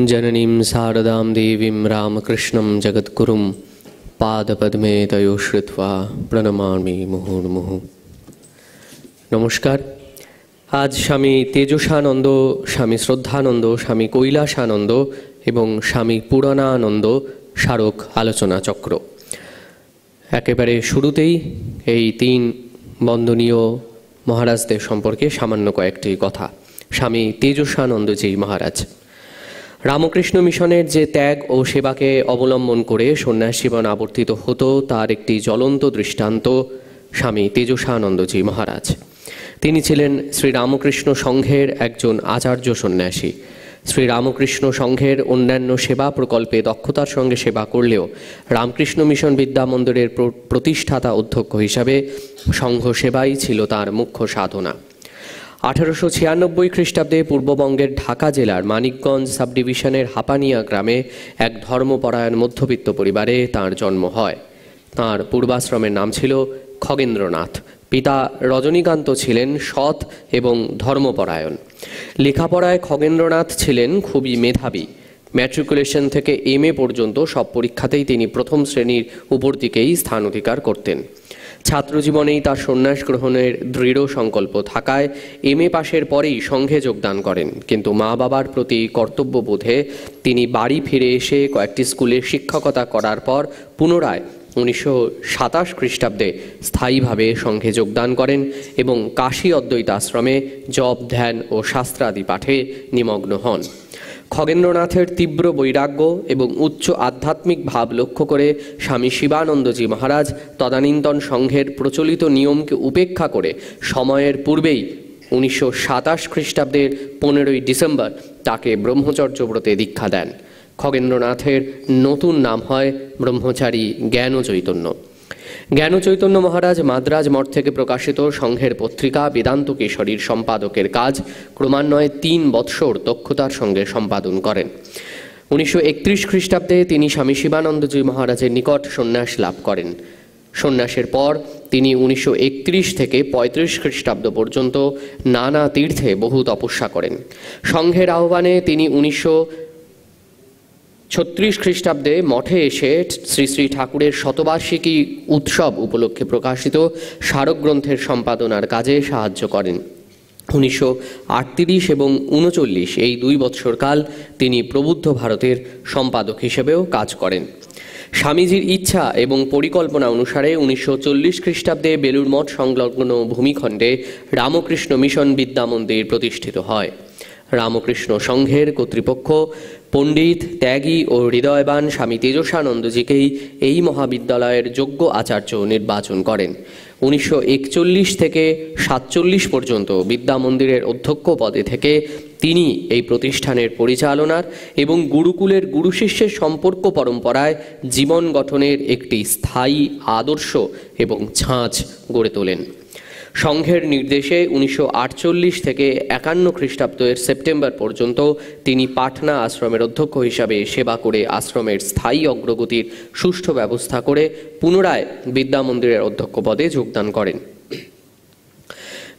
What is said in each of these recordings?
जननीं शारदां देवीं रामकृष्णं जगद्गुरुं पादपद्मे तयो श्रुत्वा प्रणमामि मुहुर्मुहुः। नमस्कार। आज स्वामी तेजसानंद, स्वामी श्रद्धानंद, स्वामी কৈলাসানন্দ এবং স্বামী পুরাণানন্দ স্মারক আলোচনা চক্র। একেবারে শুরুতেই এই তিন বন্দনীয় মহারাজদের সম্পর্কে সামান্য কয়েকটি কথা। স্বামী তেজসানন্দজি মহারাজ রামকৃষ্ণ মিশনের যে ত্যাগ ও সেবাকে অবলম্বন করে সন্ন্যাস জীবন আবর্তিত হতো তার একটি জ্বলন্ত দৃষ্টান্ত স্বামী তেজসানন্দজি মহারাজ। তিনি ছিলেন শ্রীরামকৃষ্ণ সংঘের একজন আচার্য সন্ন্যাসী। শ্রীরামকৃষ্ণ সংঘের অন্যান্য সেবা প্রকল্পে দক্ষতার সঙ্গে সেবা করলেও রামকৃষ্ণ মিশন বিদ্যা মন্দিরের প্রতিষ্ঠাতা অধ্যক্ষ হিসাবে সংঘ সেবাই ছিল তার মুখ্য সাধনা। 1896 খ্রিস্টাব্দে পূর্ববঙ্গের ঢাকা জেলার মানিকগঞ্জ সাব ডিভিশনের হাপানিয়া গ্রামে এক ধর্মপরায়ণ মধ্যবিত্ত পরিবারে তাঁর জন্ম হয়। তাঁর পূর্বাশ্রমের নাম ছিল খগেন্দ্রনাথ। পিতা রজনীকান্ত ছিলেন সৎ এবং ধর্মপরায়ণ। লেখাপড়ায় খগেন্দ্রনাথ ছিলেন খুবই মেধাবী। ম্যাট্রিকুলেশন থেকে MA পর্যন্ত সব পরীক্ষাতেই তিনি প্রথম শ্রেণীর উপর দিকেই স্থান অধিকার করতেন। ছাত্রজীবনেই তার সন্ন্যাস গ্রহণের দৃঢ় সংকল্প থাকায় MA পাশের পরেই সংঘে যোগদান করেন। কিন্তু মা বাবার প্রতি কর্তব্যবোধে তিনি বাড়ি ফিরে এসে কয়েকটি স্কুলে শিক্ষকতা করার পর পুনরায় 1927 খ্রিস্টাব্দে স্থায়ীভাবে সংঘে যোগদান করেন এবং কাশী অদ্বৈত আশ্রমে জপ, ধ্যান ও শাস্ত্রাদি পাঠে নিমগ্ন হন। খগেন্দ্রনাথের তীব্র বৈরাগ্য এবং উচ্চ আধ্যাত্মিক ভাব লক্ষ্য করে স্বামী শিবানন্দজি মহারাজ তদানীন্তন সংঘের প্রচলিত নিয়মকে উপেক্ষা করে সময়ের পূর্বেই 1927 খ্রিস্টাব্দের 15ই ডিসেম্বর তাকে ব্রহ্মচর্য ব্রতে দীক্ষা দেন। খগেন্দ্রনাথের নতুন নাম হয় ব্রহ্মচারী জ্ঞানচৈতন্য। জ্ঞানচৈতন্য মহারাজ মাদ্রাজ মঠ থেকে প্রকাশিত সংঘের পত্রিকা বেদান্ত কেশরীর সম্পাদকের কাজ ক্রমান্বয়ে 3 বৎসর দক্ষতার সঙ্গে সম্পাদন করেন। 1931 খ্রিস্টাব্দে তিনি স্বামী শিবানন্দজি মহারাজের নিকট সন্ন্যাস লাভ করেন। সন্ন্যাসের পর তিনি 1931 থেকে 35 খ্রিস্টাব্দ পর্যন্ত নানা তীর্থে বহু তপস্যা করেন। সংঘের আহ্বানে তিনি 1936 খ্রিস্টাব্দে মঠে এসে শ্রী শ্রী ঠাকুরের শতবার্ষিকী উৎসব উপলক্ষে প্রকাশিত স্মারক গ্রন্থের সম্পাদনার কাজে সাহায্য করেন। 1938 এবং 1939 এই 2 বৎসরকাল তিনি প্রবুদ্ধ ভারতের সম্পাদক হিসেবেও কাজ করেন। স্বামীজির ইচ্ছা এবং পরিকল্পনা অনুসারে 1940 খ্রিস্টাব্দে বেলুড় মঠ সংলগ্ন ভূমিখণ্ডে রামকৃষ্ণ মিশন বিদ্যা মন্দির প্রতিষ্ঠিত হয়। রামকৃষ্ণ সংঘের কর্তৃপক্ষ পণ্ডিত, ত্যাগী ও হৃদয়বান স্বামী তেজসানন্দজিকেই এই মহাবিদ্যালয়ের যোগ্য আচার্য নির্বাচন করেন। 1941 থেকে 1947 পর্যন্ত বিদ্যা মন্দিরের অধ্যক্ষ পদে থেকে তিনি এই প্রতিষ্ঠানের পরিচালনার এবং গুরুকুলের গুরু শিষ্যের সম্পর্ক পরম্পরায় জীবন গঠনের একটি স্থায়ী আদর্শ এবং ছাঁচ গড়ে তোলেন। সংঘের নির্দেশে 1948 থেকে 51 খ্রিস্টাব্দের সেপ্টেম্বর পর্যন্ত তিনি পাটনা আশ্রমের অধ্যক্ষ হিসাবে সেবা করে আশ্রমের স্থায়ী অগ্রগতির সুষ্ঠু ব্যবস্থা করে পুনরায় বিদ্যা মন্দিরের অধ্যক্ষ পদে যোগদান করেন।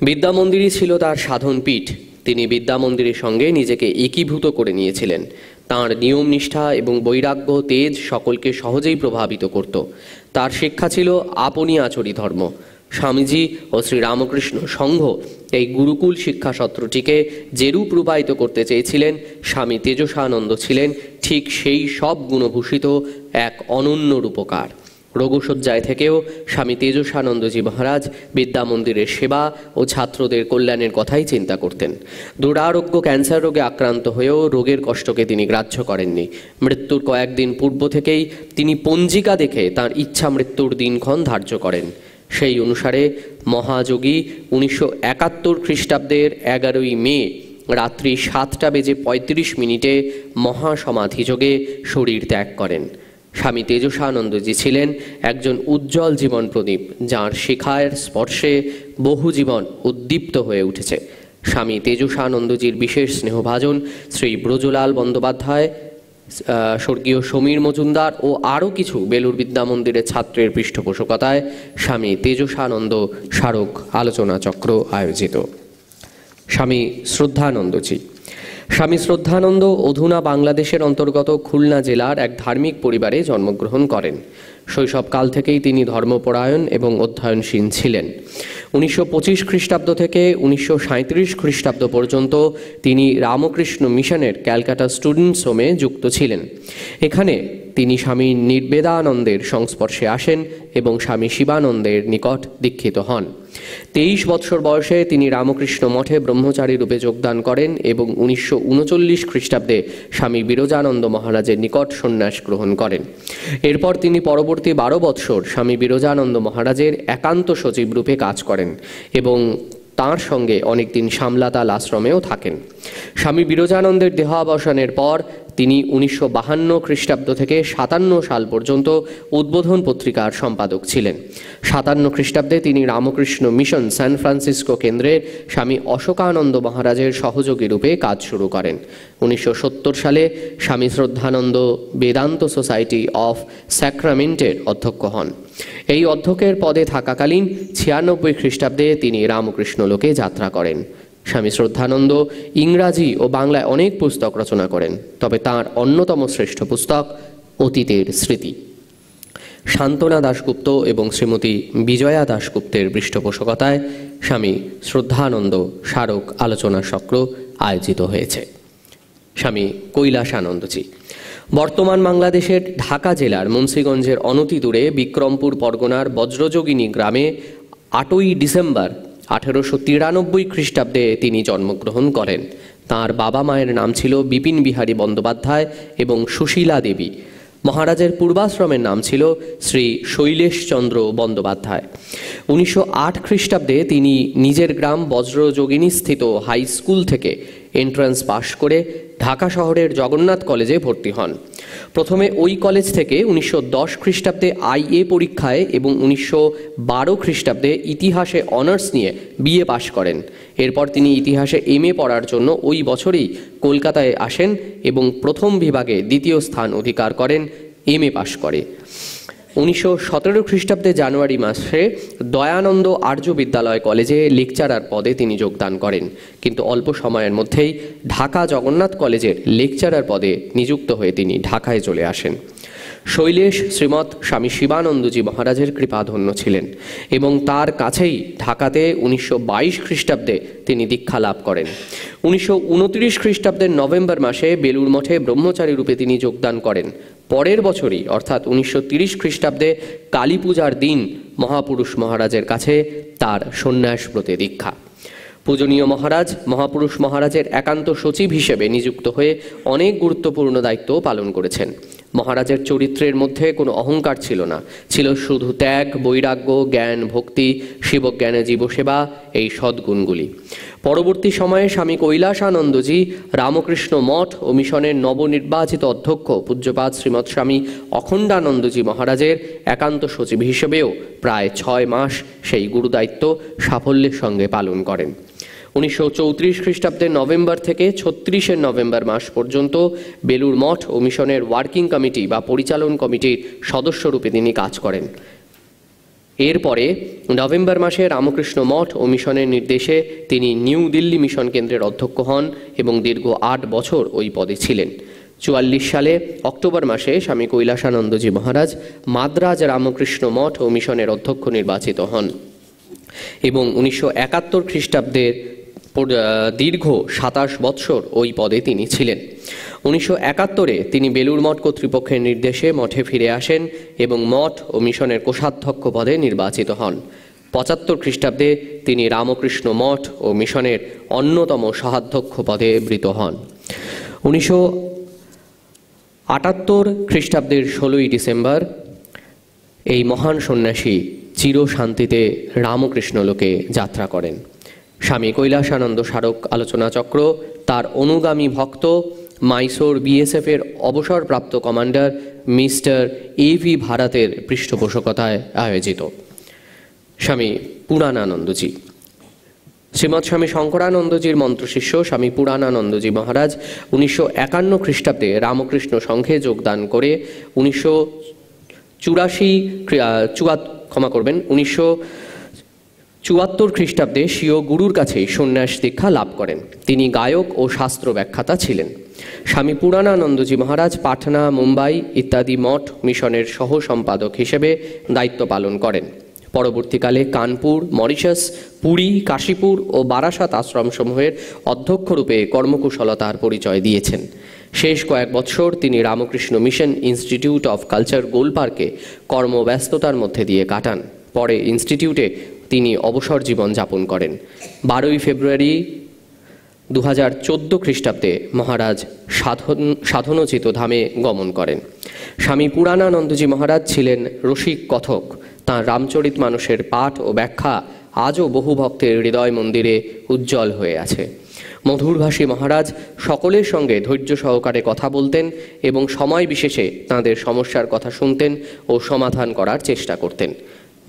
বিদ্যা মন্দিরই ছিল তার সাধন পীঠ। তিনি বিদ্যা মন্দিরের সঙ্গে নিজেকে একীভূত করে নিয়েছিলেন। তাঁর নিয়ম নিষ্ঠা এবং বৈরাগ্য তেজ সকলকে সহজেই প্রভাবিত করত। তার শিক্ষা ছিল আপনি আচরি ধর্ম। স্বামীজি ও শ্রী রামকৃষ্ণ সংঘ এই গুরুকুল শিক্ষা সত্রটিকে যেরূপ রূপায়িত করতে চেয়েছিলেন, স্বামী তেজসানন্দ ছিলেন ঠিক সেই সব গুণভূষিত এক অনন্য রূপকার। রোগশয্যায় থেকেও স্বামী তেজসানন্দজি মহারাজ বিদ্যা মন্দিরের সেবা ও ছাত্রদের কল্যাণের কথাই চিন্তা করতেন। দুরারোগ্য ক্যান্সার রোগে আক্রান্ত হয়েও রোগের কষ্টকে তিনি গ্রাহ্য করেননি। মৃত্যুর কয়েকদিন পূর্ব থেকেই তিনি পঞ্জিকা দেখে তাঁর ইচ্ছা মৃত্যুর দিনক্ষণ ধার্য করেন। সেই অনুসারে মহাযোগী 1971 খ্রিস্টাব্দের 11ই মে রাত্রি 7:35 মহাসমাধিযোগে শরীর ত্যাগ করেন। স্বামী তেজসানন্দজি ছিলেন একজন উজ্জ্বল জীবন প্রদীপ, যাঁর শিখার স্পর্শে বহু জীবন উদ্দীপ্ত হয়ে উঠেছে। স্বামী তেজসানন্দজির বিশেষ স্নেহভাজন শ্রী ব্রজলাল বন্দ্যোপাধ্যায়, স্বর্গীয় সমীর মজুমদার ও আরও কিছু বেলুড় বিদ্যা মন্দিরের ছাত্রের পৃষ্ঠপোষকতায় স্বামী তেজসানন্দ স্মারক আলোচনা চক্র আয়োজিত। স্বামী শ্রদ্ধানন্দজি স্বামী শ্রদ্ধানন্দ অধুনা বাংলাদেশের অন্তর্গত খুলনা জেলার এক ধার্মিক পরিবারে জন্মগ্রহণ করেন। শৈশবকাল থেকেই তিনি ধর্মপরায়ণ এবং অধ্যয়নশীল ছিলেন। 1925 খ্রিস্টাব্দ থেকে 1937 খ্রিস্টাব্দ পর্যন্ত তিনি রামকৃষ্ণ মিশনের ক্যালকাটা স্টুডেন্টস হোমে যুক্ত ছিলেন। এখানে তিনি স্বামী নির্বেদানন্দের সংস্পর্শে আসেন এবং স্বামী শিবানন্দের নিকট দীক্ষিত হন। 23 বৎসর বয়সে তিনি রামকৃষ্ণ মঠে ব্রহ্মচারী রূপে যোগদান করেন এবং 1939 খ্রিস্টাব্দে স্বামী বিরজানন্দ মহারাজের নিকট সন্ন্যাস গ্রহণ করেন। এরপর তিনি পরবর্তী 12 বৎসর স্বামী বিরজানন্দ মহারাজের একান্ত সচিব রূপে কাজ করেন এবং তাঁর সঙ্গে অনেকদিন সামলাতাল আশ্রমেও থাকেন। স্বামী বিরজানন্দের দেহাবসানের পর তিনি 1952 খ্রিস্টাব্দ থেকে 57 সাল পর্যন্ত উদ্বোধন পত্রিকার সম্পাদক ছিলেন। 57 খ্রিস্টাব্দে তিনি রামকৃষ্ণ মিশন সান ফ্রান্সিসকো কেন্দ্রের স্বামী অশোকানন্দ মহারাজের সহযোগী রূপে কাজ শুরু করেন। 1970 সালে স্বামী শ্রদ্ধানন্দ বেদান্ত সোসাইটি অফ স্যাক্রামেন্টের অধ্যক্ষ হন। এই অধ্যক্ষের পদে থাকাকালীন 96 খ্রিস্টাব্দে তিনি রামকৃষ্ণ লোকে যাত্রা করেন। স্বামী শ্রদ্ধানন্দ ইংরাজি ও বাংলায় অনেক পুস্তক রচনা করেন, তবে তাঁর অন্যতম শ্রেষ্ঠ পুস্তক অতীতের স্মৃতি। শান্তনা দাশগুপ্ত এবং শ্রীমতী বিজয়া দাশগুপ্তের পৃষ্ঠপোষকতায় স্বামী শ্রদ্ধানন্দ স্মারক আলোচনা চক্র আয়োজিত হয়েছে। স্বামী কৈলাসানন্দজি বর্তমান বাংলাদেশের ঢাকা জেলার মুন্সিগঞ্জের অনতি দূরে বিক্রমপুর পরগনার বজ্রযোগিনী গ্রামে 8ই ডিসেম্বর 1893 খ্রিস্টাব্দে তিনি জন্মগ্রহণ করেন। তাঁর বাবা মায়ের নাম ছিল বিপিন বিহারী বন্দ্যোপাধ্যায় এবং সুশীলা দেবী। মহারাজের পূর্বাশ্রমের নাম ছিল শ্রী শৈলেশচন্দ্র বন্দ্যোপাধ্যায়। 1908 খ্রিস্টাব্দে তিনি নিজের গ্রাম বজ্রযোগিনী স্থিত হাই স্কুল থেকে এন্ট্রান্স পাশ করে ঢাকা শহরের জগন্নাথ কলেজে ভর্তি হন। প্রথমে ওই কলেজ থেকে 1910 খ্রিস্টাব্দে আইএ পরীক্ষায় এবং 1912 খ্রিস্টাব্দে ইতিহাসে অনার্স নিয়ে বিএ পাশ করেন। এরপর তিনি ইতিহাসে এমএ পড়ার জন্য ওই বছরেই কলকাতায় আসেন এবং প্রথম বিভাগে দ্বিতীয় স্থান অধিকার করেন, এমএ পাশ করে। 1917 খ্রিস্টাব্দে জানুয়ারি মাসে দয়ানন্দ আর্য বিদ্যালয় কলেজে লেকচারার পদে তিনি যোগদান করেন, কিন্তু অল্প সময়ের মধ্যেই ঢাকা জগন্নাথ কলেজের লেকচারার পদে নিযুক্ত হয়ে তিনি ঢাকায় চলে আসেন। শৈলেশ শ্রীমৎ স্বামী শিবানন্দজি মহারাজের কৃপাধন্য ছিলেন এবং তার কাছেই ঢাকাতে 1922 খ্রিস্টাব্দে তিনি দীক্ষা লাভ করেন। 1929 খ্রিস্টাব্দের নভেম্বর মাসে বেলুড় মঠে ব্রহ্মচারী রূপে তিনি যোগদান করেন। পরের বছরই অর্থাৎ 1930 খ্রিস্টাব্দে কালী পূজার দিন মহাপুরুষ মহারাজের কাছে তার সন্ন্যাস ব্রতে দীক্ষা। পূজনীয় মহারাজ মহাপুরুষ মহারাজের একান্ত সচিব হিসেবে নিযুক্ত হয়ে অনেক গুরুত্বপূর্ণ দায়িত্ব পালন করেছেন। মহারাজের চরিত্রের মধ্যে কোনো অহংকার ছিল না, ছিল শুধু ত্যাগ, বৈরাগ্য, জ্ঞান, ভক্তি, শিবজ্ঞানে জীবসেবা, এই সদ্গুণগুলি। পরবর্তী সময়ে স্বামী কৈলাসানন্দজি রামকৃষ্ণ মঠ ও মিশনের নবনির্বাচিত অধ্যক্ষ পূজ্যপাদ শ্রীমৎ স্বামী অখণ্ডানন্দজি মহারাজের একান্ত সচিব হিসেবেও প্রায় 6 মাস সেই গুরুদায়িত্ব সাফল্যের সঙ্গে পালন করেন। 1934 খ্রিস্টাব্দের নভেম্বর থেকে 36 নভেম্বর মাস পর্যন্ত বেলুড় মঠ ও মিশনের ওয়ার্কিং কমিটি বা পরিচালন কমিটির সদস্যরূপে তিনি কাজ করেন। এরপরে নভেম্বর মাসে রামকৃষ্ণ মঠ ও মিশনের নির্দেশে তিনি নিউ দিল্লি মিশন কেন্দ্রের অধ্যক্ষ হন এবং দীর্ঘ 8 বছর ওই পদে ছিলেন। 44 সালে অক্টোবর মাসে স্বামী কৈলাসানন্দজি মহারাজ মাদ্রাজ রামকৃষ্ণ মঠ ও মিশনের অধ্যক্ষ নির্বাচিত হন এবং 1971 খ্রিস্টাব্দের দীর্ঘ 27 বৎসর ওই পদে তিনি ছিলেন। 1971-এ তিনি বেলুড় মঠ কর্তৃপক্ষের নির্দেশে মঠে ফিরে আসেন এবং মঠ ও মিশনের কোষাধ্যক্ষ পদে নির্বাচিত হন। 75 খ্রিস্টাব্দে তিনি রামকৃষ্ণ মঠ ও মিশনের অন্যতম সহাধ্যক্ষ পদে বৃত হন। 1978 খ্রিস্টাব্দের 16ই ডিসেম্বর এই মহান সন্ন্যাসী চিরশান্তিতে রামকৃষ্ণ লোকে যাত্রা করেন। স্বামী কৈলাসানন্দ স্মারক আলোচনা চক্র তার অনুগামী ভক্ত মাইসোর বিএসএফের অবসরপ্রাপ্ত কমান্ডার মিস্টার এভি ভারতের পৃষ্ঠপোষকতায় আয়োজিত। স্বামী পুরাণানন্দজি শ্রীমৎ স্বামী শঙ্করানন্দজির মন্ত্রশিষ্য স্বামী পুরাণানন্দজি মহারাজ 1951 খ্রিস্টাব্দে রামকৃষ্ণ সংঘে যোগদান করে 1984 74 খ্রিস্টাব্দে স্বীয় গুরুর কাছেই সন্ন্যাস দীক্ষা লাভ করেন। তিনি গায়ক ও শাস্ত্র ব্যাখ্যাতা ছিলেন। স্বামী পুরাণানন্দজি মহারাজ পাটনা, মুম্বাই ইত্যাদি মঠ মিশনের সহ সম্পাদক হিসেবে দায়িত্ব পালন করেন। পরবর্তীকালে কানপুর, মরিশাস, পুরী, কাশীপুর ও বারাসাত আশ্রমসমূহের অধ্যক্ষরূপে কর্মকুশলতার পরিচয় দিয়েছেন। শেষ কয়েক বছর তিনি Ramakrishna Mission Institute of Culture গোলপার্কে কর্মব্যস্ততার মধ্যে দিয়ে কাটান। পরে ইনস্টিটিউটে তিনি অবসর জীবন যাপন করেন। 12ই ফেব্রুয়ারি 2014 খ্রিস্টাব্দে মহারাজ সাধনোচিত ধামে গমন করেন। স্বামী পুরাণানন্দজি মহারাজ ছিলেন রসিক কথক। তাঁর রামচরিত মানসের পাঠ ও ব্যাখ্যা আজও বহু ভক্তের হৃদয় মন্দিরে উজ্জ্বল হয়ে আছে। মধুরভাষী মহারাজ সকলের সঙ্গে ধৈর্য সহকারে কথা বলতেন এবং সময় বিশেষে তাঁদের সমস্যার কথা শুনতেন ও সমাধান করার চেষ্টা করতেন।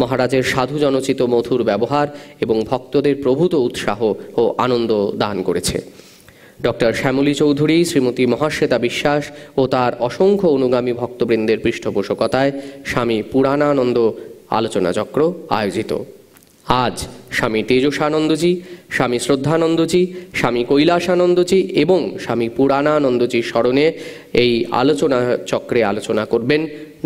মহারাজের সাধু জনচিত মধুর ব্যবহার এবং ভক্তদের প্রভূত উৎসাহ ও আনন্দ দান করেছে। ডক্টর শ্যামলী চৌধুরী, শ্রীমতী মহাশ্বেতা বিশ্বাস ও তার অসংখ্য অনুগামী ভক্তবৃন্দের পৃষ্ঠপোষকতায় স্বামী পুরাণানন্দ আলোচনা চক্র আয়োজিত। আজ স্বামী তেজসানন্দজি, স্বামী শ্রদ্ধানন্দজি, স্বামী কৈলাসানন্দজি এবং স্বামী পুরাণানন্দজির স্মরণে এই আলোচনা চক্রে আলোচনা করবেন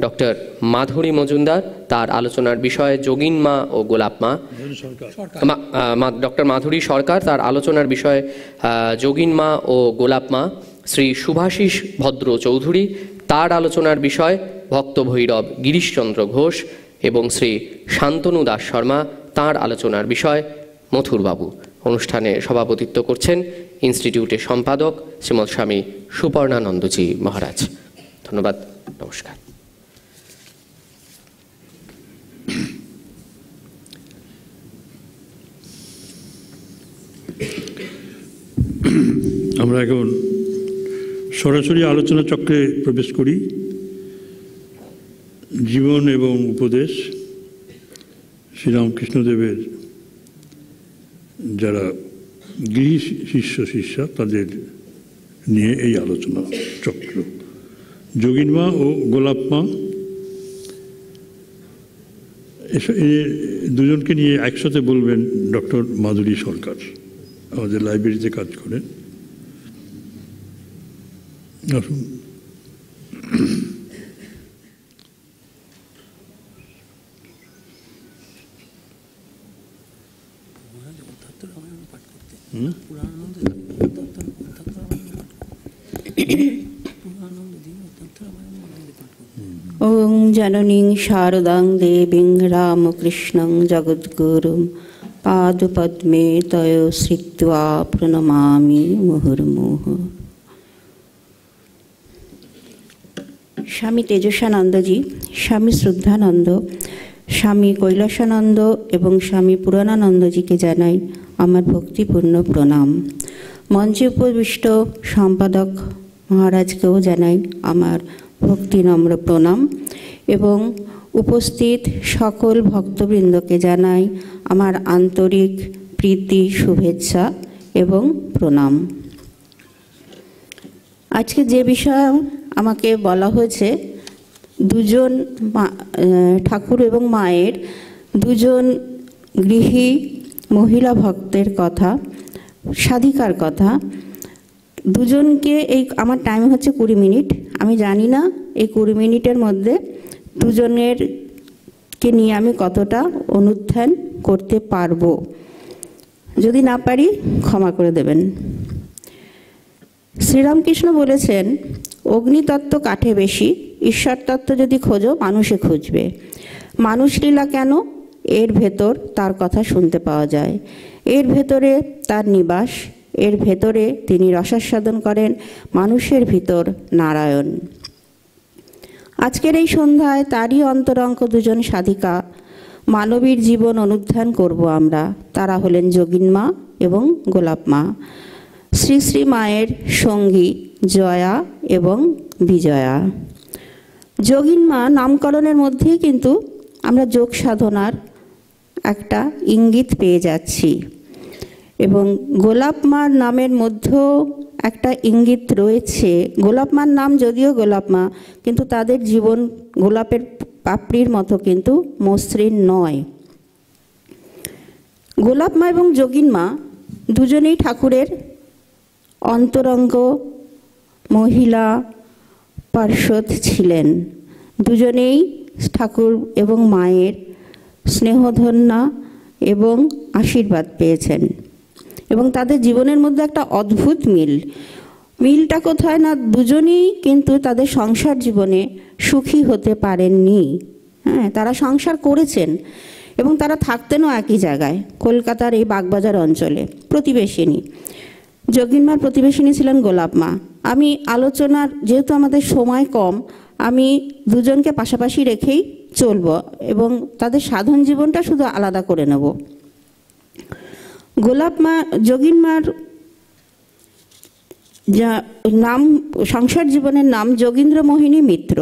ডক্টর মাধুরী মজুমদার। তার আলোচনার বিষয় যোগিন মা ও গোলাপ মা। ডক্টর মাধুরী সরকার, তার আলোচনার বিষয় যোগিন মা ও গোলাপ মা। শ্রী সুভাষিস ভদ্র চৌধুরী, তার আলোচনার বিষয় ভক্ত ভৈরব গিরিশচন্দ্র ঘোষ এবং শ্রী শান্তনু দাস শর্মা, তাঁর আলোচনার বিষয় মথুরবাবু। অনুষ্ঠানে সভাপতিত্ব করছেন ইনস্টিটিউটের সম্পাদক শ্রীমৎ স্বামী সুপর্ণানন্দজি মহারাজ। ধন্যবাদ, নমস্কার। আমরা এখন সরাসরি আলোচনা চক্রে প্রবেশ করি। জীবন এবং উপদেশ শ্রীরামকৃষ্ণদেবের যারা গৃহী শিষ্যা তাদের নিয়ে এই আলোচনা চক্র। যোগিন মা ও গোলাপ মা, দুজনকে নিয়ে একসাথে বলবেন ডক্টর মাধুরী সরকার, আমাদের লাইব্রেরিতে কাজ করেন। আসুন। ওং জননীং শারদাং দেবীং রামকৃষ্ণং জগদ্গুরুং পাদপদ্মে তয় শ্রিত্বা প্রণমামি মুহুর্মুহুঃ। স্বামী তেজসানন্দজি, স্বামী শ্রদ্ধানন্দ, স্বামী কৈলাসানন্দ এবং স্বামী পুরাণানন্দজিকে জানাই আমার ভক্তিপূর্ণ প্রণাম। মঞ্চে উপবিষ্ট সম্পাদক মহারাজকেও জানাই আমার ভক্তিনম্র প্রণাম এবং উপস্থিত সকল ভক্তবৃন্দকে জানাই আমার আন্তরিক প্রীতি, শুভেচ্ছা এবং প্রণাম। আজকে যে বিষয় আমাকে বলা হয়েছে, দুজন ঠাকুর এবং মায়ের দুজন গৃহী মহিলা ভক্তের কথা, সাধিকার কথা। দুজনকে এই আমার টাইম হচ্ছে 20 মিনিট। আমি জানি না এই 20 মিনিটের মধ্যে দুজনেরকে নিয়ে আমি কতটা অনুধ্যান করতে পারবো। যদি না পারি ক্ষমা করে দেবেন। শ্রীরামকৃষ্ণ বলেছেন, অগ্নিতত্ত্ব কাঠে বেশি, ঈশ্বর তত্ত্ব যদি খোঁজো মানুষে খুঁজবে। মানুষ লীলা কেন? এর ভেতর তার কথা শুনতে পাওয়া যায়, এর ভেতরে তার নিবাস, এর ভেতরে তিনি রসাস্বাদন করেন। মানুষের ভিতর নারায়ণ। আজকের এই সন্ধ্যায় তারই অন্তরঙ্গ দুজন সাধিকা মানবীর জীবন অনুধ্যান করব আমরা। তারা হলেন যোগিন মা এবং গোলাপ মা। শ্রী শ্রী মায়ের সঙ্গী জয়া এবং বিজয়া। যোগিন মা নামকরণের মধ্যেই কিন্তু আমরা যোগ সাধনার একটা ইঙ্গিত পেয়ে যাচ্ছি এবং গোলাপ মার নামের মধ্যেও একটা ইঙ্গিত রয়েছে। গোলাপ মার নাম যদিও গোলাপ মা, কিন্তু তাদের জীবন গোলাপের পাপড়ির মতো কিন্তু মসৃণ নয়। গোলাপ মা এবং যোগিন মা দুজনেই ঠাকুরের অন্তরঙ্গ মহিলা পার্ষদ ছিলেন। দুজনেই ঠাকুর এবং মায়ের স্নেহধন্যা এবং আশীর্বাদ পেয়েছেন এবং তাদের জীবনের মধ্যে একটা অদ্ভুত মিলটা কোথায় না, দুজনেই কিন্তু তাদের সংসার জীবনে সুখী হতে পারেননি। হ্যাঁ, তারা সংসার করেছেন এবং তারা থাকতেনও একই জায়গায়, কলকাতার এই বাগবাজার অঞ্চলে, প্রতিবেশিনী। যোগিনমার প্রতিবেশিনী ছিলেন গোলাপ মা। আমি আলোচনার, যেহেতু আমাদের সময় কম, আমি দুজনকে পাশাপাশি রেখেই চলব এবং তাদের সাধন জীবনটা শুধু আলাদা করে নেব। গোলাপ মা, যোগিনমার নাম, সংসার জীবনের নাম যোগীন্দ্র মোহিনী মিত্র।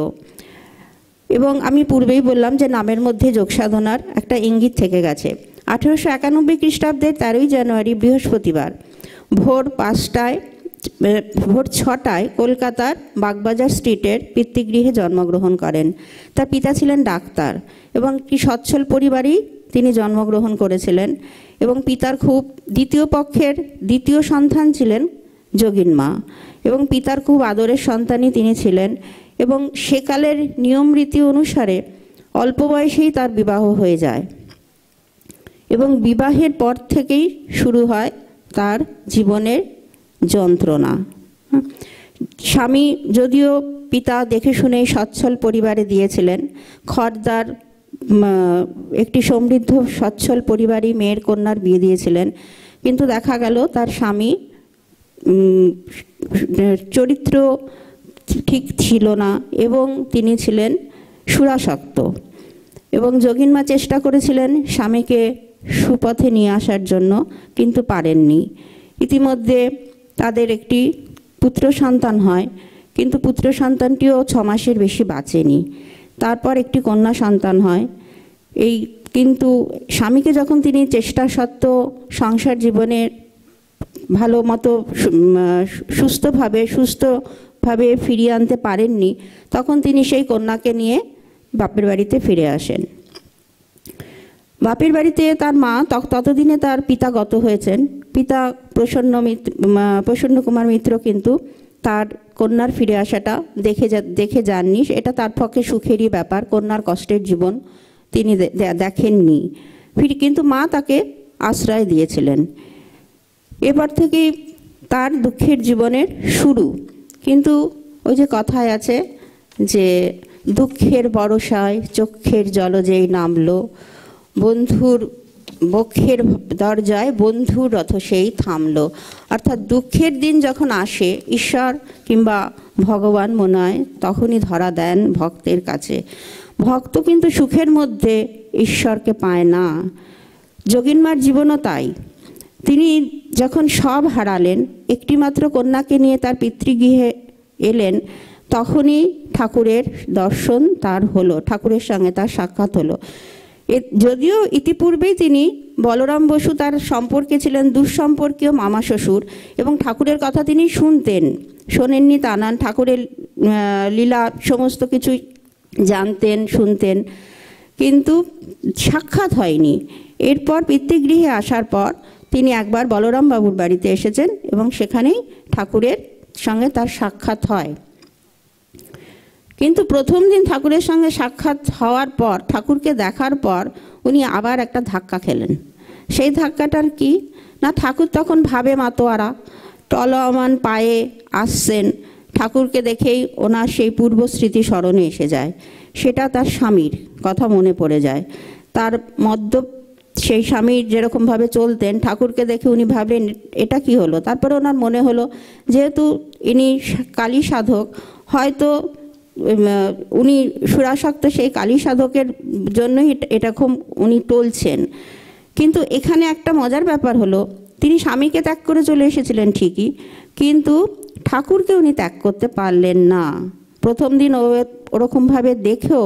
এবং আমি পূর্বেই বললাম যে নামের মধ্যে যোগ সাধনার একটা ইঙ্গিত থেকে গেছে। 1891 খ্রিস্টাব্দের 13ই জানুয়ারি বৃহস্পতিবার ভোর 6টায় কলকাতার বাগবাজার স্ট্রিটের পিতৃগৃহে জন্মগ্রহণ করেন। তার পিতা ছিলেন ডাক্তার এবং একটি সচ্ছল পরিবারেই তিনি জন্মগ্রহণ করেছিলেন এবং পিতার খুব দ্বিতীয় পক্ষের দ্বিতীয় সন্তান ছিলেন যোগিন মা এবং পিতার খুব আদরের সন্তানই তিনি ছিলেন। এবং সেকালের নিয়ম রীতি অনুসারে অল্প বয়সেই তার বিবাহ হয়ে যায় এবং বিবাহের পর থেকেই শুরু হয় তার জীবনের যন্ত্রণা। স্বামী যদিও পিতা দেখে শুনেই সচ্ছল পরিবারে দিয়েছিলেন, খর্দার একটি সমৃদ্ধ সচ্ছল পরিবারই মেয়ের কন্যার বিয়ে দিয়েছিলেন, কিন্তু দেখা গেল তার স্বামী চরিত্র ঠিক ছিল না এবং তিনি ছিলেন সুরাসক্ত। এবং যোগিন মা চেষ্টা করেছিলেন স্বামীকে সুপথে নিয়ে আসার জন্য, কিন্তু পারেননি। ইতিমধ্যে তাদের একটি পুত্র সন্তান হয়, কিন্তু পুত্র সন্তানটিও 6 মাসের বেশি বাঁচেনি। তারপর একটি কন্যা সন্তান হয়। কিন্তু স্বামীকে যখন তিনি চেষ্টা সত্ত্বেও সংসার জীবনের ভালো মতো সুস্থভাবে ফিরিয়ে আনতে পারেননি, তখন তিনি সেই কন্যাকে নিয়ে বাপের বাড়িতে ফিরে আসেন। বাপের বাড়িতে তার মা, ততদিনে তার পিতা গত হয়েছেন। পিতা প্রসন্ন কুমার মিত্র কিন্তু তার কন্যার ফিরে আসাটা দেখে যাননি। এটা তার পক্ষে সুখেরই ব্যাপার, কন্যার কষ্টের জীবন তিনি দেখেননি। কিন্তু মা তাকে আশ্রয় দিয়েছিলেন। এবার থেকেই তার দুঃখের জীবনের শুরু। কিন্তু ওই যে কথায় আছে যে দুঃখের বরসায় চক্ষের জল যেই নামলো, বন্ধুর বক্ষের দরজায় বন্ধুর রথ সেই থামলো। অর্থাৎ দুঃখের দিন যখন আসে, ঈশ্বর কিংবা ভগবান মনে হয় তখনই ধরা দেন ভক্তের কাছে। ভক্ত কিন্তু সুখের মধ্যে ঈশ্বরকে পায় না। যোগিনমার জীবনও তাই। তিনি যখন সব হারালেন, একটিমাত্র কন্যাকে নিয়ে তার পিতৃগৃহে এলেন, তখনই ঠাকুরের দর্শন তার হলো, ঠাকুরের সঙ্গে তার সাক্ষাৎ হলো। যদিও ইতিপূর্বেই তিনি বলরাম বসু তার সম্পর্কে ছিলেন দুঃসম্পর্কীয় মামা শ্বশুর এবং ঠাকুরের কথা তিনি শোনেননি তা নন, ঠাকুরের লীলা সমস্ত কিছুই জানতেন, শুনতেন, কিন্তু সাক্ষাৎ হয়নি। এরপর পিতৃগৃহে আসার পর তিনি একবার বলরাম বাবুর বাড়িতে এসেছেন এবং সেখানেই ঠাকুরের সঙ্গে তার সাক্ষাৎ হয়। কিন্তু প্রথম দিন ঠাকুরের সঙ্গে সাক্ষাৎ হওয়ার পর, ঠাকুরকে দেখার পর উনি আবার একটা ধাক্কা খেলেন। সেই ধাক্কাটার কি না, ঠাকুর তখন ভাবে মাতোয়ারা টলমান পায়ে আসছেন। ঠাকুরকে দেখেই ওনার সেই পূর্ব স্মৃতি স্মরণে এসে যায়। সেটা তার স্বামীর কথা মনে পড়ে যায়। তার সেই স্বামীর যেরকমভাবে চলতেন, ঠাকুরকে দেখে উনি ভাবলেন এটা কি হলো। তারপরে ওনার মনে হলো যেহেতু ইনি কালী সাধক, হয়তো উনি সুরাসক্ত, সেই কালী সাধকের জন্যই এরকম উনি টলছেন। কিন্তু এখানে একটা মজার ব্যাপার হলো, তিনি স্বামীকে ত্যাগ করে চলে এসেছিলেন ঠিকই, কিন্তু ঠাকুরকে উনি ত্যাগ করতে পারলেন না। প্রথম দিন ওরকমভাবে দেখেও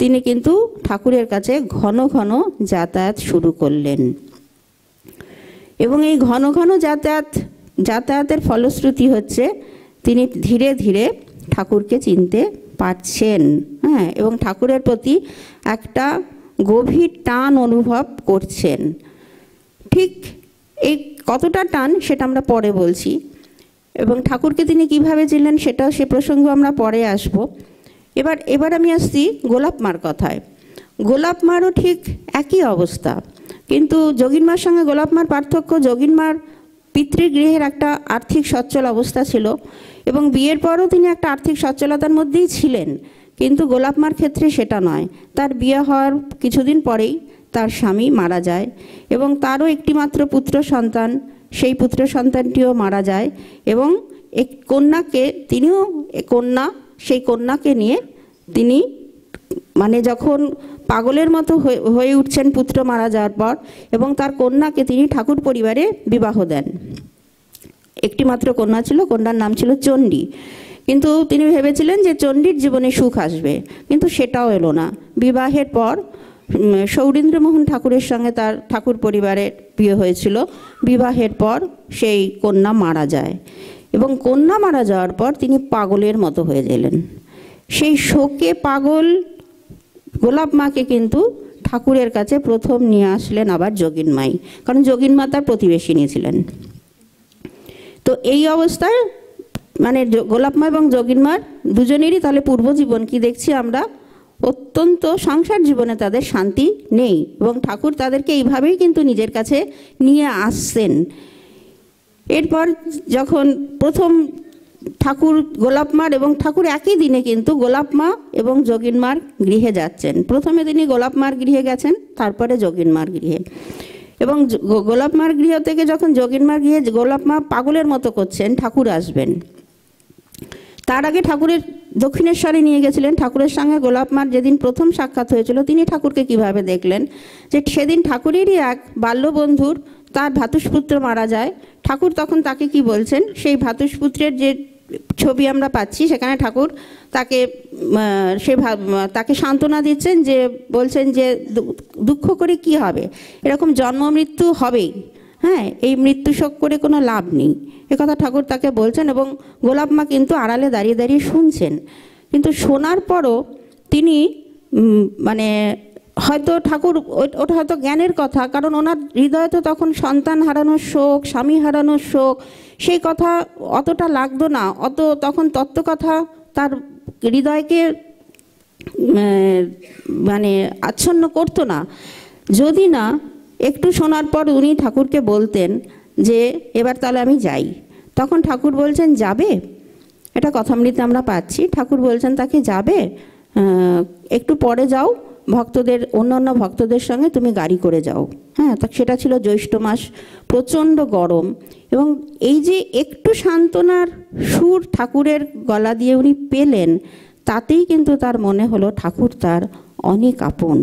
তিনি কিন্তু ঠাকুরের কাছে ঘন ঘন যাতায়াত শুরু করলেন এবং এই ঘন ঘন যাতায়াতের ফলশ্রুতি হচ্ছে তিনি ধীরে ধীরে ঠাকুরকে চিনতে পারছেন। হ্যাঁ, এবং ঠাকুরের প্রতি একটা গভীর টান অনুভব করছেন। ঠিক এই কতটা টান সেটা আমরা পরে বলছি, এবং ঠাকুরকে তিনি কিভাবে ছিলেন সেটাও, সে প্রসঙ্গ আমরা পরে আসব। এবার আমি আসছি গোলাপ মার কথায়। গোলাপ মারও ঠিক একই অবস্থা, কিন্তু যোগিন মার সঙ্গে গোলাপ মার পার্থক্য, যোগিন মার পিতৃগৃহের একটা আর্থিক সচ্ছল অবস্থা ছিল এবং বিয়ের পরও তিনি একটা আর্থিক সচ্ছলতার মধ্যেই ছিলেন, কিন্তু গোলাপ মার ক্ষেত্রে সেটা নয়। তার বিয়ে হওয়ার কিছুদিন পরেই তার স্বামী মারা যায় এবং তারও একটিমাত্র পুত্র সন্তান, সেই পুত্র সন্তানটিও মারা যায় এবং এক কন্যাকে তিনিও সেই কন্যাকে নিয়ে তিনি মানে যখন পাগলের মতো হয়ে উঠছেন পুত্র মারা যাওয়ার পর, এবং তার কন্যাকে তিনি ঠাকুর পরিবারে বিবাহ দেন। একটিমাত্র কন্যা ছিল, কন্যার নাম ছিল চণ্ডী। কিন্তু তিনি ভেবেছিলেন যে চণ্ডীর জীবনে সুখ আসবে, কিন্তু সেটাও এলো না। বিবাহের পর সৌরীন্দ্রমোহন ঠাকুরের সঙ্গে তার ঠাকুর পরিবারের বিয়ে হয়েছিল। বিবাহের পর সেই কন্যা মারা যায় এবং কন্যা মারা যাওয়ার পর তিনি পাগলের মতো হয়ে গেলেন। সেই শোকে পাগল গোলাপ মাকে কিন্তু ঠাকুরের কাছে প্রথম নিয়ে আসলেন আবার যোগিন মাই, কারণ যোগিন মা তার প্রতিবেশিনী ছিলেন। তো এই অবস্থায় মানে গোলাপ মা এবং যোগিন মার দুজনেরই তাহলে পূর্বজীবন কি দেখছি আমরা, অত্যন্ত সংসার জীবনে তাদের শান্তি নেই এবং ঠাকুর তাদেরকে এইভাবেই কিন্তু নিজের কাছে নিয়ে আসছেন। এরপর যখন প্রথম ঠাকুর গোলাপ মার এবং ঠাকুর একই দিনে কিন্তু গোলাপ মা এবং যোগিন মার গৃহে যাচ্ছেন। প্রথমে তিনি গোলাপ মার গৃহে গেছেন, তারপরে যোগিন মার গৃহে। এবং গোলাপ মার গৃহ থেকে যখন যোগিন মার গৃহে গোলাপ মা পাগলের মতো করছেন ঠাকুর আসবেন, তার আগে ঠাকুরের দক্ষিণেশ্বরে নিয়ে গেছিলেন। ঠাকুরের সঙ্গে গোলাপ মার যেদিন প্রথম সাক্ষাৎ হয়েছিল, তিনি ঠাকুরকে কিভাবে দেখলেন, যে সেদিন ঠাকুরেরই এক বাল্যবন্ধুর তার ভ্রাতুষ্পুত্র মারা যায়। ঠাকুর তখন তাকে কি বলছেন, সেই ভ্রাতুষ্পুত্রের যে ছবি আমরা পাচ্ছি সেখানে ঠাকুর তাকে সান্ত্বনা দিচ্ছেন, যে বলছেন যে দুঃখ করে কি হবে, এরকম জন্ম মৃত্যু হবেই, হ্যাঁ, এই মৃত্যু শোক করে কোনো লাভ নেই, একথা ঠাকুর তাকে বলছেন। এবং গোলাপ মা কিন্তু আড়ালে দাঁড়িয়ে দাঁড়িয়ে শুনছেন, কিন্তু শোনার পরও তিনি মানে হয়তো ঠাকুর ওটা হয়তো জ্ঞানের কথা, কারণ ওনার হৃদয়ে তো তখন সন্তান হারানোর শোক, স্বামী হারানোর শোক, সেই কথা অতটা লাগতো না, তখন তত্ত্বকথা তার হৃদয়কে মানে আচ্ছন্ন করতো না, যদি না একটু শোনার পর উনি ঠাকুরকে বলতেন যে এবার তাহলে আমি যাই। তখন ঠাকুর বলছেন যাবে, এটা কথামৃতে আমরা পাচ্ছি। ঠাকুর বলছেন তাকে যাবে, একটু পরে যাও, অন্যান্য ভক্তদের সঙ্গে তুমি গাড়ি করে যাও। হ্যাঁ, সেটা ছিল জ্যৈষ্ঠ মাস, প্রচণ্ড গরম, এবং এই যে একটু সান্ত্বনার সুর ঠাকুরের গলা দিয়ে উনি পেলেন, তাতেই কিন্তু তার মনে হলো ঠাকুর তার অনেক আপন।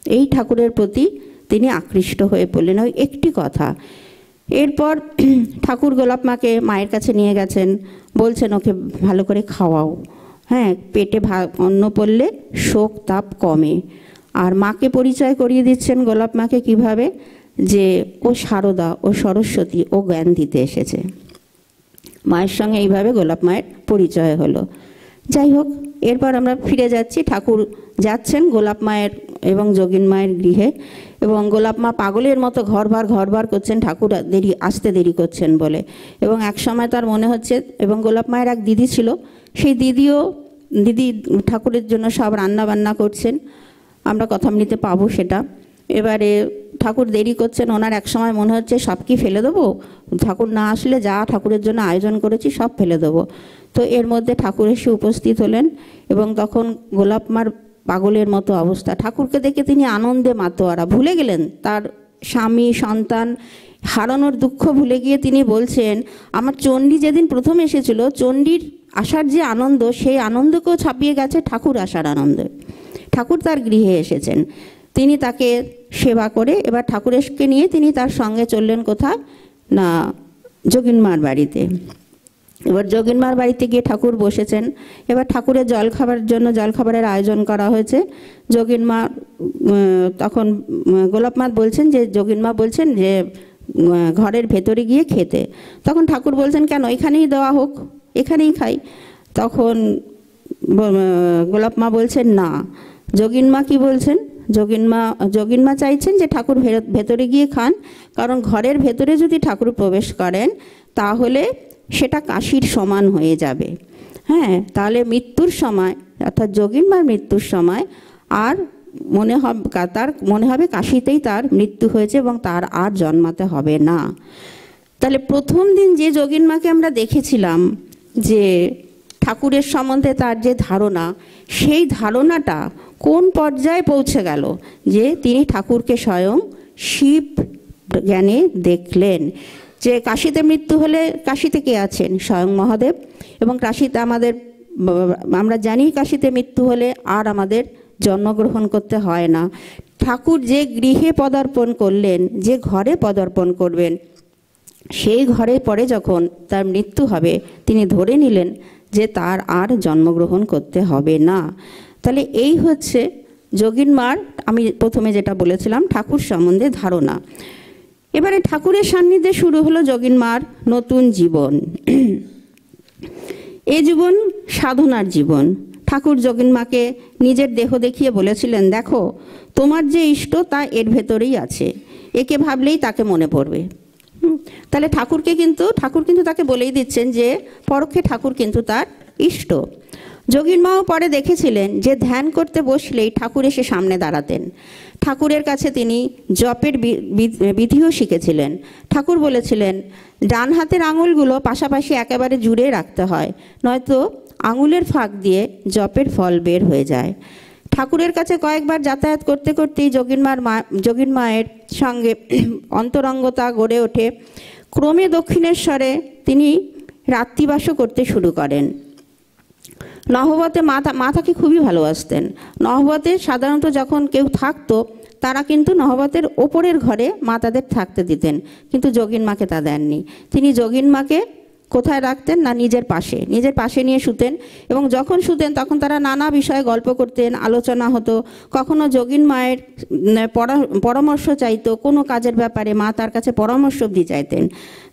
এই ঠাকুরের প্রতি তিনি আকৃষ্ট হয়ে পড়লেন ওই একটি কথা। এরপর ঠাকুর গোলাপ মাকে মায়ের কাছে নিয়ে গেছেন, বলছেন ওকে ভালো করে খাওয়াও, হ্যাঁ, পেটে অন্ন পড়লে শোক তাপ কমে। আর মাকে পরিচয় করিয়ে দিচ্ছেন গোলাপ মাকে কিভাবে, যে ও সারদা, ও সরস্বতী, ও জ্ঞান দিতে এসেছে। মায়ের সঙ্গে এইভাবে গোলাপ মায়ের পরিচয় হলো। যাই হোক, এরপর আমরা ফিরে যাচ্ছি, ঠাকুর যাচ্ছেন গোলাপ মায়ের এবং যোগিন মায়ের গৃহে, এবং গোলাপ মা পাগলের মতো ঘরবার করছেন ঠাকুর আসতে দেরি করছেন বলে। এবং এক সময় তার মনে হচ্ছে, এবং গোলাপ মায়ের এক দিদি ছিল, সেই দিদি ঠাকুরের জন্য সব রান্না বান্না করছেন, আমরা কথামৃতে পাবো সেটা। এবারে ঠাকুর দেরি করছেন, ওনার এক সময় মনে হচ্ছে সব কি ফেলে দেবো, ঠাকুর না আসলে যা ঠাকুরের জন্য আয়োজন করেছি সব ফেলে দেবো। তো এর মধ্যে ঠাকুর এসে উপস্থিত হলেন, এবং তখন গোলাপ মার পাগলের মতো অবস্থা। ঠাকুরকে দেখে তিনি আনন্দে মাতোয়ারা, ভুলে গেলেন তার স্বামী সন্তান হারানোর দুঃখ ভুলে গিয়ে তিনি বলছেন, আমার চণ্ডী যেদিন প্রথম এসেছিল, চণ্ডীর আসার যে আনন্দ, সেই আনন্দকেও ছাপিয়ে গেছে ঠাকুর আসার আনন্দে। ঠাকুর তার গৃহে এসেছেন, তিনি তাকে সেবা করে এবার ঠাকুরকে নিয়ে তিনি তার সঙ্গে চললেন কোথায় না, যোগিন মার বাড়িতে। এবার যোগিন মার বাড়িতে গিয়ে ঠাকুর বসেছেন। এবার ঠাকুরের জলখাবারের আয়োজন করা হয়েছে। যোগিন মা তখন গোলাপ মা বলছেন যে, যোগিন মা বলছেন যে ঘরের ভেতরে গিয়ে খেতে। তখন ঠাকুর বলছেন কেন, এখানেই দেওয়া হোক, এখানেই খাই। তখন গোলাপ মা বলছেন না। যোগিন মা কি বলছেন, যোগিন মা চাইছেন যে ঠাকুর ভেতরে গিয়ে খান, কারণ ঘরের ভেতরে যদি ঠাকুর প্রবেশ করেন তাহলে সেটা কাশীর সমান হয়ে যাবে। হ্যাঁ, তাহলে মৃত্যুর সময় অর্থাৎ যোগিনমার মৃত্যুর সময় আর তার মনে হবে কাশীতেই তার মৃত্যু হয়েছে এবং তার আর জন্মাতে হবে না। তাহলে প্রথম দিন যে যোগিনমাকে আমরা দেখেছিলাম যে ঠাকুরের সম্বন্ধে তার যে ধারণা, সেই ধারণাটা কোন পর্যায়ে পৌঁছে গেল যে তিনি ঠাকুরকে স্বয়ং শিব জ্ঞানে দেখলেন। যে কাশীতে মৃত্যু হলে কাশীতে কে আছেন? স্বয়ং মহাদেব। এবং কাশীতে আমরা জানি কাশীতে মৃত্যু হলে আর আমাদের জন্মগ্রহণ করতে হয় না। ঠাকুর যে গৃহে পদার্পণ করলেন, যে ঘরে পদার্পণ করবেন, সেই ঘরে পরে যখন তার মৃত্যু হবে তিনি ধরে নিলেন যে তার আর জন্মগ্রহণ করতে হবে না। তাহলে এই হচ্ছে যোগিনমার, আমি প্রথমে যেটা বলেছিলাম, ঠাকুর সম্বন্ধে ধারণা। এবারে ঠাকুরের সান্নিধ্যে শুরু হলো যোগিনমার নতুন জীবন। এই জীবন সাধনার জীবন। ঠাকুর যোগিনমাকে নিজের দেহ দেখিয়ে বলেছিলেন, দেখো তোমার যে ইষ্ট তা এর ভেতরেই আছে, একে ভাবলেই তাকে মনে পড়বে। তাহলে ঠাকুর কিন্তু তাকে বলেই দিচ্ছেন যে পরোক্ষে ঠাকুর কিন্তু তার ইষ্ট। যোগিনমাও পরে দেখেছিলেন যে ধ্যান করতে বসলেই ঠাকুর এসে সামনে দাঁড়াতেন। ঠাকুরের কাছে তিনি জপের বিধিও শিখেছিলেন। ঠাকুর বলেছিলেন ডান হাতের আঙুলগুলো পাশাপাশি একেবারে জুড়ে রাখতে হয়, নয়তো আঙুলের ফাঁক দিয়ে জপের ফল বের হয়ে যায়। ঠাকুরের কাছে কয়েকবার যাতায়াত করতে করতেই যোগিনমায়ের সঙ্গে অন্তরঙ্গতা গড়ে ওঠে। ক্রমে দক্ষিণেশ্বরে তিনি রাত্রিবাসও করতে শুরু করেন। নহবতে মাতাকে খুবই ভালোবাসতেন। নহবতে সাধারণত যখন কেউ থাকতো তারা কিন্তু নহবতের ওপরের ঘরে মাতাদের থাকতে দিতেন, কিন্তু যোগিনমাকে তা দেননি। তিনি যোগিনমাকে কোথায় রাখতেন না নিজের পাশে নিয়ে শুতেন, এবং যখন শুতেন তখন তারা নানা বিষয়ে গল্প করতেন, আলোচনা হতো। কখনো যোগিনমায়ের পরামর্শ চাইতো কোনো কাজের ব্যাপারে, মা তার কাছে পরামর্শ অবধি চাইতেন।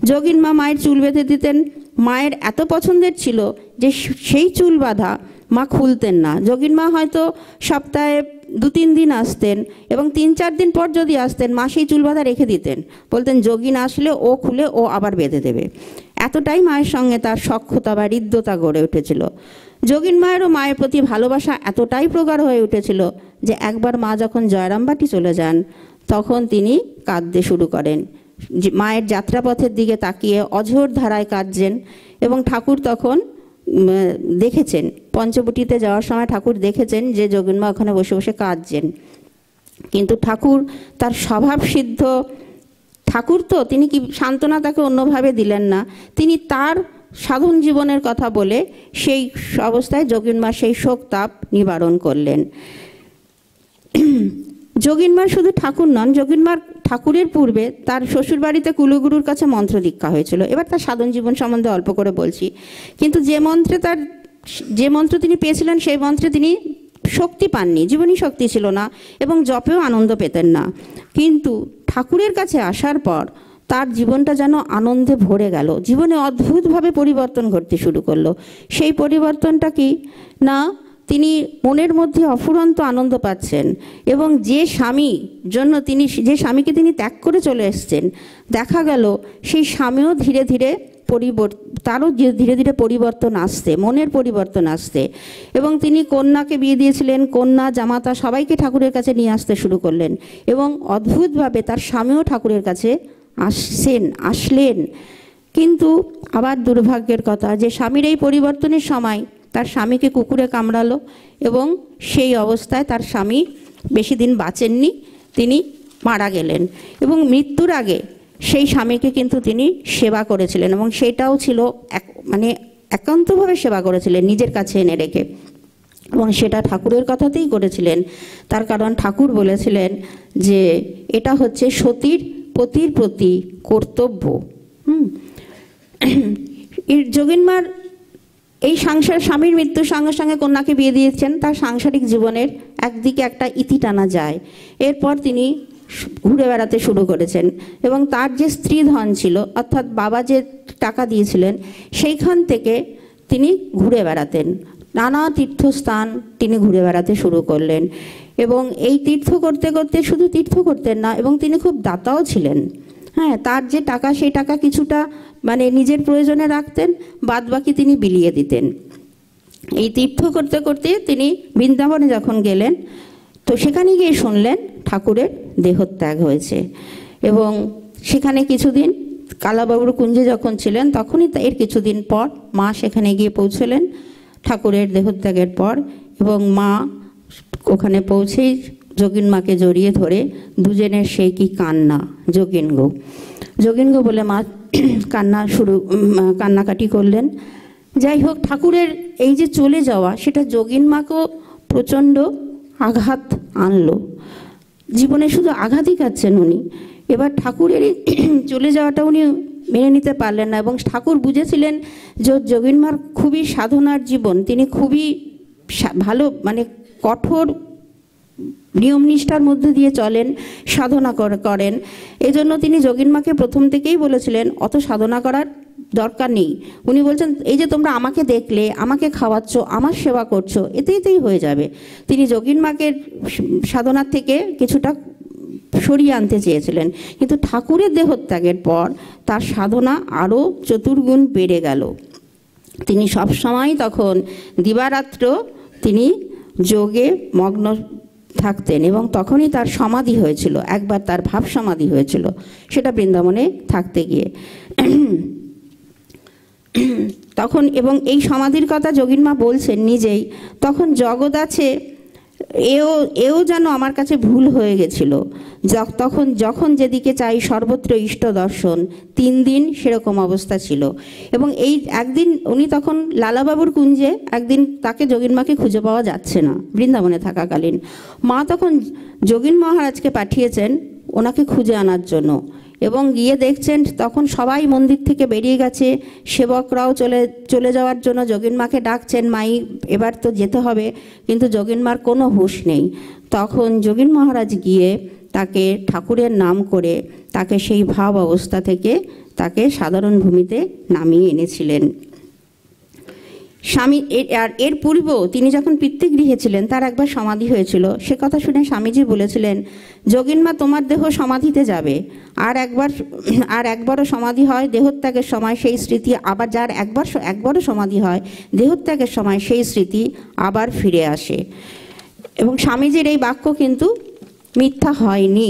যোগিনমা মায়ের চুল বেঁধে দিতেন। মায়ের এত পছন্দের ছিল যে সেই চুল বাঁধা মা খুলতেন না। যোগিনমা হয়তো সপ্তাহে 2-3 দিন আসতেন এবং 3-4 দিন পর যদি আসতেন মা সেই চুল বাঁধা রেখে দিতেন, বলতেন যোগিন আসলে ও খুলে ও আবার বেঁধে দেবে। এতটাই মায়ের সঙ্গে তার সখ্যতা বা হৃদ্যতা গড়ে উঠেছিল। যোগিনমায়েরও মায়ের প্রতি ভালোবাসা এতটাই প্রগাঢ় হয়ে উঠেছিল যে একবার মা যখন জয়রামবাটি চলে যান তখন তিনি কাঁদতে শুরু করেন। মায়ের যাত্রাপথের দিকে তাকিয়ে অঝোর ধারায় কাঁদছেন, এবং ঠাকুর তখন দেখেছেন, পঞ্চবটিতে যাওয়ার সময় ঠাকুর দেখেছেন যে যোগিনমা ওখানে বসে বসে কাঁদছেন। কিন্তু ঠাকুর তার স্বভাব সিদ্ধ ঠাকুর তো তিনি কি সান্ত্বনা তাকে অন্যভাবে দিলেন না, তিনি তার সাধন জীবনের কথা বলে সেই অবস্থায় যোগিনমার সেই শোক তাপ নিবারণ করলেন। যোগিনমার শুধু ঠাকুর নন, যোগিনমার ঠাকুরের পূর্বে তার শ্বশুরবাড়িতে কুলগুরুর কাছে মন্ত্র দীক্ষা হয়েছিল। এবার তার সাধন জীবন সম্বন্ধে অল্প করে বলছি। কিন্তু যে মন্ত্র তিনি পেয়েছিলেন সেই মন্ত্রে তিনি শক্তি পাননি, জীবনী শক্তি ছিল না এবং জপেও আনন্দ পেতেন না। কিন্তু ঠাকুরের কাছে আসার পর তার জীবনটা যেন আনন্দে ভরে গেল, জীবনে অদ্ভুতভাবে পরিবর্তন ঘটতে শুরু করলো। সেই পরিবর্তনটা কি না, তিনি মনের মধ্যে অফুরন্ত আনন্দ পাচ্ছেন, এবং যে স্বামীকে তিনি ত্যাগ করে চলে এসছেন, দেখা গেল সেই স্বামীও ধীরে ধীরে ধীরে ধীরে পরিবর্তন আসছে, মনের পরিবর্তন আসছে। এবং তিনি কন্যাকে বিয়ে দিয়েছিলেন, কন্যা জামাতা সবাইকে ঠাকুরের কাছে নিয়ে আসতে শুরু করলেন, এবং অদ্ভুতভাবে তার স্বামীও ঠাকুরের কাছে আসলেন। কিন্তু আবার দুর্ভাগ্যের কথা যে স্বামীর এই পরিবর্তনের সময় তার স্বামীকে কুকুরে কামড়ালো, এবং সেই অবস্থায় তার স্বামী বেশি দিন বাঁচেননি, তিনি মারা গেলেন। এবং মৃত্যুর আগে সেই স্বামীকে কিন্তু তিনি সেবা করেছিলেন, এবং সেটাও ছিল একান্তভাবে সেবা করেছিলেন নিজের কাছে এনে রেখে, এবং সেটা ঠাকুরের কথাতেই করেছিলেন। তার কারণ ঠাকুর বলেছিলেন যে এটা হচ্ছে সতীর পতির প্রতি কর্তব্য। যোগিনমার এই স্বামীর মৃত্যুর সঙ্গে সঙ্গে কন্যাকে বিয়ে দিয়েছেন, তার সাংসারিক জীবনের একদিকে একটা ইতি টানা যায়। এরপর তিনি ঘুরে বেড়াতে শুরু করেছেন, এবং তার যে স্ত্রী ধন ছিল অর্থাৎ বাবা যে টাকা দিয়েছিলেন সেইখান থেকে তিনি ঘুরে বেড়াতেন, নানা তীর্থস্থান তিনি ঘুরে বেড়াতে শুরু করলেন। এবং এই তীর্থ করতে করতে শুধু তীর্থ করতেন না, এবং তিনি খুব দাতাও ছিলেন। হ্যাঁ, তার যে টাকা সেই টাকা কিছুটা মানে নিজের প্রয়োজনে রাখতেন, বাদবাকি তিনি বিলিয়ে দিতেন। এই তীর্থ করতে করতে তিনি বৃন্দাবনে যখন গেলেন, তো সেখানে গিয়ে শুনলেন ঠাকুরের দেহত্যাগ হয়েছে। এবং সেখানে কিছুদিন কালাবাবুর কুঞ্জে যখন ছিলেন তখনই এর কিছুদিন পর মা সেখানে গিয়ে পৌঁছলেন ঠাকুরের দেহত্যাগের পর। এবং মা ওখানে পৌঁছেই যোগিন মাকে জড়িয়ে ধরে দুজনের সেই কি কান্না, যোগিন গো বলে মা কান্নাকাটি করলেন। যাই হোক, ঠাকুরের এই যে চলে যাওয়া সেটা যোগিন মাকেও প্রচণ্ড আঘাত আনলো। জীবনে শুধু আঘাতই খাচ্ছেন উনি। এবার ঠাকুরের চলে যাওয়াটা উনি মেনে নিতে পারলেন না। এবং ঠাকুর বুঝেছিলেন যে যোগিন মার খুবই সাধনার জীবন, তিনি খুবই ভালো মানে কঠোর নিয়ম নিষ্ঠার মধ্যে দিয়ে চলেন, সাধনা করেন। এই জন্য তিনি যোগিন মাকে প্রথম থেকেই বলেছিলেন অত সাধনা করার দরকার নেই। উনি বলছেন এই যে তোমরা আমাকে দেখলে, আমাকে খাওয়াচ্ছ, আমার সেবা করছো, এতেই হয়ে যাবে। তিনি যোগিন মাকে সাধনার থেকে কিছুটা সরিয়ে আনতে চেয়েছিলেন, কিন্তু ঠাকুরের দেহত্যাগের পর তার সাধনা আরও চতুর্গুণ বেড়ে গেল। তিনি সবসময় তখন দিবারাত্র তিনি যোগে মগ্ন থাকতেন এবং তখনই তার সমাধি হয়েছিল। একবার তার ভাব সমাধি হয়েছিল, সেটা বৃন্দাবনে থাকতে গিয়ে তখন। এবং এই সমাধির কথা যোগিন মা বলছেন নিজেই, তখন জগৎ আছে এও যেন আমার কাছে ভুল হয়ে গেছিল। যখন যেদিকে চাই সর্বত্র ইষ্ট দর্শন, 3 দিন সেরকম অবস্থা ছিল। এবং এই একদিন উনি তখন লালাবাবুর কুঞ্জে, একদিন তাকে যোগিন মাকে খুঁজে পাওয়া যাচ্ছে না বৃন্দাবনে থাকাকালীন। মা তখন যোগিন মহারাজকে পাঠিয়েছেন ওনাকে খুঁজে আনার জন্য। এবং গিয়ে দেখছেন তখন সবাই মন্দির থেকে বেরিয়ে গেছে, সেবকরাও চলে যাওয়ার জন্য যোগিন মাকে ডাকছেন, মাই এবার তো যেতে হবে, কিন্তু যোগিন মার কোনো হুঁশ নেই। তখন যোগিন মহারাজ গিয়ে তাকে ঠাকুরের নাম করে তাকে সেই ভাব অবস্থা থেকে তাকে সাধারণ ভূমিতে নামিয়ে এনেছিলেন। স্বামী এর পূর্বেও তিনি যখন পিতৃগৃহে ছিলেন তার একবার সমাধি হয়েছিল। সে কথা শুনে স্বামীজি বলেছিলেন, যোগিন মা তোমার দেহ সমাধিতে যাবে, আর একবারও সমাধি হয় দেহত্যাগের সময় সেই স্মৃতি আবার, যার একবারও সমাধি হয় দেহত্যাগের সময় সেই স্মৃতি আবার ফিরে আসে। এবং স্বামীজির এই বাক্য কিন্তু মিথ্যা হয়নি।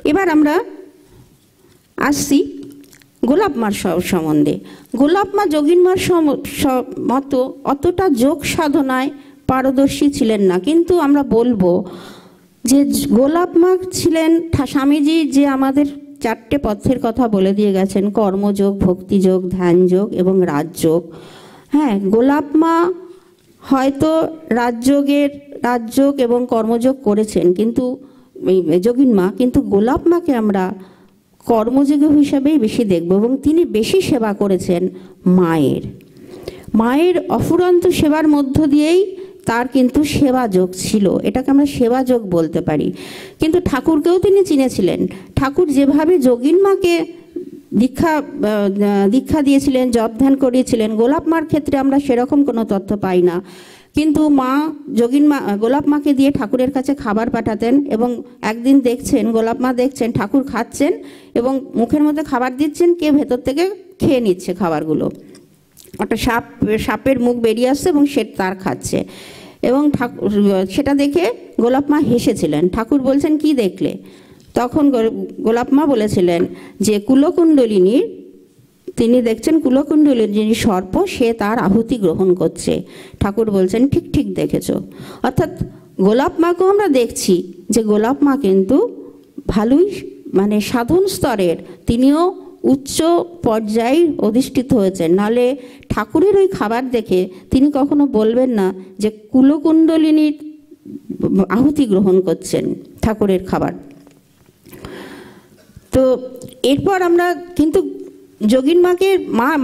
এবার আমরা আসছি গোলাপ মার সম্বন্ধে। গোলাপ মা যোগিন মার মতো অতটা যোগ সাধনায় পারদর্শী ছিলেন না, কিন্তু আমরা বলবো যে গোলাপ মা ছিলেন, স্বামীজি যে আমাদের 4টে পথের কথা বলে দিয়ে গেছেন, কর্মযোগ, ভক্তিযোগ, ধ্যানযোগ এবং রাজযোগ। হ্যাঁ, গোলাপ মা হয়তো রাজযোগ এবং কর্মযোগ করেছেন, কিন্তু যোগিন মা, কিন্তু গোলাপ মাকে আমরা কর্মযোগ হিসাবেই বেশি দেখব। এবং তিনি বেশি সেবা করেছেন মায়ের অফুরন্ত সেবার মধ্য দিয়েই তার কিন্তু সেবা যোগ ছিল, এটাকে আমরা সেবা যোগ বলতে পারি। কিন্তু ঠাকুরকেও তিনি চিনেছিলেন। ঠাকুর যেভাবে যোগিন মাকে দীক্ষা দিয়েছিলেন, জপ ধ্যান করিয়েছিলেন, গোলাপ মার ক্ষেত্রে আমরা সেরকম কোনো তথ্য পাই না। কিন্তু গোলাপ মাকে দিয়ে ঠাকুরের কাছে খাবার পাঠাতেন। এবং একদিন দেখছেন, গোলাপ মা দেখছেন ঠাকুর খাচ্ছেন এবং মুখের মধ্যে খাবার দিচ্ছেন, কে ভেতর থেকে খেয়ে নিচ্ছে খাবারগুলো। একটা সাপের মুখ বেরিয়ে আসছে এবং সে তার খাচ্ছে। এবং সেটা দেখে গোলাপ মা হেসেছিলেন। ঠাকুর বলছেন কি দেখলে? তখন গোলাপ মা বলেছিলেন যে কুলকুণ্ডলিনীর, তিনি দেখছেন কুলকুণ্ডলিনীর সর্প, সে তার আহুতি গ্রহণ করছে। ঠাকুর বলছেন ঠিক দেখেছ। অর্থাৎ গোলাপ মাকেও আমরা দেখছি যে গোলাপ মা কিন্তু ভালোই মানে সাধন স্তরের, তিনিও উচ্চ পর্যায়ে অধিষ্ঠিত হয়েছেন। নাহলে ঠাকুরের ওই খাবার দেখে তিনি কখনো বলবেন না যে কুলকুণ্ডলিনীর আহুতি গ্রহণ করছেন ঠাকুরের খাবার। তো এরপর আমরা কিন্তু যোগিন মাকে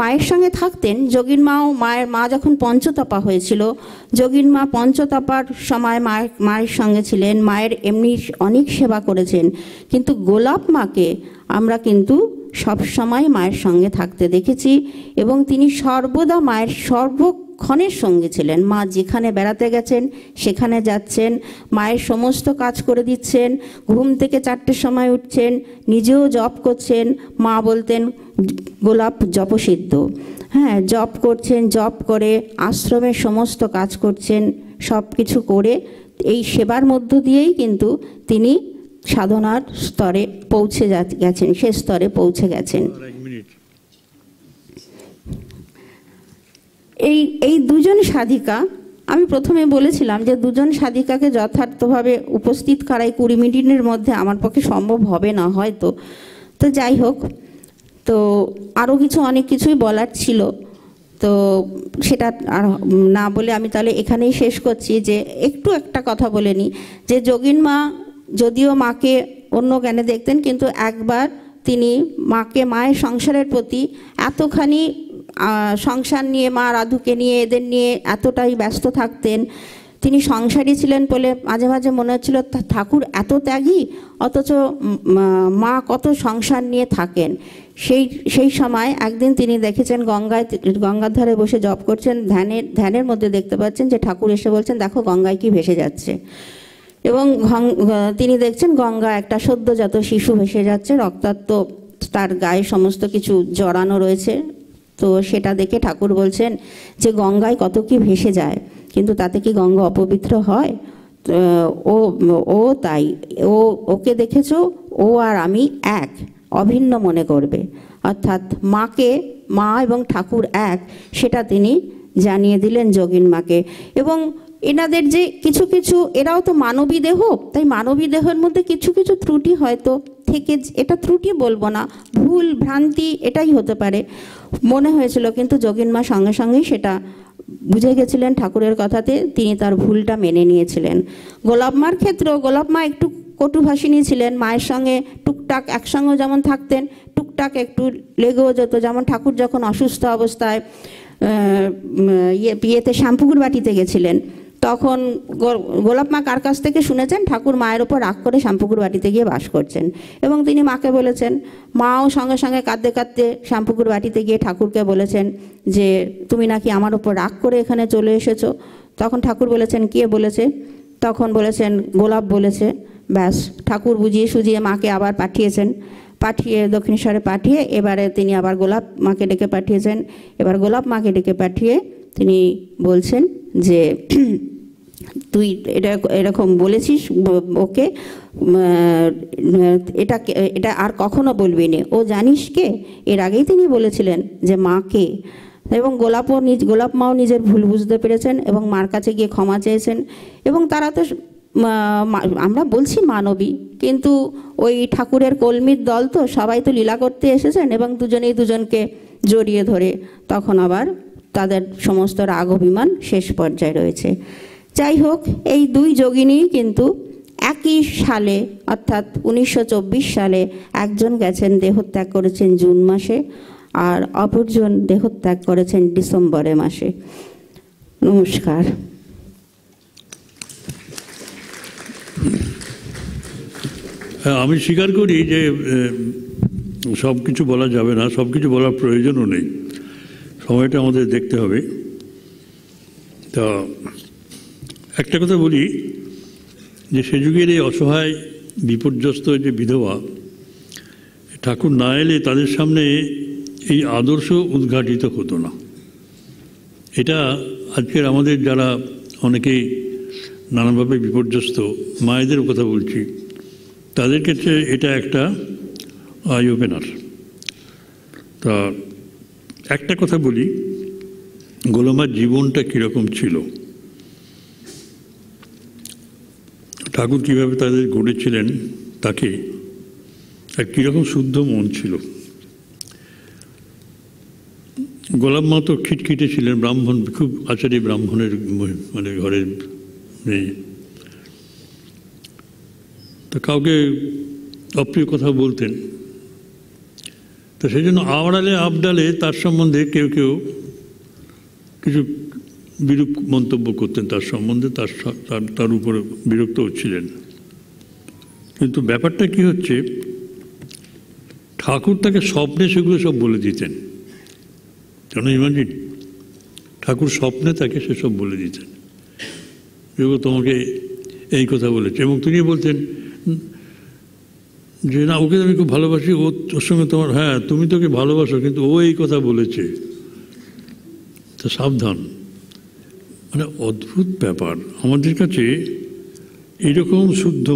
মায়ের সঙ্গে থাকতেন। যোগিন মাও মা যখন পঞ্চতপা হয়েছিল, যোগিন মা পঞ্চতপার সময় মায়ের সঙ্গে ছিলেন, মায়ের এমনি অনেক সেবা করেছেন। কিন্তু গোলাপ মাকে আমরা কিন্তু সব সময় মায়ের সঙ্গে থাকতে দেখেছি এবং তিনি সর্বদা মায়ের ক্ষণের সঙ্গী ছিলেন। মা যেখানে বেড়াতে গেছেন সেখানে যাচ্ছেন, মায়ের সমস্ত কাজ করে দিচ্ছেন, ঘুম থেকে 4টের সময় উঠছেন, নিজেও জপ করছেন। মা বলতেন গোলাপ জপসিদ্ধ, হ্যাঁ, জপ করছেন, জপ করে আশ্রমের সমস্ত কাজ করছেন, সব কিছু করে এই সেবার মধ্য দিয়েই কিন্তু তিনি সাধনার স্তরে পৌঁছে গেছেন, সে স্তরে পৌঁছে গেছেন। এই দুজন সাধিকা, আমি প্রথমে বলেছিলাম যে দুজন সাধিকাকে যথার্থভাবে উপস্থিত করাই 20 মিনিটের মধ্যে আমার পক্ষে সম্ভব হবে না হয়তো। তো যাই হোক, তো আরও অনেক কিছুই বলার ছিল, তো সেটা আর না বলে আমি তাহলে এখানেই শেষ করছি। যে একটা কথা বলে নিই, যে যোগিন মা যদিও মাকে অন্য জ্ঞানে দেখতেন, কিন্তু একবার তিনি মায়ের সংসারের প্রতি এতখানি সংসার নিয়ে, মা রাধুকে নিয়ে, এদের নিয়ে এতটাই ব্যস্ত থাকতেন, তিনি সংসারী ছিলেন বলে মাঝে মাঝে মনে হচ্ছিল ঠাকুর এত ত্যাগী, অথচ মা কত সংসার নিয়ে থাকেন। সেই সময় একদিন তিনি দেখেছেন গঙ্গার ধারে বসে জপ করছেন, ধ্যানের মধ্যে দেখতে পাচ্ছেন যে ঠাকুর এসে বলছেন, দেখো গঙ্গায় কি ভেসে যাচ্ছে। এবং তিনি দেখছেন গঙ্গা একটা সদ্যজাত শিশু ভেসে যাচ্ছে, রক্তাক্ত, তার গায়ে সমস্ত কিছু জড়ানো রয়েছে। তো সেটা দেখে ঠাকুর বলছেন যে গঙ্গায় কত কি ভেসে যায়, কিন্তু তাতে কি গঙ্গা অপবিত্র হয়? ও তাই, ওকে দেখেছো, ও আর আমি এক, অভিন্ন মনে করবে। অর্থাৎ মা এবং ঠাকুর এক, সেটা তিনি জানিয়ে দিলেন যোগিন মাকে। এবং এনাদের যে কিছু এরাও তো মানবী দেহ, তাই মানবী দেহের মধ্যে কিছু ত্রুটি হয়তো থেকে, এটা ত্রুটি বলবো না, ভুল ভ্রান্তি এটাই হতে পারে, মনে হয়েছিল। কিন্তু যোগিন মা সঙ্গে সঙ্গেই সেটা বুঝে গেছিলেন ঠাকুরের কথাতে, তিনি তার ভুলটা মেনে নিয়েছিলেন। গোলাপ মার ক্ষেত্রেও গোলাপ মা একটু কটুভাষিণী ছিলেন, মায়ের সঙ্গে টুকটাক একসঙ্গে যেমন থাকতেন, টুকটাক একটু লেগেও যেত। যেমন ঠাকুর যখন অসুস্থ অবস্থায় শ্যামপুকুর বাটিতে গেছিলেন, তখন গোলাপ মা কার কাছ থেকে শুনেছেন ঠাকুর মায়ের ওপর রাগ করে শ্যামপুকুর বাটিতে গিয়ে বাস করছেন, এবং তিনি মাকে বলেছেন। মাও সঙ্গে সঙ্গে কাঁদতে কাঁদতে শ্যামপুকুর বাটিতে গিয়ে ঠাকুরকে বলেছেন যে তুমি নাকি আমার ওপর রাগ করে এখানে চলে এসেছো। তখন ঠাকুর বলেছেন, কে বলেছে? তখন বলেছেন গোলাপ বলেছে। ব্যাস, ঠাকুর বুঝিয়ে সুজিয়ে মাকে আবার পাঠিয়ে দক্ষিণেশ্বরে পাঠিয়ে এবারে তিনি আবার গোলাপ মাকে ডেকে পাঠিয়েছেন। এবার গোলাপ মাকে ডেকে পাঠিয়ে তিনি বলছেন যে তুই এরকম বলেছিস ওকে, এটা আর কখনো বলবি না। ও জানিস কে? এর আগেই তিনি বলেছিলেন যে মাকে। এবং গোলাপ মাও নিজের ভুল বুঝতে পেরেছেন এবং মার কাছে গিয়ে ক্ষমা চেয়েছেন। এবং তারা তো, আমরা বলছি মানবী, কিন্তু ওই ঠাকুরের কলমির দল তো সবাই তো লীলা করতে এসেছেন, এবং দুজনেই দুজনকে জড়িয়ে ধরে তখন আবার তাদের সমস্ত রাগ অভিমান শেষ পর্যায়ে রয়েছে। যাই হোক, এই দুই যোগিনী কিন্তু একই সালে, অর্থাৎ 1924 সালে একজন গেছেন দেহত্যাগ করেছেন জুন মাসে, আর অপরজন দেহত্যাগ করেছেন ডিসেম্বরে মাসে। নমস্কার। আমি স্বীকার করি যে সব কিছু বলা যাবে না, সব কিছু বলার প্রয়োজনও নেই, সময়টা আমাদের দেখতে হবে। তা একটা কথা বলি যে সে যুগের এই অসহায় বিপর্যস্ত যে বিধবা, ঠাকুর না এলে তাদের সামনে এই আদর্শ উদ্ঘাটিত হতো না। এটা আজকের আমাদের যারা অনেকেই নানাভাবে বিপর্যস্ত মায়েদের কথা বলছি, তাদের ক্ষেত্রে এটা একটা আই ওপেনার। তা একটা কথা বলি, গোলামার জীবনটা কীরকম ছিল, ঠাকুর কীভাবে তাদের গড়েছিলেন তাকে, আর কীরকম শুদ্ধ মন ছিল। গোলাপ মা তো খিটখিটে ছিলেন, ব্রাহ্মণ, খুব আচারী ব্রাহ্মণের মানে ঘরের মেয়ে। তো কাউকে অপ্রিয় কথা বলতেন, তো সেই জন্য আওড়ালে আবডালে তার সম্বন্ধে কেউ কিছু বিরূপ মন্তব্য করতেন তার সম্বন্ধে, তার উপরে বিরক্ত হচ্ছিলেন। কিন্তু ব্যাপারটা কি হচ্ছে, ঠাকুর তাকে স্বপ্নে সেগুলো সব বলে দিতেন। কেন ইমাজিন, ঠাকুর স্বপ্নে তাকে সেসব বলে দিতেন, যেগুলো তোমাকে এই কথা বলেছে। এবং তিনি বলতেন যে না, ওকে আমি খুব ভালোবাসি, ওর সঙ্গে তোমার, হ্যাঁ তুমি তোকে ভালোবাসো, কিন্তু ও এই কথা বলেছে, তা সাবধান। মানে অদ্ভুত ব্যাপার। আমাদের কাছে এরকম শুদ্ধ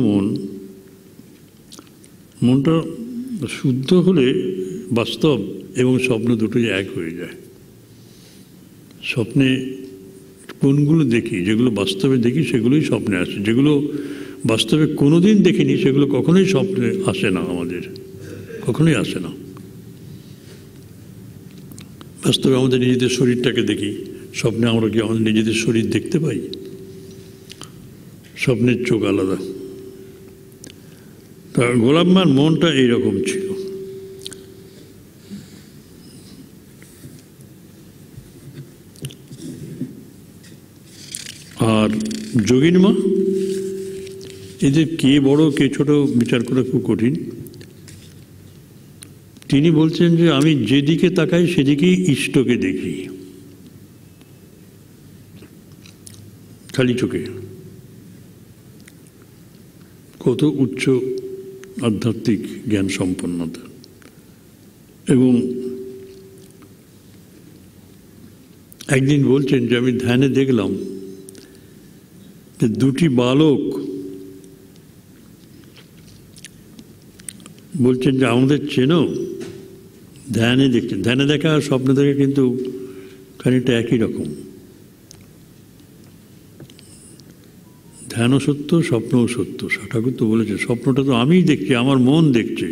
মনটা শুদ্ধ হলে বাস্তব এবং স্বপ্ন দুটোই এক হয়ে যায়। স্বপ্নে কোনগুলো দেখি, যেগুলো বাস্তবে দেখি সেগুলোই স্বপ্নে আসে, যেগুলো বাস্তবে কোনোদিন দেখিনি সেগুলো কখনোই স্বপ্নে আসে না, আমাদের কখনোই আসে না। বাস্তবে আমাদের নিজেদের শরীরটাকে দেখি, স্বপ্নে আমরা কি আমাদের নিজেদের শরীর দেখতে পাই? স্বপ্নের চোখ আলাদা। তা গোলাপ মার মনটা এইরকম ছিল। আর যোগিনী মা, এদের কে বড় কে ছোট বিচার করা খুব কঠিন। তিনি বলছেন যে আমি যেদিকে তাকাই সেদিকেই ইষ্টকে দেখি, খালি চোখে। কত উচ্চ আধ্যাত্মিক জ্ঞান সম্পন্নতা। এবং একদিন বলছেন যে আমি ধ্যানে দেখলাম যে দুটি বালক বলছেন যে আমাদের চেনো, ধ্যানে দেখছেন। ধ্যানে দেখা আর স্বপ্নে দেখা কিন্তু খানিকটা একই রকম। ধ্যানও সত্য, স্বপ্নও সত্য। ঠাকুর তো বলেছে স্বপ্নটা তো আমিই দেখছি, আমার মন দেখছে।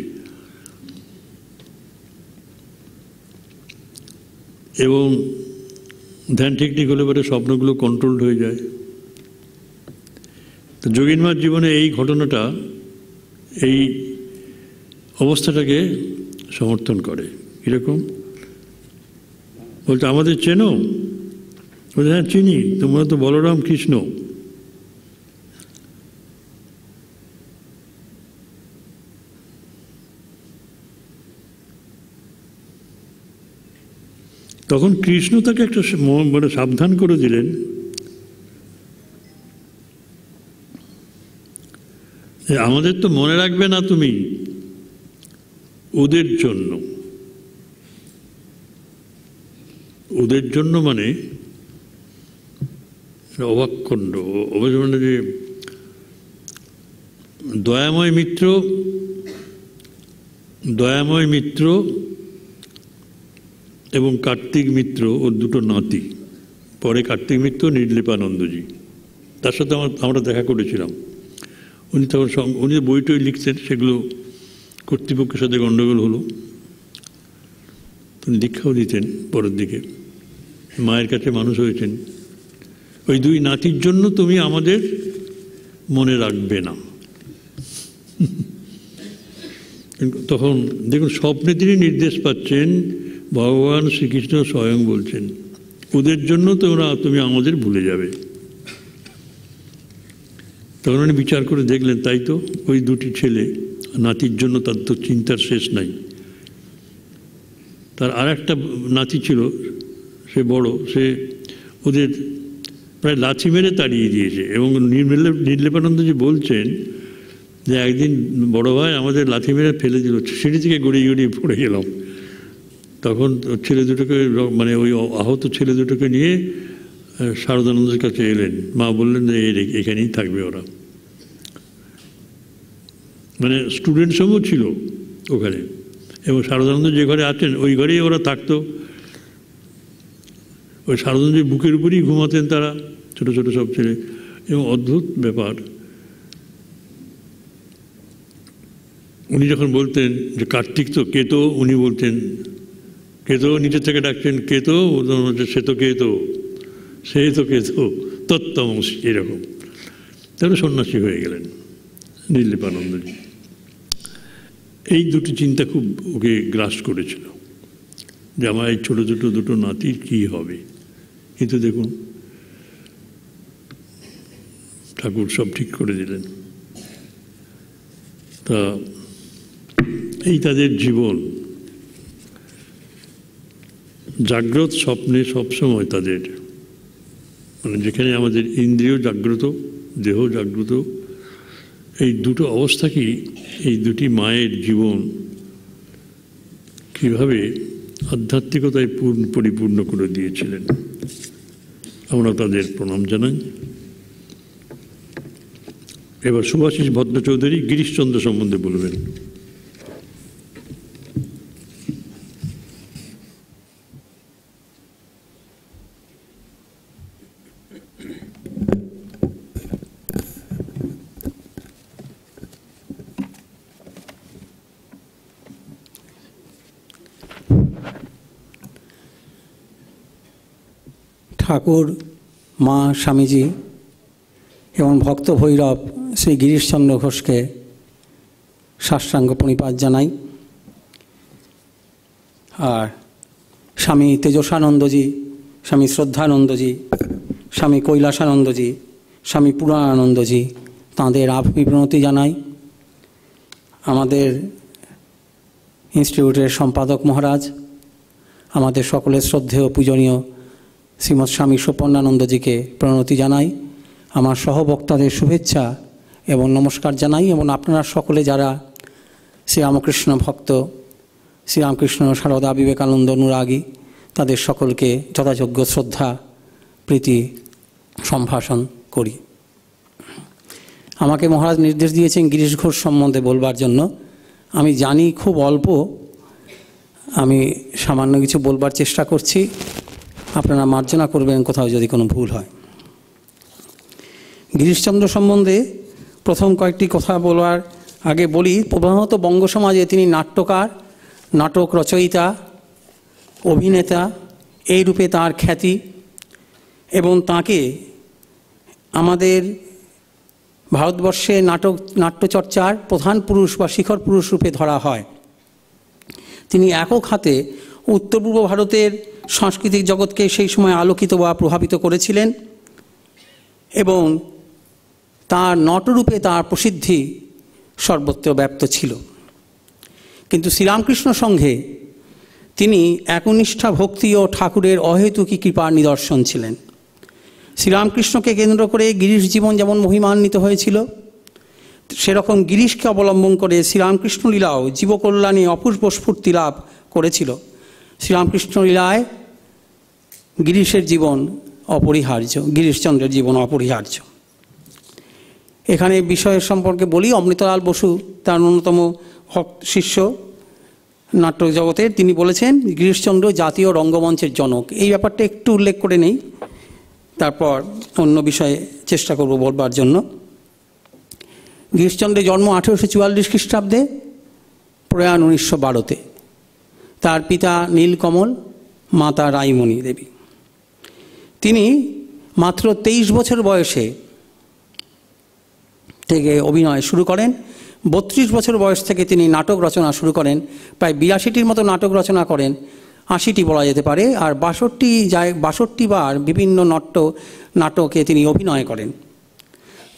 এবং ধ্যান ঠিক হলে পরে স্বপ্নগুলো কন্ট্রোলড হয়ে যায়। তো যোগিনী মার জীবনে এই ঘটনাটা এই অবস্থাটাকে সমর্থন করে। কীরকম বলতে, আমাদের চেনো? বলছে হ্যাঁ চিনি, তোমরা তো বলরাম কৃষ্ণ। তখন কৃষ্ণ তাকে একটা মানে সাবধান করে দিলেন, আমাদের তো মনে রাখবে না তুমি, ওদের জন্য। ওদের জন্য মানে অবাকখণ্ড, মানে যে দয়াময় মিত্র এবং কার্তিক মিত্র, ওর দুটো নাতি। পরে কার্তিক মিত্র নির্লিপানন্দজি, তার সাথে আমরা দেখা করেছিলাম। উনি তখন উনি বইটই লিখছেন, সেগুলো কর্তৃপক্ষের সাথে গণ্ডগোল হলো। তিনি দীক্ষাও দিতেন পরের দিকে, মায়ের কাছে মানুষ হয়েছেন। ওই দুই নাতির জন্য তুমি আমাদের মনে রাখবে না। তখন দেখুন, স্বপ্নে তিনি নির্দেশ পাচ্ছেন, ভগবান শ্রীকৃষ্ণ স্বয়ং বলছেন ওদের জন্য তুমি আমাদের ভুলে যাবে। তখন উনি বিচার করে দেখলেন, তাই তো, ওই দুটি ছেলে নাতির জন্য তার তো চিন্তার শেষ নাই। তার আর একটা নাতি ছিল, সে বড়, সে ওদের প্রায় লাথি মেরে তাড়িয়ে দিয়েছে। এবং নির্লিপানন্দজি বলছেন যে একদিন বড় ভাই আমাদের লাথি মেরে ফেলে দিল, সিঁড়ি থেকে গড়িয়ে পড়ে গেলাম। তখন ছেলে দুটোকে, মানে ওই আহত ছেলে দুটোকে নিয়ে শারদানন্দের কাছে এলেন। মা বললেন যে এখানেই থাকবে ওরা। মানে স্টুডেন্ট সমূহ ছিল ওখানে, এবং শারদানন্দ যে ঘরে আছেন ওই ঘরেই ওরা থাকতো। ওই শারদানন্দের বুকের উপরেই ঘুমাতেন তারা, ছোট ছোট সব ছেলে। এবং অদ্ভুত ব্যাপার, উনি যখন বলতেন যে কার্তিক তো কেতো, উনি বলতেন কেতো, নিচে থেকে ডাকছেন কেতো, সে তো কেতো, তত্ত্বমসি, এরকম। তাহলে সন্ন্যাসী হয়ে গেলেন নির্লিপানন্দজি। এই দুটি চিন্তা খুব ওকে গ্রাস করেছিল যে আমার এই ছোটো ছোটো দুটো নাতির কী হবে। কিন্তু দেখুন, ঠাকুর সব ঠিক করে দিলেন। তা এই তাদের জীবন, জাগ্রত স্বপ্নে সবসময় তাদের মানে যেখানে আমাদের ইন্দ্রিয় জাগ্রত, দেহ জাগ্রত, এই দুটো অবস্থাকেই এই দুটি মায়ের জীবন কীভাবে আধ্যাত্মিকতায় পরিপূর্ণ করে দিয়েছিলেন, আমরা তাদের প্রণাম জানাই। এবার শুভাশিস ভদ্র চৌধুরী গিরিশচন্দ্র সম্বন্ধে বলবেন। ঠাকুর, মা, স্বামীজি এবং ভক্ত ভৈরব শ্রী গিরিশচন্দ্র ঘোষকে সাষ্টাঙ্গ প্রণিপাত জানাই। আর স্বামী তেজসানন্দজি, স্বামী শ্রদ্ধানন্দজি, স্বামী কৈলাসানন্দজি, স্বামী পুরাণানন্দজি, তাঁদের আবির্ভূতি জানাই। আমাদের ইনস্টিটিউটের সম্পাদক মহারাজ, আমাদের সকলের শ্রদ্ধেয় পূজনীয় শ্রীমৎ স্বামী সুপর্ণানন্দজিকে প্রণতি জানাই। আমার সহবক্তাদের শুভেচ্ছা এবং নমস্কার জানাই। এবং আপনারা সকলে যারা শ্রীরামকৃষ্ণ ভক্ত, শ্রীরামকৃষ্ণ সারদা বিবেকানন্দ অনুরাগী, তাদের সকলকে যথাযোগ্য শ্রদ্ধা প্রীতি সম্ভাষণ করি। আমাকে মহারাজ নির্দেশ দিয়েছেন গিরিশ ঘোষ সম্বন্ধে বলবার জন্য। আমি জানি খুব অল্প, আমি সামান্য কিছু বলবার চেষ্টা করছি, আপনারা মার্জনা করবেন কোথাও যদি কোনো ভুল হয়। গিরিশচন্দ্র সম্বন্ধে প্রথম কয়েকটি কথা বলার আগে বলি, প্রধানত বঙ্গ সমাজে তিনি নাট্যকার, নাটক রচয়িতা, অভিনেতা এই রূপে তাঁর খ্যাতি, এবং তাঁকে আমাদের ভারতবর্ষে নাট্যচর্চার প্রধান পুরুষ বা শিখর পুরুষ রূপে ধরা হয়। তিনি একক হাতে উত্তর পূর্ব ভারতের সাংস্কৃতিক জগৎকে সেই সময় আলোকিত বা প্রভাবিত করেছিলেন, এবং তাঁর নটরূপে তাঁর প্রসিদ্ধি সর্বত্র ব্যাপ্ত ছিল। কিন্তু শ্রীরামকৃষ্ণ সংঘে তিনি একনিষ্ঠা ভক্তি ও ঠাকুরের অহেতুকী কৃপার নিদর্শন ছিলেন। শ্রীরামকৃষ্ণকে কেন্দ্র করে গিরিশ জীবন যেমন মহিমান্বিত হয়েছিল, সেরকম গিরিশকে অবলম্বন করে শ্রীরামকৃষ্ণ লীলাও জীবকল্যাণে অপূর্ব স্ফূর্তি লাভ করেছিল। শ্রীরামকৃষ্ণ লীলায় গিরিশের জীবন অপরিহার্য, গিরিশচন্দ্রের জীবন অপরিহার্য। এখানে বিষয়ের সম্পর্কে বলি, অমৃতলাল বসু তার অন্যতম শিষ্য নাট্য জগতের, তিনি বলেছেন গিরিশচন্দ্র জাতীয় রঙ্গমঞ্চের জনক। এই ব্যাপারটা একটু উল্লেখ করে নেই, তারপর অন্য বিষয়ে চেষ্টা করব বলবার জন্য। গিরিশচন্দ্রের জন্ম 1844 খ্রিস্টাব্দে, প্রয়াণ 1912-তে। তার পিতা নীলকমল, মাতা রাইমণি দেবী। তিনি মাত্র 23 বছর বয়সে থেকে অভিনয় শুরু করেন। 32 বছর বয়স থেকে তিনি নাটক রচনা শুরু করেন। প্রায় 82টির মতো নাটক রচনা করেন, 80টি বলা যেতে পারে। আর 62 বার বিভিন্ন নাটকে তিনি অভিনয় করেন।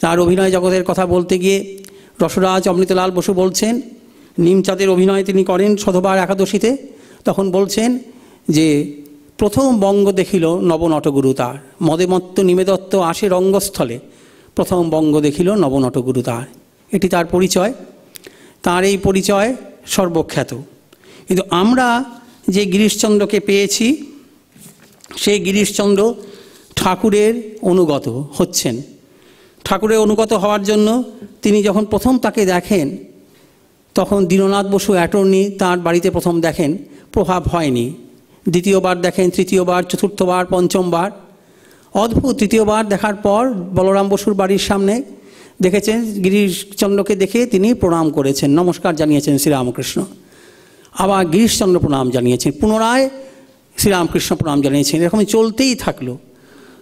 তার অভিনয় জগতের কথা বলতে গিয়ে রসরাজ অমৃতলাল বসু বলছেন, নিমচাঁদের অভিনয় তিনি করেন শতবার একাদশীতে। তখন বলছেন যে প্রথম বঙ্গ দেখিল নবনটগুরু তার, মদেমত্ত নিমেদত্ত আসে রঙ্গস্থলে, প্রথম বঙ্গ দেখিল নবনটগুরু তার। এটি তার পরিচয়। তার এই পরিচয় সর্বখ্যাত। কিন্তু আমরা যে গিরিশচন্দ্রকে পেয়েছি, সেই গিরিশচন্দ্র ঠাকুরের অনুগত হচ্ছেন। ঠাকুরের অনুগত হওয়ার জন্য তিনি যখন প্রথম তাকে দেখেন, তখন দীননাথ বসু অ্যাটর্নি তার বাড়িতে প্রথম দেখেন, প্রভাব হয়নি। দ্বিতীয়বার দেখেন, তৃতীয়বার, চতুর্থবার, পঞ্চমবার। অদ্ভুত, তৃতীয়বার দেখার পর বলরাম বসুর বাড়ির সামনে দেখেছেন, গিরিশচন্দ্রকে দেখে তিনি প্রণাম করেছেন, নমস্কার জানিয়েছেন শ্রীরামকৃষ্ণ। আবার গিরিশচন্দ্র প্রণাম জানিয়েছেন, পুনরায় শ্রীরামকৃষ্ণ প্রণাম জানিয়েছেন। এরকম চলতেই থাকলো।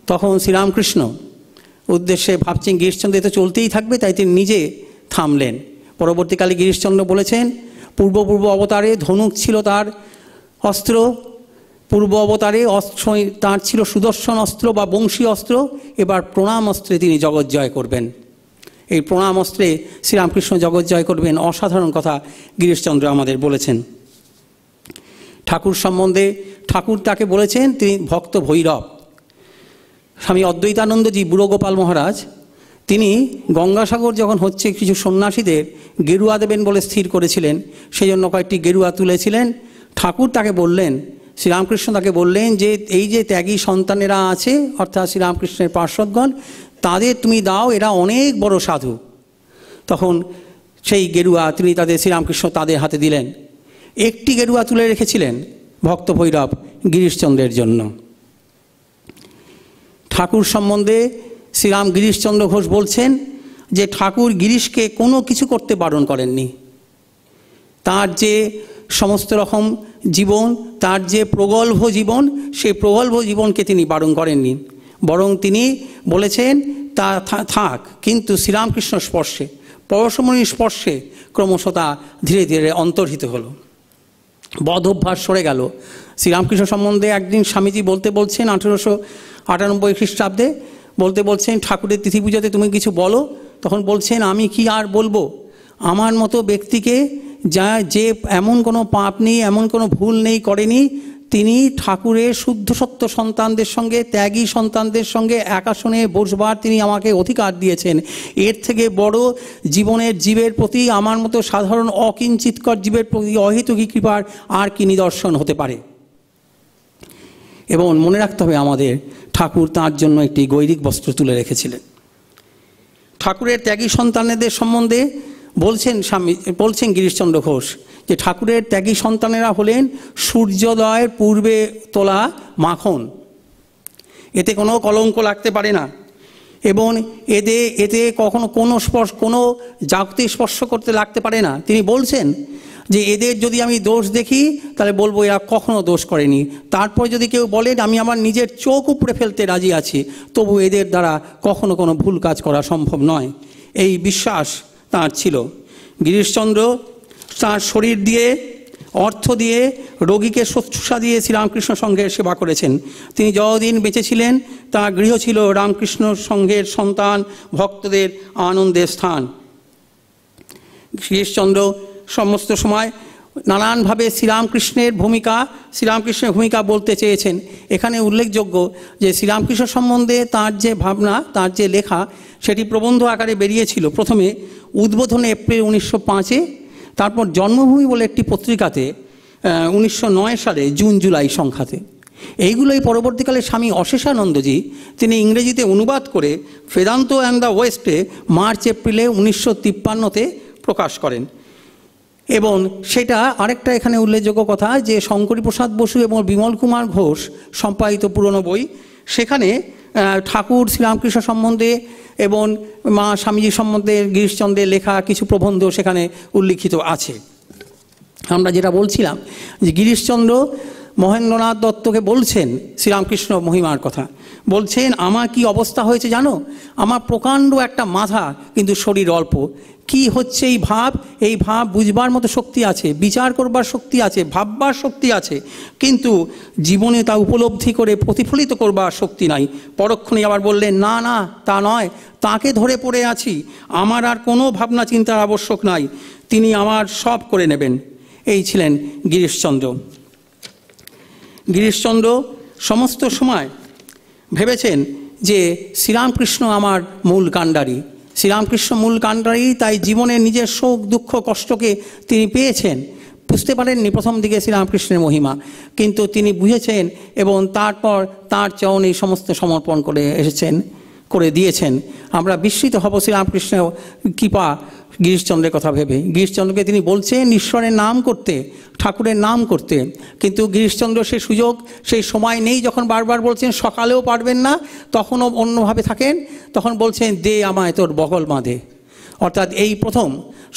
তখন শ্রীরামকৃষ্ণ উদ্দেশ্যে ভাবছেন গিরিশচন্দ্র তো চলতেই থাকবে, তাই তিনি নিজে থামলেন। পরবর্তীকালে গিরিশচন্দ্র বলেছেন, পূর্ব অবতারে ধনুক ছিল তার অস্ত্র, পূর্ব অবতারে অস্ত্র তার ছিল সুদর্শন অস্ত্র বা বংশী অস্ত্র, এবার প্রণাম অস্ত্রে তিনি জগৎ জয় করবেন। এই প্রণাম অস্ত্রে শ্রীরামকৃষ্ণ জগৎ জয় করবেন। অসাধারণ কথা গিরিশচন্দ্র আমাদের বলেছেন। ঠাকুর সম্বন্ধে ঠাকুর তাকে বলেছেন তিনি ভক্ত ভৈরব। স্বামী অদ্বৈতানন্দজি বুড়ো গোপাল মহারাজ তিনি গঙ্গাসাগর যখন হচ্ছে কিছু সন্ন্যাসীদের গেরুয়া দেবেন বলে স্থির করেছিলেন, সেই জন্য কয়েকটি গেরুয়া তুলেছিলেন। ঠাকুর তাকে বললেন, শ্রীরামকৃষ্ণ তাকে বললেন যে এই যে ত্যাগী সন্তানেরা আছে অর্থাৎ শ্রীরামকৃষ্ণের পার্শ্বদগণ, তাদের তুমি দাও, এরা অনেক বড় সাধু। তখন সেই গেরুয়া তিনি শ্রীরামকৃষ্ণ তাদের হাতে দিলেন। একটি গেরুয়া তুলে রেখেছিলেন ভক্ত ভৈরব গিরিশচন্দ্রের জন্য। ঠাকুর সম্বন্ধে শ্রীরাম গিরিশচন্দ্র ঘোষ বলছেন যে ঠাকুর গিরিশকে কোনো কিছু করতে বারণ করেননি। তার যে সমস্ত রকম জীবন, তার যে প্রগল্ভ জীবন, সেই প্রগল্ভ জীবনকে তিনি বারণ করেননি, বরং তিনি বলেছেন তা থাক, কিন্তু শ্রীরামকৃষ্ণ স্পর্শে, পরশমণির স্পর্শে ক্রমশ তা ধীরে ধীরে অন্তর্হিত হলো, বদ অভ্যাস সরে গেল। শ্রীরামকৃষ্ণ সম্বন্ধে একদিন স্বামীজি বলছেন 1898 খ্রিস্টাব্দে বলছেন ঠাকুরের তিথি পুজোতে তুমি কিছু বলো। তখন বলছেন আমি কি আর বলবো, আমার মতো ব্যক্তিকে যে এমন কোনো পাপ নেই, এমন কোনো ভুল নেই করেনি, তিনি ঠাকুরের শুদ্ধ সত্য সন্তানদের সঙ্গে, ত্যাগী সন্তানদের সঙ্গে এক আসনে বসবার তিনি আমাকে অধিকার দিয়েছেন। এর থেকে বড় জীবের প্রতি, আমার মতো সাধারণ অকিঞ্চিতকর জীবের প্রতি অহেতুকী কৃপার আর কি নিদর্শন হতে পারে। এবং মনে রাখতে হবে আমাদের, ঠাকুর তাঁর জন্য একটি গৈরিক বস্ত্র তুলে রেখেছিলেন। ঠাকুরের ত্যাগী সন্তানেদের সম্বন্ধে বলছেন গিরিশচন্দ্র ঘোষ যে ঠাকুরের ত্যাগী সন্তানেরা হলেন সূর্যোদয়ের পূর্বে তোলা মাখন, এতে কোনো কলঙ্ক লাগতে পারে না, এবং এতে কখনো কোনো জাগতিক স্পর্শ করতে লাগতে পারে না। তিনি বলছেন যে এদের যদি আমি দোষ দেখি তাহলে বলবো এরা কখনো দোষ করেনি। তারপর যদি কেউ বলেন আমি আমার নিজের চোখ উপড়ে ফেলতে রাজি আছি, তবু এদের দ্বারা কখনো কোনো ভুল কাজ করা সম্ভব নয়, এই বিশ্বাস তাঁর ছিল। গিরিশচন্দ্র তাঁর শরীর দিয়ে, অর্থ দিয়ে, রোগীকে শুশ্রূষা দিয়ে শ্রীরামকৃষ্ণ সংঘের সেবা করেছেন। তিনি যতদিন বেঁচে ছিলেন তাঁর গৃহ ছিল রামকৃষ্ণ সংঘের সন্তান ভক্তদের আনন্দের স্থান। গিরিশচন্দ্র সমস্ত সময় নানানভাবে শ্রীরামকৃষ্ণের ভূমিকা বলতে চেয়েছেন। এখানে উল্লেখযোগ্য যে শ্রীরামকৃষ্ণ সম্বন্ধে তাঁর যে ভাবনা, তাঁর যে লেখা, সেটি প্রবন্ধ আকারে বেরিয়েছিল। প্রথমে উদ্বোধনে এপ্রিল 1905-এ, তারপর জন্মভূমি বলে একটি পত্রিকাতে 1909 সালে জুন জুলাই সংখ্যাতে। এইগুলোই পরবর্তীকালে স্বামী অশেষানন্দজি তিনি ইংরেজিতে অনুবাদ করে বেদান্ত অ্যান্ড দ্য ওয়েস্টে মার্চ এপ্রিলে 1953-তে প্রকাশ করেন। এবং সেটা আরেকটা এখানে উল্লেখযোগ্য কথা যে শঙ্করী প্রসাদ বসু এবং বিমল কুমার ঘোষ সম্পাদিত পুরনো বই, সেখানে ঠাকুর শ্রীরামকৃষ্ণ সম্বন্ধে এবং মা স্বামীজি সম্বন্ধে গিরিশচন্দ্রের লেখা কিছু প্রবন্ধ সেখানে উল্লিখিত আছে। আমরা যেটা বলছিলাম যে গিরিশচন্দ্র মহেন্দ্রনাথ দত্তকে বলছেন শ্রীরামকৃষ্ণ মহিমার কথা, বলছেন আমার কি অবস্থা হয়েছে জানো, আমার প্রকাণ্ড একটা মাথা কিন্তু শরীর অল্প। কি হচ্ছে এই ভাব বুঝবার মতো শক্তি আছে, বিচার করবার শক্তি আছে, ভাববার শক্তি আছে, কিন্তু জীবনে তা উপলব্ধি করে প্রতিফলিত করবার শক্তি নাই। পরক্ষণে আবার বললেন না না তা নয়, তাকে ধরে পড়ে আছি, আমার আর কোনো ভাবনা চিন্তার আবশ্যক নাই, তিনি আমার সব করে নেবেন। এই ছিলেন গিরিশচন্দ্র সমস্ত সময় ভেবেছেন যে শ্রীরামকৃষ্ণ আমার মূল কাণ্ডারি, তাই জীবনের নিজের শোক দুঃখ কষ্টকে তিনি পেয়েছেন। বুঝতে পারেননি প্রথম দিকে শ্রীরামকৃষ্ণের মহিমা, কিন্তু তিনি বুঝেছেন এবং তারপর তাঁর চরণে সমস্ত সমর্পণ করে দিয়েছেন। আমরা বিস্মিত হব শ্রীরামকৃষ্ণের কৃপা গিরিশচন্দ্রের কথা ভেবে। গিরিশচন্দ্রকে তিনি বলছেন ঈশ্বরের নাম করতে, ঠাকুরের নাম করতে, কিন্তু গিরিশচন্দ্র সেই সময় নেই। যখন বারবার বলছেন সকালেও পারবেন না, তখনও অন্যভাবে থাকেন, তখন বলছেন দে আমায় তোর বগল বাঁধে। অর্থাৎ এই প্রথম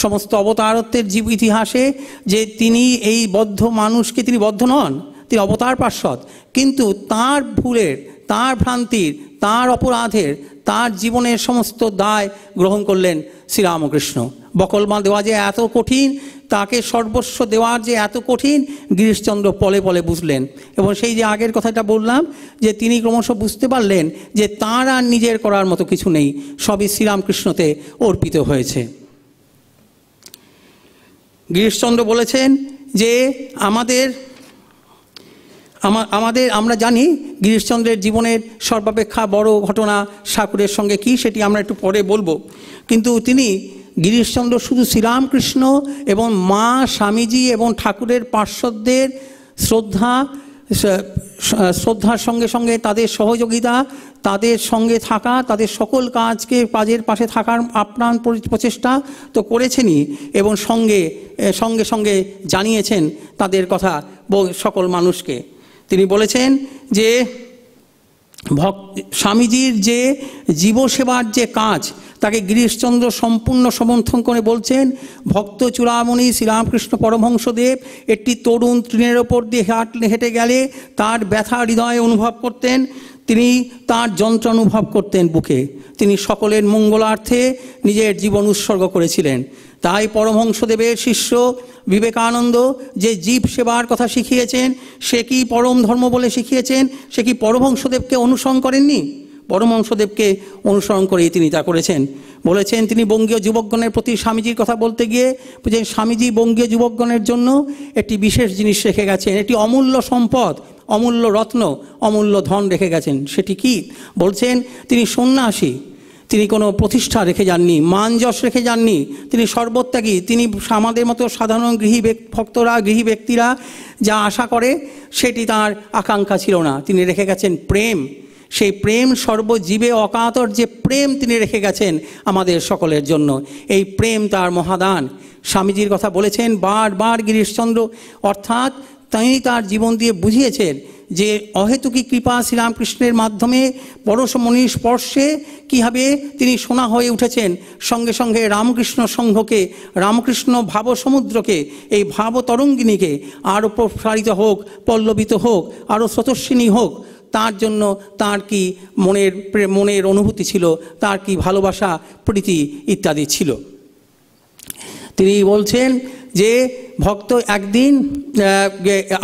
সমস্ত অবতারত্বের জীব ইতিহাসে যে তিনি এই বদ্ধ মানুষকে, তিনি বদ্ধ নন, তিনি অবতার পার্শ্বদ, কিন্তু তার ভুলের, তার ভ্রান্তির, তার অপরাধের, তার জীবনের সমস্ত দায় গ্রহণ করলেন শ্রীরামকৃষ্ণ। বকলমা দেওয়া যে এত কঠিন, তাকে সর্বস্ব দেওয়ার যে এত কঠিন, গিরিশচন্দ্র পলে পলে বুঝলেন। এবং সেই যে আগের কথাটা বললাম যে তিনি ক্রমশ বুঝতে পারলেন যে তাঁর আর নিজের করার মতো কিছু নেই, সবই শ্রীরামকৃষ্ণতে অর্পিত হয়েছে। গিরিশচন্দ্র বলেছেন যে আমরা জানি গিরিশচন্দ্রের জীবনের সর্বাপেক্ষা বড় ঘটনা ঠাকুরের সঙ্গে কি, সেটি আমরা একটু পরে বলবো। কিন্তু তিনি গিরিশচন্দ্র শুধু শ্রীরামকৃষ্ণ এবং মা, স্বামীজি এবং ঠাকুরের পার্শ্বদের শ্রদ্ধার সঙ্গে সঙ্গে তাদের সহযোগিতা, তাদের সঙ্গে থাকা, তাদের সকল কাজের পাশে থাকার আপ্রাণ প্রচেষ্টা তো করেছেনই, এবং সঙ্গে সঙ্গে জানিয়েছেন তাদের কথা সকল মানুষকে। তিনি বলেছেন যে স্বামীজির যে জীবসেবার যে কাজ, তাকে গিরিশচন্দ্র সম্পূর্ণ সমর্থন করে বলছেন, ভক্ত চূড়ামণি শ্রীরামকৃষ্ণ পরমহংসদেব একটি তরুণ তৃণের ওপর দিয়ে হেঁটে গেলে তার ব্যথা হৃদয়ে অনুভব করতেন, তিনি তার যন্ত্রণা অনুভব করতেন বুকে। তিনি সকলের মঙ্গলার্থে নিজের জীবন উৎসর্গ করেছিলেন। তাই পরমহংসদেবের শিষ্য বিবেকানন্দ যে জীব সেবার কথা শিখিয়েছেন, সে কি পরম ধর্ম বলে শিখিয়েছেন, সে কি পরমহংসদেবকে অনুসরণ করেননি? পরমহংসদেবকে অনুসরণ করেই তিনি তা করেছেন। বলেছেন তিনি বঙ্গীয় যুবকগণের প্রতি স্বামীজির কথা বলতে গিয়ে যে স্বামীজি বঙ্গীয় যুবকগণের জন্য একটি বিশেষ জিনিস রেখে গেছেন, একটি অমূল্য সম্পদ, অমূল্য রত্ন, অমূল্য ধন রেখে গেছেন। সেটি কি? বলছেন তিনি সন্ন্যাসী, তিনি কোনো প্রতিষ্ঠা রেখে যাননি, মান যশ রেখে যাননি, তিনি সর্বত্যাগী। তিনি আমাদের মতো সাধারণ গৃহী ব্যক্তিরা যা আশা করে সেটি তার আকাঙ্ক্ষা ছিল না। তিনি রেখে গেছেন প্রেম। সেই প্রেম সর্বজীবে অকাতর যে প্রেম তিনি রেখে গেছেন আমাদের সকলের জন্য, এই প্রেম তার মহাদান। স্বামীজির কথা বলেছেন বারবার গিরিশচন্দ্র, অর্থাৎ তিনি তার জীবন দিয়ে বুঝিয়েছেন যে অহেতুকী কৃপা শ্রীরামকৃষ্ণের মাধ্যমে পরশমণির স্পর্শে কীভাবে তিনি সোনা হয়ে উঠেছেন। সঙ্গে সঙ্গে রামকৃষ্ণ সংঘকে, রামকৃষ্ণ ভাবসমুদ্রকে, এই ভাবতরঙ্গিনীকে আরও প্রসারিত হোক, পল্লবিত হোক, আরও স্রোতস্বিনী হোক, তার জন্য তার কি মনের অনুভূতি ছিল, তার কি ভালোবাসা, প্রীতি ইত্যাদি ছিল। তিনি বলছেন যে ভক্ত একদিন,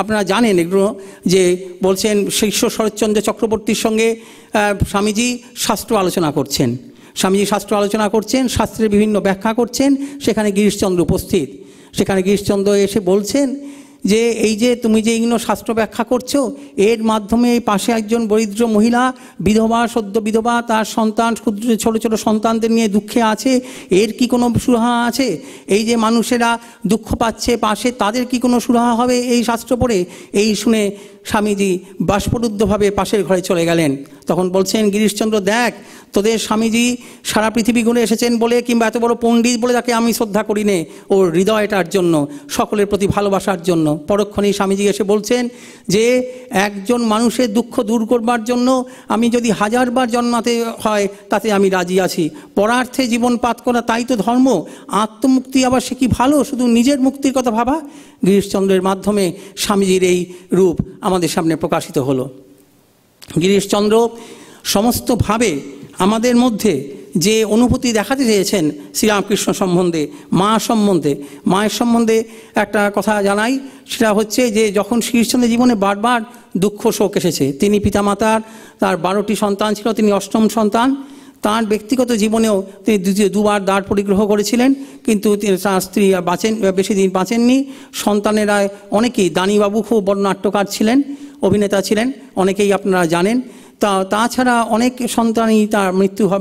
আপনারা জানেন এগুলো, যে বলছেন শিষ্য শরৎচন্দ্র চক্রবর্তীর সঙ্গে স্বামীজি শাস্ত্র আলোচনা করছেন। স্বামীজি শাস্ত্র আলোচনা করছেন, শাস্ত্রের বিভিন্ন ব্যাখ্যা করছেন, সেখানে গিরিশচন্দ্র উপস্থিত। সেখানে গিরিশচন্দ্র এসে বলছেন যে এই যে তুমি যে এইগুলো শাস্ত্র ব্যাখ্যা করছো, এর মাধ্যমে এই পাশে একজন দরিদ্র মহিলা, বিধবা, সদ্য বিধবা, তার সন্তান, ক্ষুদ্র ছোট ছোট সন্তানদের নিয়ে দুঃখে আছে, এর কি কোনো সুরাহা আছে? এই যে মানুষেরা দুঃখ পাচ্ছে পাশে, তাদের কি কোনো সুরাহা হবে এই শাস্ত্র পড়ে? এই শুনে স্বামীজি বাষ্পরুদ্ধভাবে পাশের ঘরে চলে গেলেন। তখন বলছেন গিরিশচন্দ্র, দেখ তোদের স্বামীজি সারা পৃথিবী ঘুরে এসেছেন বলে, কিংবা এত বড় পণ্ডিত বলে তাকে আমি শ্রদ্ধা করি নে, ওর হৃদয়টার জন্য, সকলের প্রতি ভালোবাসার জন্য। পরক্ষণেই স্বামীজি এসে বলছেন যে একজন মানুষের দুঃখ দূর করবার জন্য আমি যদি 1000 বার জন্মাতে হয় তাতে আমি রাজি আছি। পরার্থে জীবন পাত করা, তাই তো ধর্ম। আত্মমুক্তি আবার সে কি ভালো, শুধু নিজের মুক্তির কথা ভাবা? গিরিশচন্দ্রের মাধ্যমে স্বামীজির এই রূপ আমাদের সামনে প্রকাশিত হলো। গিরিশচন্দ্র সমস্তভাবে আমাদের মধ্যে যে অনুভূতি দেখাতে চেয়েছেন শ্রীরামকৃষ্ণ সম্বন্ধে, মায়ের সম্বন্ধে একটা কথা জানাই। সেটা হচ্ছে যে যখন গিরিশচন্দ্রের জীবনে বারবার দুঃখ শোক এসেছে, তিনি পিতামাতার, তার 12টি সন্তান ছিল, তিনি 8ম সন্তান। তার ব্যক্তিগত জীবনেও তিনি দুবার দ্বার পরিগ্রহ করেছিলেন, কিন্তু তার স্ত্রী বেশি দিন বাঁচেননি। সন্তানেরা অনেকেই, দানিবাবু খুব বড় নাট্যকার ছিলেন, অভিনেতা ছিলেন, অনেকেই আপনারা জানেন। তাছাড়া অনেক সন্তানই তার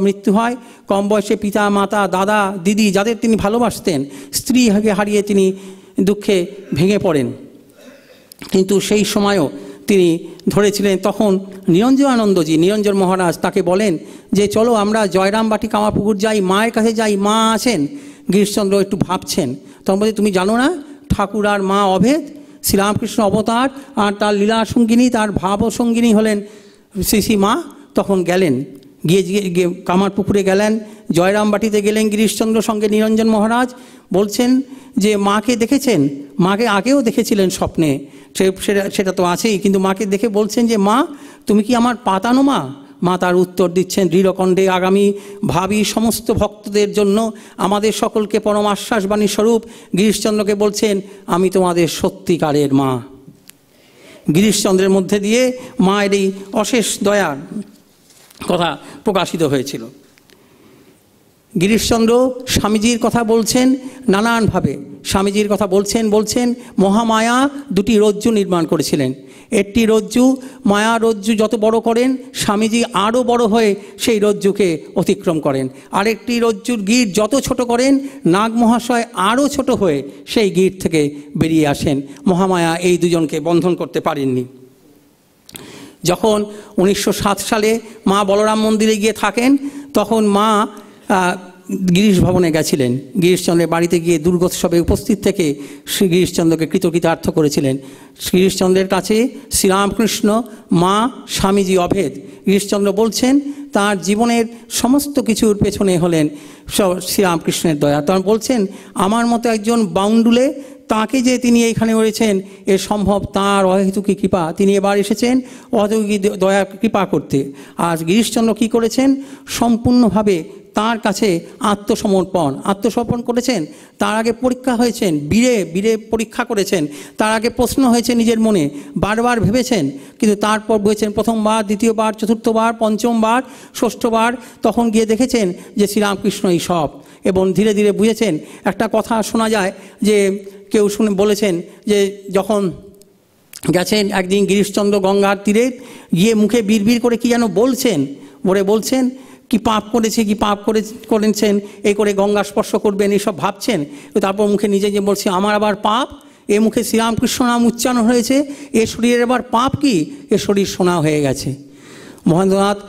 মৃত্যু হয়। কম বয়সে পিতা, মাতা, দাদা, দিদি যাদের তিনি ভালোবাসতেন, স্ত্রীকে হারিয়ে তিনি দুঃখে ভেঙে পড়েন। কিন্তু সেই সময়ও তিনি ধরেছিলেন। তখন নিরঞ্জন মহারাজ তাকে বলেন যে চলো আমরা জয়রামবাটি কামারপুকুর যাই, মায়ের কাছে যাই, মা আছেন। গিরিশচন্দ্র একটু ভাবছেন, তখন বলছে তুমি জানো না ঠাকুর আর মা অভেদ, শ্রীরামকৃষ্ণ অবতার আর তার লীলা সঙ্গিনী, তার ভাব সঙ্গিনী হলেন শ্রী মা। তখন গেলেন, গিয়ে কামারপুকুরে গেলেন, জয়রামবাটিতে গেলেন গিরিশচন্দ্র সঙ্গে নিরঞ্জন মহারাজ। বলছেন যে মাকে দেখেছেন? মাকে আগেও দেখেছিলেন স্বপ্নে, সেটা তো আছেই, কিন্তু মাকে দেখে বলছেন যে মা তুমি কি আমার পাতানো মা? মা তার উত্তর দিচ্ছেন দৃঢ়কণ্ঠে, আগামী ভাবি সমস্ত ভক্তদের জন্য আমাদের সকলকে পরম আশ্বাসবাণী স্বরূপ গিরিশচন্দ্রকে বলছেন আমি তোমাদের সত্যিকারের মা। গিরিশচন্দ্রের মধ্যে দিয়ে মায়ের এই অশেষ দয়ার কথা প্রকাশিত হয়েছিল। গিরিশচন্দ্র স্বামীজির কথা বলছেন নানানভাবে, স্বামীজির কথা বলছেন মহামায়া দুটি রজ্জু নির্মাণ করেছিলেন। একটি রজ্জু, মায়া রজ্জু যত বড় করেন, স্বামীজি আরও বড় হয়ে সেই রজ্জুকে অতিক্রম করেন। আরেকটি রজ্জুর গিঁট যত ছোট করেন, নাগ মহাশয় আরও ছোট হয়ে সেই গিঁট থেকে বেরিয়ে আসেন। মহামায়া এই দুজনকে বন্ধন করতে পারেননি। যখন 1907 সালে মা বলরাম মন্দিরে গিয়ে থাকেন, তখন মা গিরিশ ভবনে গেছিলেন। গিরিশচন্দ্রের বাড়িতে গিয়ে দুর্গোৎসবে উপস্থিত থেকে শ্রী গিরিশচন্দ্রকে কৃতকৃতার্থ করেছিলেন। গিরিশচন্দ্রের কাছে শ্রীরামকৃষ্ণ, মা, স্বামীজি অভেদ। গিরিশচন্দ্র বলছেন তার জীবনের সমস্ত কিছুর পেছনে হলেন শ্রীরামকৃষ্ণের দয়া। তখন বলছেন, আমার মতো একজন বাউন্ডুলে তাকে যে তিনি এইখানে রয়েছেন এ সম্ভব তাঁর অহেতুকী কৃপা। তিনি এবার এসেছেন অহেতুকী দয়া কৃপা করতে। আর গিরিশচন্দ্র কী করেছেন? সম্পূর্ণভাবে তার কাছে আত্মসমর্পণ করেছেন। তার আগে পরীক্ষা হয়েছেন, বীরে পরীক্ষা করেছেন। তার আগে প্রশ্ন হয়েছে নিজের মনে, বারবার ভেবেছেন, কিন্তু তারপর বুঝেছেন প্রথমবার, দ্বিতীয়বার, চতুর্থবার, পঞ্চমবার, ষষ্ঠবার, তখন গিয়ে দেখেছেন যে শ্রীরামকৃষ্ণই সব। এবং ধীরে ধীরে বুঝেছেন। একটা কথা শোনা যায় যে কেউ বলেছেন যে যখন গেছেন একদিন গিরিশচন্দ্র গঙ্গার তীরে গিয়ে মুখে বিড়বিড় করে কি যেন বলছেন কি পাপ করেছেন এই করে গঙ্গা স্পর্শ করবেন এইসব ভাবছেন। তারপর মুখে নিজে বলছে আমার আবার পাপ, এ মুখে শ্রীরামকৃষ্ণ নাম উচ্চারণ হয়েছে, এ শরীরের আবার পাপ কি, এ শরীর সোনা হয়ে গেছে। মহেন্দ্রনাথ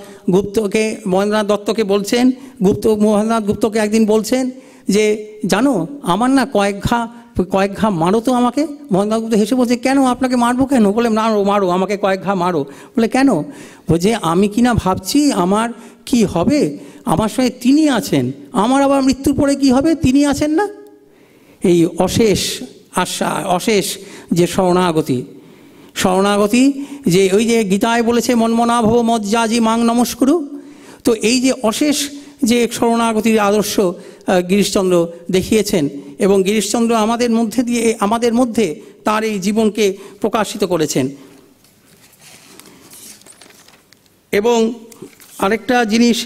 দত্তকে বলছেন, মহেন্দ্রনাথ গুপ্তকে একদিন বলছেন যে জানো আমার না কয়েক ঘা মারো তো আমাকে। মহেন্দ্রনাথ গুপ্ত হেসে বলছে, কেন আপনাকে মারবো কেন? বলে না মারো আমাকে কয়েক ঘা মারো। বলে কেন? বলছে আমি কিনা ভাবছি আমার কি হবে, আমার সঙ্গে তিনি আছেন, আমার আবার মৃত্যুর পরে কি হবে, তিনি আছেন না। এই অশেষ আশা, অশেষ যে শরণাগতি যে ওই যে গীতায় বলেছে মন্মনা ভব মজ্জাজি মাং নমস্কুরু। তো এই যে অশেষ যে শরণাগতির আদর্শ গিরিশচন্দ্র দেখিয়েছেন, এবং গিরিশচন্দ্র আমাদের মধ্যে তার এই জীবনকে প্রকাশিত করেছেন। এবং আরেকটা জিনিস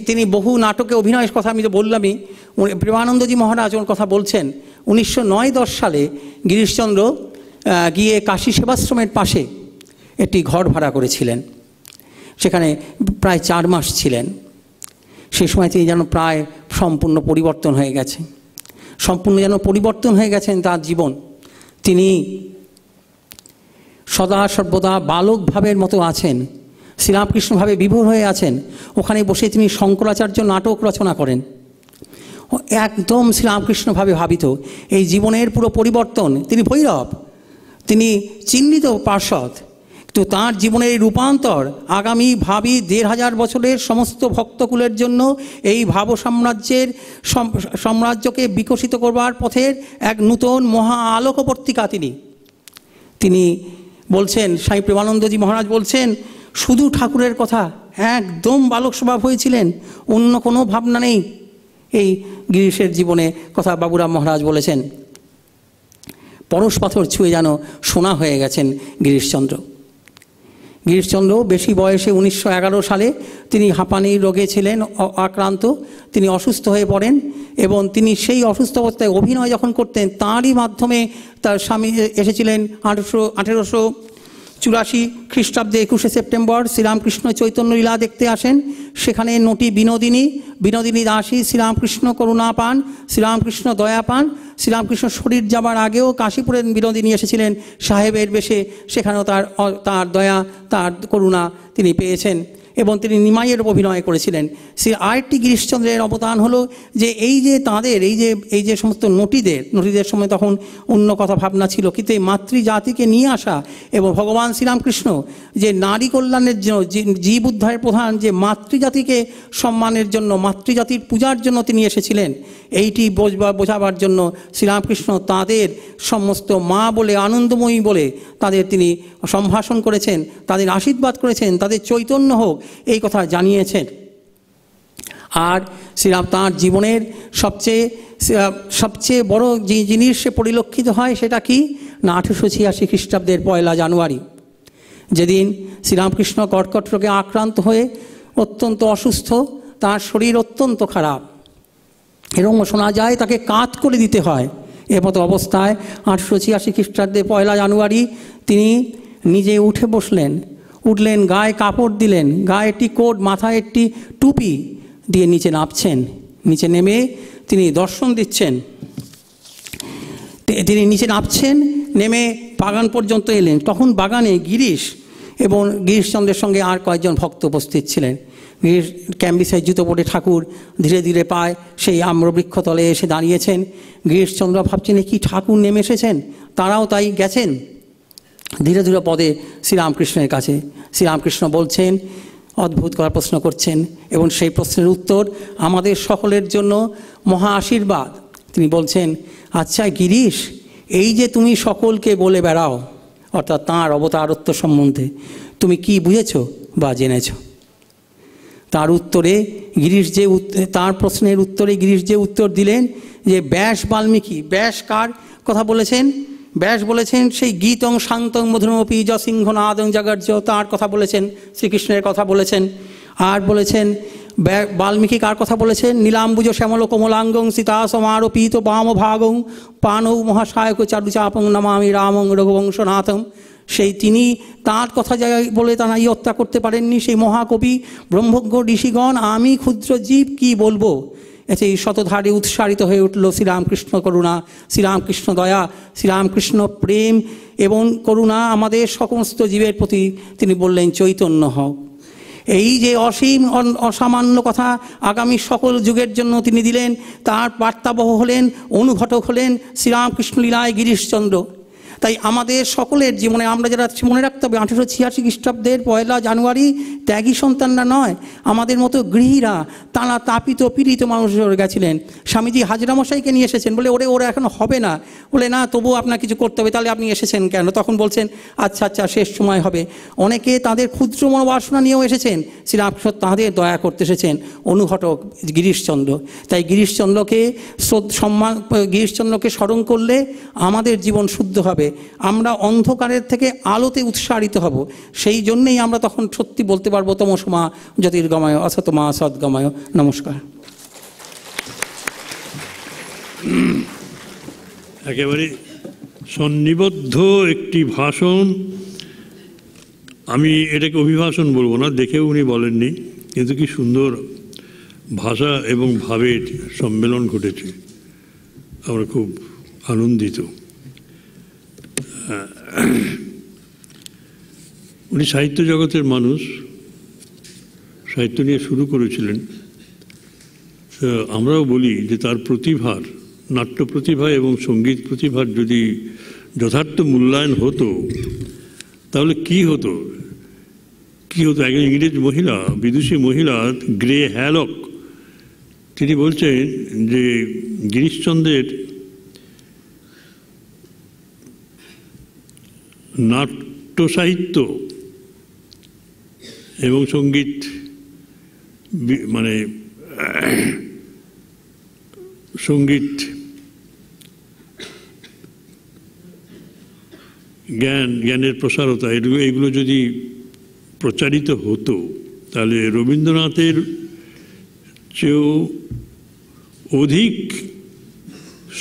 তিনি বহু নাটকে অভিনয়ের কথা আমি তো বললামই। প্রেমানন্দজি মহারাজ ওর কথা বলছেন 1909-10 সালে গিরিশচন্দ্র গিয়ে কাশী সেবাশ্রমের পাশে একটি ঘর ভাড়া করেছিলেন। সেখানে প্রায় 4 মাস ছিলেন। সেই সময় তিনি যেন প্রায় সম্পূর্ণ পরিবর্তন হয়ে গেছেন তার জীবন। তিনি সদা সর্বদা বালক ভাবের মতো আছেন, শ্রীরামকৃষ্ণভাবে বিভোর হয়ে আছেন। ওখানে বসে তিনি শঙ্করাচার্য নাটক রচনা করেন, একদম শ্রীরামকৃষ্ণভাবে ভাবিত। এই জীবনের পুরো পরিবর্তন। তিনি ভৈরব, তিনি চিহ্নিত পার্ষদ, তো তাঁর জীবনের রূপান্তর আগামী 1500 বছরের সমস্ত ভক্তকুলের জন্য এই ভাব সাম্রাজ্যকে বিকশিত করবার পথের এক নূতন মহা আলোকবর্তিকা তিনি বলছেন। স্বামী প্রেমানন্দজি মহারাজ বলছেন শুধু ঠাকুরের কথা, একদম বালক স্বভাব হয়েছিলেন, অন্য কোনো ভাবনা নেই। এই গিরিশের জীবনে কথা বাবুরাম মহারাজ বলেছেন, পরশ পাথর ছুঁয়ে যেন সোনা হয়ে গেছেন গিরিশচন্দ্র। বেশি বয়সে 1911 সালে তিনি হাঁপানির রোগে ছিলেন আক্রান্ত। তিনি অসুস্থ হয়ে পড়েন এবং তিনি সেই অসুস্থ অবস্থায় অভিনয় যখন করতেন, তাঁরই মাধ্যমে তার স্বামী এসেছিলেন 1884 খ্রিস্টাব্দে 21শে সেপ্টেম্বর শ্রীরামকৃষ্ণ চৈতন্য লীলা দেখতে আসেন। সেখানে নটি বিনোদিনী দাসী শ্রীরামকৃষ্ণ করুণা পান, শ্রীরামকৃষ্ণ দয়া পান। শ্রীরামকৃষ্ণ শরীর যাবার আগেও কাশীপুরের বিনোদিনী এসেছিলেন সাহেবের বেশে, সেখানেও তার দয়া, তার করুণা তিনি পেয়েছেন এবং তিনি নিমাইয়ের অভিনয় করেছিলেন। আরেকটি গিরিশচন্দ্রের অবদান হলো যে এই যে তাঁদের এই যে সমস্ত নটিদের সময় তখন অন্য কথা ভাবনা ছিল, কিন্তু এই মাতৃজাতিকে নিয়ে আসা এবং ভগবান শ্রীরামকৃষ্ণ যে নারী কল্যাণের জন্য, জীব উদ্ধারের প্রধান, যে মাতৃজাতিকে সম্মানের জন্য, মাতৃজাতির পূজার জন্য তিনি এসেছিলেন, এইটি বোঝাবার জন্য শ্রীরামকৃষ্ণ তাদের সমস্ত মা বলে, আনন্দময়ী বলে তাদের তিনি সম্ভাষণ করেছেন, তাদের আশীর্বাদ করেছেন, তাদের চৈতন্য হোক এই কথা জানিয়েছেন। আর শ্রীরাম তাঁর জীবনের সবচেয়ে বড় যে জিনিস পরিলক্ষিত হয় সেটা কি না, 1886 খ্রিস্টাব্দের 1 জানুয়ারি, যেদিন শ্রীরামকৃষ্ণ কর্কট রোগে আক্রান্ত হয়ে অত্যন্ত অসুস্থ, তার শরীর অত্যন্ত খারাপ, এরকম শোনা যায় তাকে কাত করে দিতে হয়। এমতো অবস্থায় 1886 খ্রিস্টাব্দে 1 জানুয়ারি তিনি নিজে উঠে বসলেন, উঠলেন, গায়ে কাপড় দিলেন, গায়ে একটি কোট, মাথায় একটি টুপি দিয়ে নিচে নামছেন। নিচে নেমে তিনি দর্শন দিচ্ছেন। তিনি নিচে নামছেন, নেমে বাগান পর্যন্ত এলেন। তখন বাগানে গিরিশ এবং গিরিশচন্দ্রের সঙ্গে আর কয়েকজন ভক্ত উপস্থিত ছিলেন। গিরিশ ক্যাম্বিসের জুতো পরে ঠাকুর ধীরে ধীরে পায় সেই আম্রবৃক্ষতলে এসে দাঁড়িয়েছেন। গিরিশচন্দ্র ভাবছেন কি ঠাকুর নেমে এসেছেন, তারাও তাই গেছেন ধীরে ধীরে পদে শ্রীরামকৃষ্ণের কাছে। শ্রীরামকৃষ্ণ বলছেন, অদ্ভুত করার প্রশ্ন করছেন এবং সেই প্রশ্নের উত্তর আমাদের সকলের জন্য মহা আশীর্বাদ। তিনি বলছেন, আচ্ছা গিরিশ, এই যে তুমি সকলকে বলে বেড়াও অর্থাৎ তাঁর অবতারত্ব সম্বন্ধে, তুমি কি বুঝেছ বা জেনেছ? তার উত্তরে গিরিশ তার প্রশ্নের উত্তরে গিরিশ যে উত্তর দিলেন যে ব্যাস বাল্মীকি। ব্যাস কার কথা বলেছেন? ব্যাস বলেছেন সেই গীতং শান্তং মধুরমপি যসিংহনাদং জাগর্য, তাঁর কথা বলেছেন, শ্রীকৃষ্ণের কথা বলেছেন। আর বলেছেন বাল্মীকি কার কথা বলেছেন? নীলাম্বুজ শ্যামল কোমলাঙ্গং সীতা সমারোপিত বামভাগং পানৌ মহাশায়ক চারুচাপং নমামি রামং রঘুবংশনাথম। সেই তিনি তাঁর কথা বলে তারা হত্যা করতে পারেননি সেই মহাকবি ব্রহ্মজ্ঞ ঋষিগণ। আমি ক্ষুদ্র জীব কি বলবো? এতে শতধারে উৎসারিত হয়ে উঠল শ্রীরামকৃষ্ণ করুণা, শ্রীরামকৃষ্ণ দয়া, শ্রীরামকৃষ্ণ প্রেম এবং করুণা আমাদের সমস্ত জীবের প্রতি। তিনি বললেন, চৈতন্য হও। এই যে অসীম অসামান্য কথা আগামী সকল যুগের জন্য তিনি দিলেন, তার বার্তাবহ হলেন, অনুঘটক হলেন শ্রীরামকৃষ্ণ লীলায় গিরিশচন্দ্র। তাই আমাদের সকলের জীবনে আমরা যারা মনে রাখতে হবে 1886 খ্রিস্টাব্দের 1 জানুয়ারি ত্যাগী সন্তানরা নয়, আমাদের মতো গৃহীরা, তাঁরা তাপিত পীড়িত মানুষ গেছিলেন। স্বামীজি হাজরামশাইকে নিয়ে এসেছেন, বলে ওরা এখন হবে না, বলে না তবুও আপনার কিছু করতে হবে। তাহলে আপনি এসেছেন কেন? তখন বলছেন আচ্ছা শেষ সময় হবে। অনেকে তাদের ক্ষুদ্র মনোবাসনা নিয়েও এসেছেন, শ্রীরামকৃষ্ণ তাঁদের দয়া করতে এসেছেন, অনুঘটক গিরিশচন্দ্র। তাই গিরিশচন্দ্রকে স্মরণ করলে আমাদের জীবন শুদ্ধ হবে, আমরা অন্ধকারের থেকে আলোতে উৎসারিত হব। সেই জন্যেই আমরা তখন সত্যি বলতে পারবো তমসমা জ্যোতির্গময় অসতমা সদ্গময়। নমস্কার। একেবারে সন্নিবদ্ধ একটি ভাষণ। আমি এটাকে অভিভাষণ বলবো না, দেখেও উনি বলেননি, কিন্তু কি সুন্দর ভাষা এবং ভাবের সম্মেলন ঘটেছে। আমরা খুব আনন্দিত। উনি সাহিত্য জগতের মানুষ, সাহিত্য নিয়ে শুরু করেছিলেন। আমরাও বলি যে তার প্রতিভার, নাট্য প্রতিভা এবং সঙ্গীত প্রতিভার যদি যথার্থ মূল্যায়ন হতো তাহলে কি হতো। একজন ইংরেজ মহিলা, বিদুষী মহিলা গ্রে হ্যালক, তিনি বলছেন যে গিরিশচন্দ্রের নাট্য সাহিত্য এবং সঙ্গীত মানে সঙ্গীত জ্ঞানের প্রসারতা, এগুলো যদি প্রচারিত হতো তাহলে রবীন্দ্রনাথের চেয়েও অধিক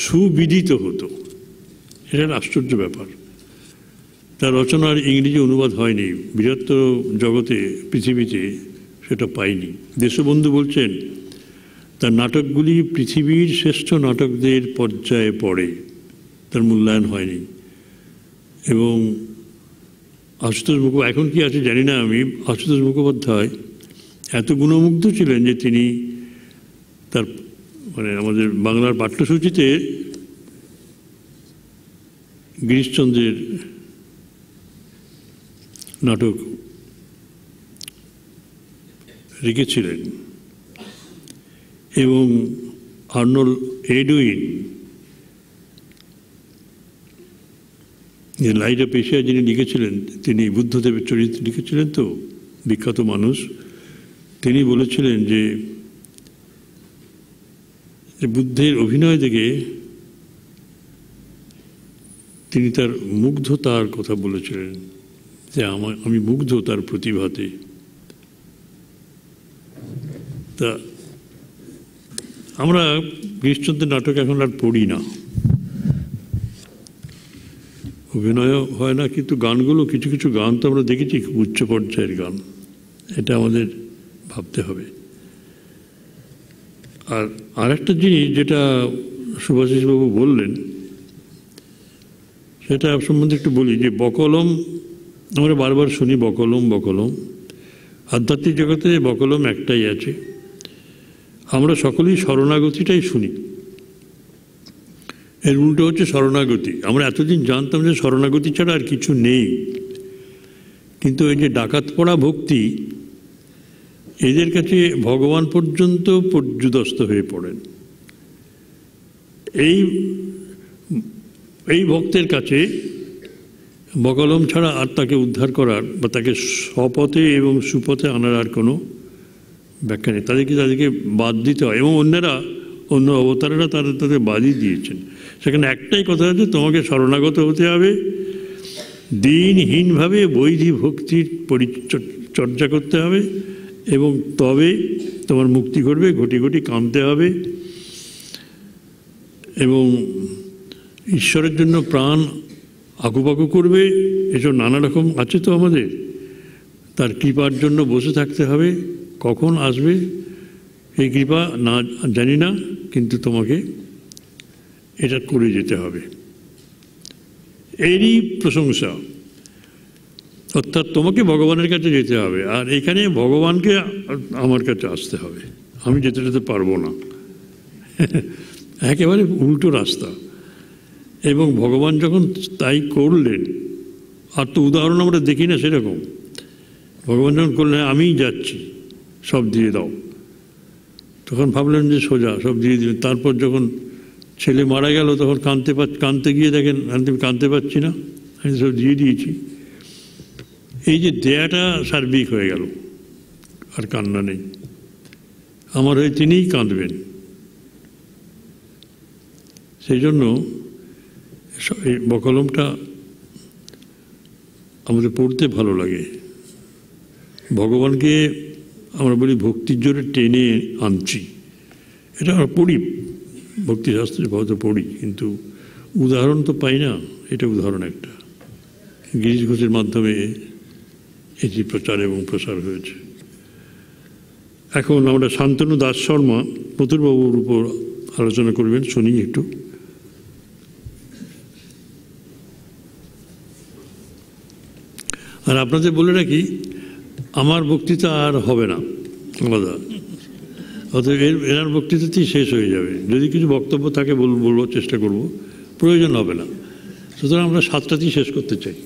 সুবিদিত হতো। এটা আশ্চর্য ব্যাপার। তার রচনার ইংরেজি অনুবাদ হয়নি, বৃহত্তর জগতে পৃথিবীতে সেটা পাইনি। দেশবন্ধু বলছেন তার নাটকগুলি পৃথিবীর শ্রেষ্ঠ নাটকদের পর্যায়ে পড়ে, তার মূল্যায়ন হয়নি। এবং আশুতোষ মুখোপাধ্যায়, এখন কি আছে জানি না আমি, আশুতোষ মুখোপাধ্যায় এত গুণমুগ্ধ ছিলেন যে তিনি তার আমাদের বাংলার পাঠ্যসূচিতে গিরিশচন্দ্রের নাটক রেখেছিলেন। এবং Arnold Edwin light off Asia যিনি লিখেছিলেন, তিনি বুদ্ধদেবের চরিত্র লিখেছিলেন, তো বিখ্যাত মানুষ। তিনি বলেছিলেন যে বুদ্ধের অভিনয় থেকে তিনি তার মুগ্ধতার কথা বলেছিলেন, যে আমি মুগ্ধ তার প্রতিভাতে। তা আমরা গিরিশচন্দ্রের নাটক এখন আর পড়ি না, অভিনয় হয় না, কিন্তু গানগুলো কিছু কিছু গান তো আমরা দেখেছি খুব উচ্চ পর্যায়ের গান, এটা আমাদের ভাবতে হবে। আর আরেকটা জিনিস যেটা সুভাষিসবাবু বললেন সেটা সম্বন্ধে একটু বলি, যে বকলম আমরা বারবার শুনি, বকলম বকলম। আধ্যাত্মিক জগতে বকলম একটাই আছে, আমরা সকলেই শরণাগতিটাই শুনি, এর উল্টো হচ্ছে শরণাগতি। আমরা এতদিন জানতাম যে শরণাগতি ছাড়া আর কিছু নেই, কিন্তু এই যে ডাকাত পড়া ভক্তি, এদের কাছে ভগবান পর্যন্ত পর্যুদস্ত হয়ে পড়েন। এই ভক্তের কাছে বকলম ছাড়া আর তাকে উদ্ধার করার বা তাকে স্বপথে এবং সুপথে আনার আর কোনো ব্যাখ্যা নেই। তাদেরকে বাদ দিতে হয়, এবং অন্য অবতারেরা তাদের বাদই দিয়েছেন। সেখানে একটাই কথা আছে, তোমাকে শরণাগত হতে হবে, দিনহীনভাবে বৈধি ভক্তির পরিচর্যা করতে হবে, এবং তবে তোমার মুক্তি ঘটবে। ঘটি ঘটি কাঁদতে হবে এবং ঈশ্বরের জন্য প্রাণ আকুপাকু করবে। এসব নানা রকম আছে তো আমাদের, তার কৃপার জন্য বসে থাকতে হবে। কখন আসবে এই কৃপা না জানি না, কিন্তু তোমাকে এটা করে যেতে হবে। এরই প্রশংসা, অর্থাৎ তোমাকে ভগবানের কাছে যেতে হবে, আর এখানে ভগবানকে আমার কাছে আসতে হবে। আমি যেতে পারবো না, একেবারে উল্টো রাস্তা। এবং ভগবান যখন তাই করলেন, আর তো উদাহরণ আমরা দেখি না সেরকম, ভগবান যখন করলেন আমিই যাচ্ছি, সব দিয়ে দাও, তখন ভাবলেন যে সোজা সব দিয়ে দিবেন। তারপর যখন ছেলে মারা গেল তখন কাঁদতে গিয়ে দেখেন আমি কাঁদতে পারছি না, আমি সব দিয়ে দিয়েছি। এই যে দেয়াটা সার্বিক হয়ে গেল, আর কান্না নেই, আমার হয়ে তিনিই কাঁদবেন। সেই জন্য এই বকলমটা আমাদের পড়তে ভালো লাগে। ভগবানকে আমরা বলি ভক্তির জোরে টেনে আনছি, এটা আমরা পড়ি, ভক্তিশাস্ত্রে হয়তো পড়ি, কিন্তু উদাহরণ তো পাই না। এটা উদাহরণ একটা, গিরিশ ঘোষের মাধ্যমে এটি প্রচার এবং প্রসার হয়েছে। এখন আমরা শান্তনু দাস শর্মা মথুরবাবুর উপর আলোচনা করবেন, শুনি একটু। আর আপনাদের বলে রাখি, আমার বক্তৃতা আর হবে না আলাদা, অতএব এনার বক্তৃতাতেই শেষ হয়ে যাবে। যদি কিছু বক্তব্য থাকে বলবো, চেষ্টা করব, প্রয়োজন হবে না। সুতরাং আমরা 7টাতেই শেষ করতে চাই।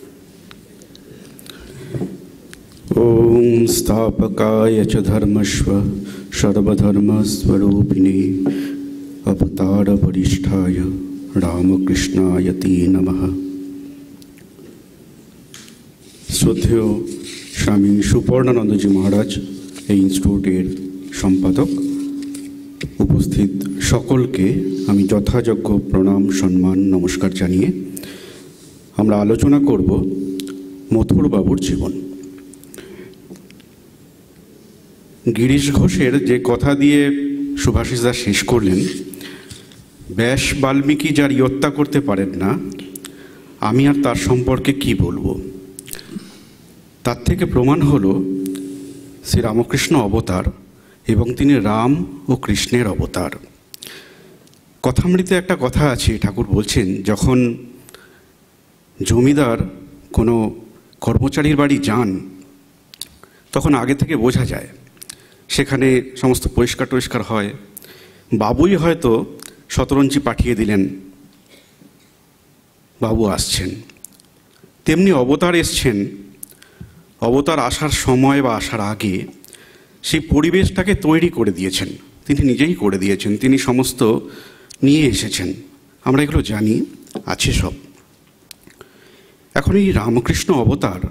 ওম স্থাপকায় চ ধর্মস্ব সর্বধর্মস্বরূপিণে অবতার বরিষ্ঠায় রামকৃষ্ণায় তে নমঃ। শ্রদ্ধেয় স্বামী সুপর্ণানন্দজি মহারাজ, এই ইনস্টিটিউটের সম্পাদক, উপস্থিত সকলকে আমি যথাযোগ্য প্রণাম, সম্মান, নমস্কার জানিয়ে আমরা আলোচনা করব মথুরবাবুর জীবন। গিরিশ ঘোষের যে কথা দিয়ে সুভাষিসদা শেষ করলেন, ব্যাস বাল্মীকি যার ইয়ত্তা করতে পারেন না, আমি আর তার সম্পর্কে কি বলবো। তার থেকে প্রমাণ হলো শ্রীরামকৃষ্ণ অবতার, এবং তিনি রাম ও কৃষ্ণের অবতার। কথামৃতে একটা কথা আছে, ঠাকুর বলছেন, যখন জমিদার কোনো কর্মচারীর বাড়ি যান, তখন আগে থেকে বোঝা যায় সেখানে সমস্ত পরিষ্কার টরিষ্কার হয়। বাবুই হয়তো শতরঞ্জি পাঠিয়ে দিলেন, বাবু আসছেন। তেমনি অবতার এসছেন, অবতার আসার সময় বা আসার আগে সেই পরিবেশটাকে তৈরি করে দিয়েছেন, তিনি নিজেই করে দিয়েছেন, তিনি সমস্ত নিয়ে এসেছেন। আমরা এগুলো জানি, আছে সব। এখন এই রামকৃষ্ণ অবতার,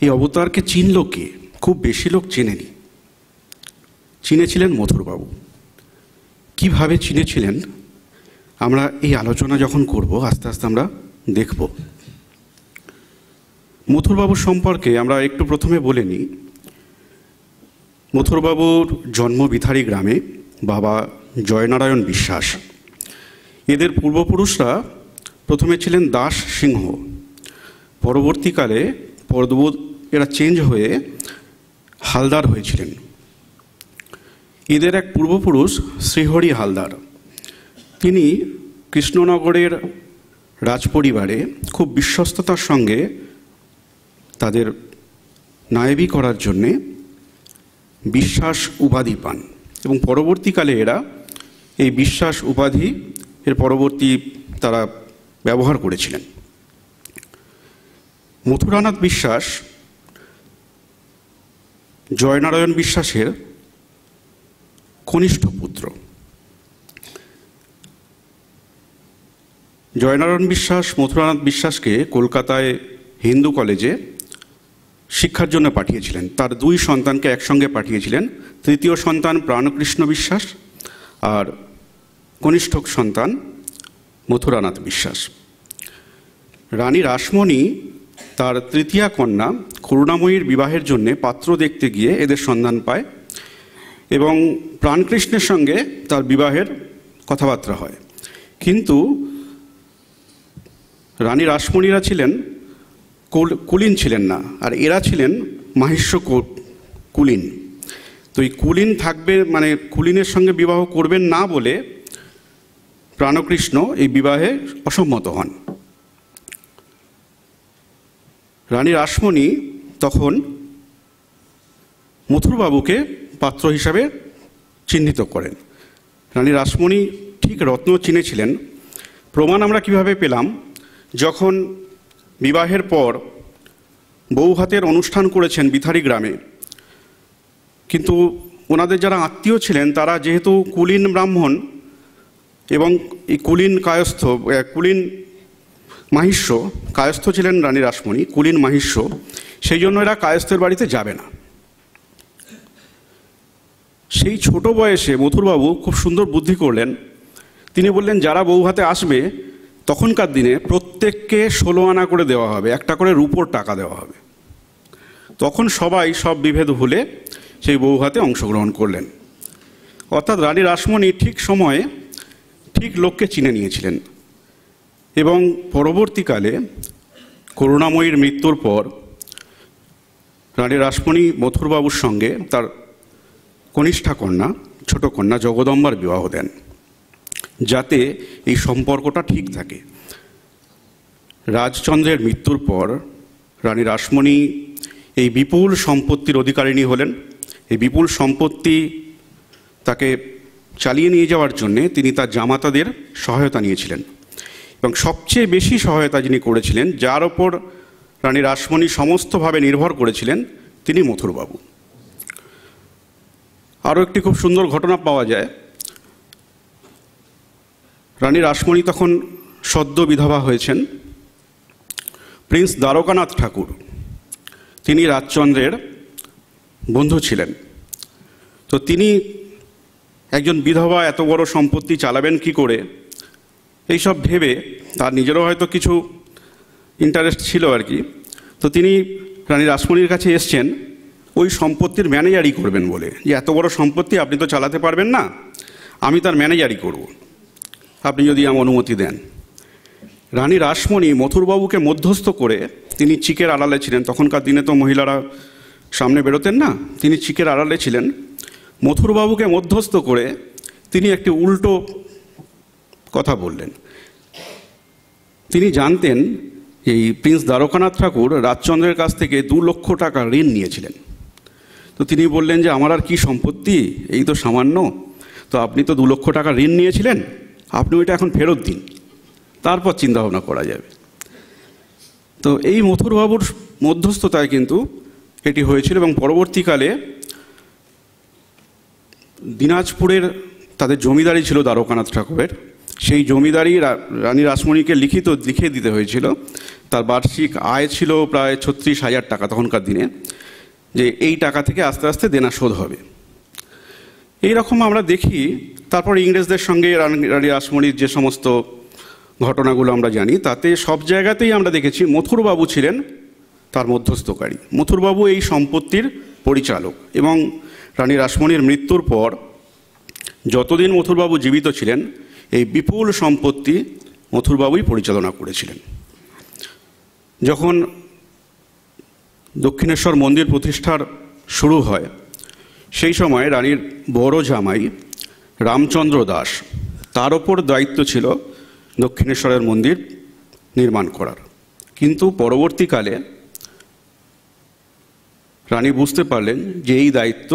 এই অবতারকে চিনল কে? খুব বেশি লোক চেনেনি। চিনেছিলেন মথুরবাবু। কিভাবে চিনেছিলেন আমরা এই আলোচনা যখন করব, আস্তে আস্তে আমরা দেখব। মথুরবাবুর সম্পর্কে আমরা একটু প্রথমে বলে নিই। মথুরবাবুর জন্ম বিথারি গ্রামে। বাবা জয়নারায়ণ বিশ্বাস। এদের পূর্বপুরুষরা প্রথমে ছিলেন দাস সিংহ, পরবর্তীকালে এরা চেঞ্জ হয়ে হালদার হয়েছিলেন। এদের এক পূর্বপুরুষ শ্রীহরি হালদার, তিনি কৃষ্ণনগরের রাজপরিবারে খুব বিশ্বস্ততার সঙ্গে তাদের নায়েবি করার জন্যে বিশ্বাস উপাধি পান এবং পরবর্তীকালে এরা এই বিশ্বাস উপাধি এর পরবর্তী তারা ব্যবহার করেছিলেন। মথুরানাথ বিশ্বাস জয়নারায়ণ বিশ্বাসের কনিষ্ঠ পুত্র। জয়নারায়ণ বিশ্বাস মথুরানাথ বিশ্বাসকে কলকাতায় হিন্দু কলেজে শিক্ষার জন্য পাঠিয়েছিলেন। তার দুই সন্তানকে একসঙ্গে পাঠিয়েছিলেন। তৃতীয় সন্তান প্রাণকৃষ্ণ বিশ্বাস আর কনিষ্ঠ সন্তান মথুরানাথ বিশ্বাস। রানী রাসমণি তার তৃতীয়া কন্যা করুণাময়ীর বিবাহের জন্য পাত্র দেখতে গিয়ে এদের সন্ধান পায় এবং প্রাণকৃষ্ণের সঙ্গে তার বিবাহের কথাবার্তা হয়। কিন্তু রানী রাসমণিরা ছিলেন কুলীন ছিলেন না, আর এরা ছিলেন মাহিষ্য কুলীন। তো এই কুলীন থাকবে মানে কুলীনের সঙ্গে বিবাহ করবেন না বলে প্রাণকৃষ্ণ এই বিবাহে অসম্মত হন। রানী রাসমণি তখন মথুরবাবুকে পাত্র হিসাবে চিহ্নিত করেন। রানী রাসমণি ঠিক রত্ন চিনেছিলেন। প্রমাণ আমরা কিভাবে পেলাম, যখন বিবাহের পর বৌভাতের অনুষ্ঠান করেছেন বিথারি গ্রামে, কিন্তু ওনাদের যারা আত্মীয় ছিলেন তারা যেহেতু কুলীন ব্রাহ্মণ এবং এই কুলীন কায়স্থ কুলীন মাহিষ্য, কায়স্থ ছিলেন রানী রাসমণি, কুলীন মাহিষ্য, সেই জন্য এরা কায়স্থের বাড়িতে যাবে না। সেই ছোট বয়সে মথুরবাবু খুব সুন্দর বুদ্ধি করলেন। তিনি বললেন, যারা বৌভাতে আসবে তখনকার দিনে প্রত্যেককে 16 আনা করে দেওয়া হবে, একটা করে রূপোর টাকা দেওয়া হবে। তখন সবাই সব বিভেদ ভুলে সেই বৌভাতে অংশগ্রহণ করলেন। অর্থাৎ রানী রাসমণি ঠিক সময়ে ঠিক লোককে চিনে নিয়েছিলেন এবং পরবর্তীকালে করুণাময়ীর মৃত্যুর পর রানী রাসমণি মথুরবাবুর সঙ্গে তার কনিষ্ঠা কন্যা ছোট কন্যা জগদম্বার বিবাহ দেন, যাতে এই সম্পর্কটা ঠিক থাকে। রাজচন্দ্রের মৃত্যুর পর রানী রাসমণি এই বিপুল সম্পত্তির অধিকারিণী হলেন। এই বিপুল সম্পত্তি তাকে চালিয়ে নিয়ে যাওয়ার জন্যে তিনি তার জামাতাদের সহায়তা নিয়েছিলেন এবং সবচেয়ে বেশি সহায়তা যিনি করেছিলেন, যার ওপর রানী রাসমণি সমস্তভাবে নির্ভর করেছিলেন, তিনি মথুরবাবু। আরও একটি খুব সুন্দর ঘটনা পাওয়া যায়। রানী রাসমণি তখন সদ্য বিধবা হয়েছেন। প্রিন্স দ্বারকানাথ ঠাকুর, তিনি রাজচন্দ্রের বন্ধু ছিলেন। তো তিনি একজন বিধবা এত বড় সম্পত্তি চালাবেন কি করে, এইসব ভেবে তার নিজেরও হয়তো কিছু ইন্টারেস্ট ছিল আর কি। তো তিনি রানী রাসমণির কাছে এসছেন ওই সম্পত্তির ম্যানেজারই করবেন বলে, যে এত বড় সম্পত্তি আপনি তো চালাতে পারবেন না, আমি তার ম্যানেজারই করব, আপনি যদি আমার অনুমতি দেন। রানী রাসমণি মথুরবাবুকে মধ্যস্থ করে, তিনি চিকের আড়ালে ছিলেন, তখনকার দিনে তো মহিলারা সামনে বেরোতেন না, তিনি চিকের আড়ালে ছিলেন। মথুরবাবুকে মধ্যস্থ করে তিনি একটি উল্টো কথা বললেন। তিনি জানতেন এই প্রিন্স দ্বারকানাথ ঠাকুর রাজচন্দ্রের কাছ থেকে 2 লক্ষ টাকা ঋণ নিয়েছিলেন। তো তিনি বললেন যে আমার আর কি সম্পত্তি, এই তো সামান্য, তো আপনি তো 2 লক্ষ টাকা ঋণ নিয়েছিলেন, আপনি ওইটা এখন ফেরত দিন, তারপর চিন্তাভাবনা করা যাবে। তো এই মথুরবাবুর মধ্যস্থতায় কিন্তু এটি হয়েছিল এবং পরবর্তীকালে দিনাজপুরের তাদের জমিদারি ছিল দ্বারকানাথ ঠাকুরের, সেই জমিদারি রানী রাসমণিকে লিখে দিতে হয়েছিল। তার বার্ষিক আয় ছিল প্রায় 36,000 টাকা তখনকার দিনে, যে এই টাকা থেকে আস্তে আস্তে দেনা শোধ হবে। এই রকম আমরা দেখি। তারপর ইংরেজদের সঙ্গে রানী রাসমণির যে সমস্ত ঘটনাগুলো আমরা জানি, তাতে সব জায়গাতেই আমরা দেখেছি মথুরবাবু ছিলেন তার মধ্যস্থকারী। মথুরবাবু এই সম্পত্তির পরিচালক, এবং রানী রাসমণির মৃত্যুর পর যতদিন মথুরবাবু জীবিত ছিলেন এই বিপুল সম্পত্তি মথুরবাবুই পরিচালনা করেছিলেন। যখন দক্ষিণেশ্বর মন্দির প্রতিষ্ঠার শুরু হয় সেই সময় রানীর বড় জামাই রামচন্দ্র দাস, তার ওপর দায়িত্ব ছিল দক্ষিণেশ্বরের মন্দির নির্মাণ করার। কিন্তু পরবর্তীকালে রানী বুঝতে পারলেন যে এই দায়িত্ব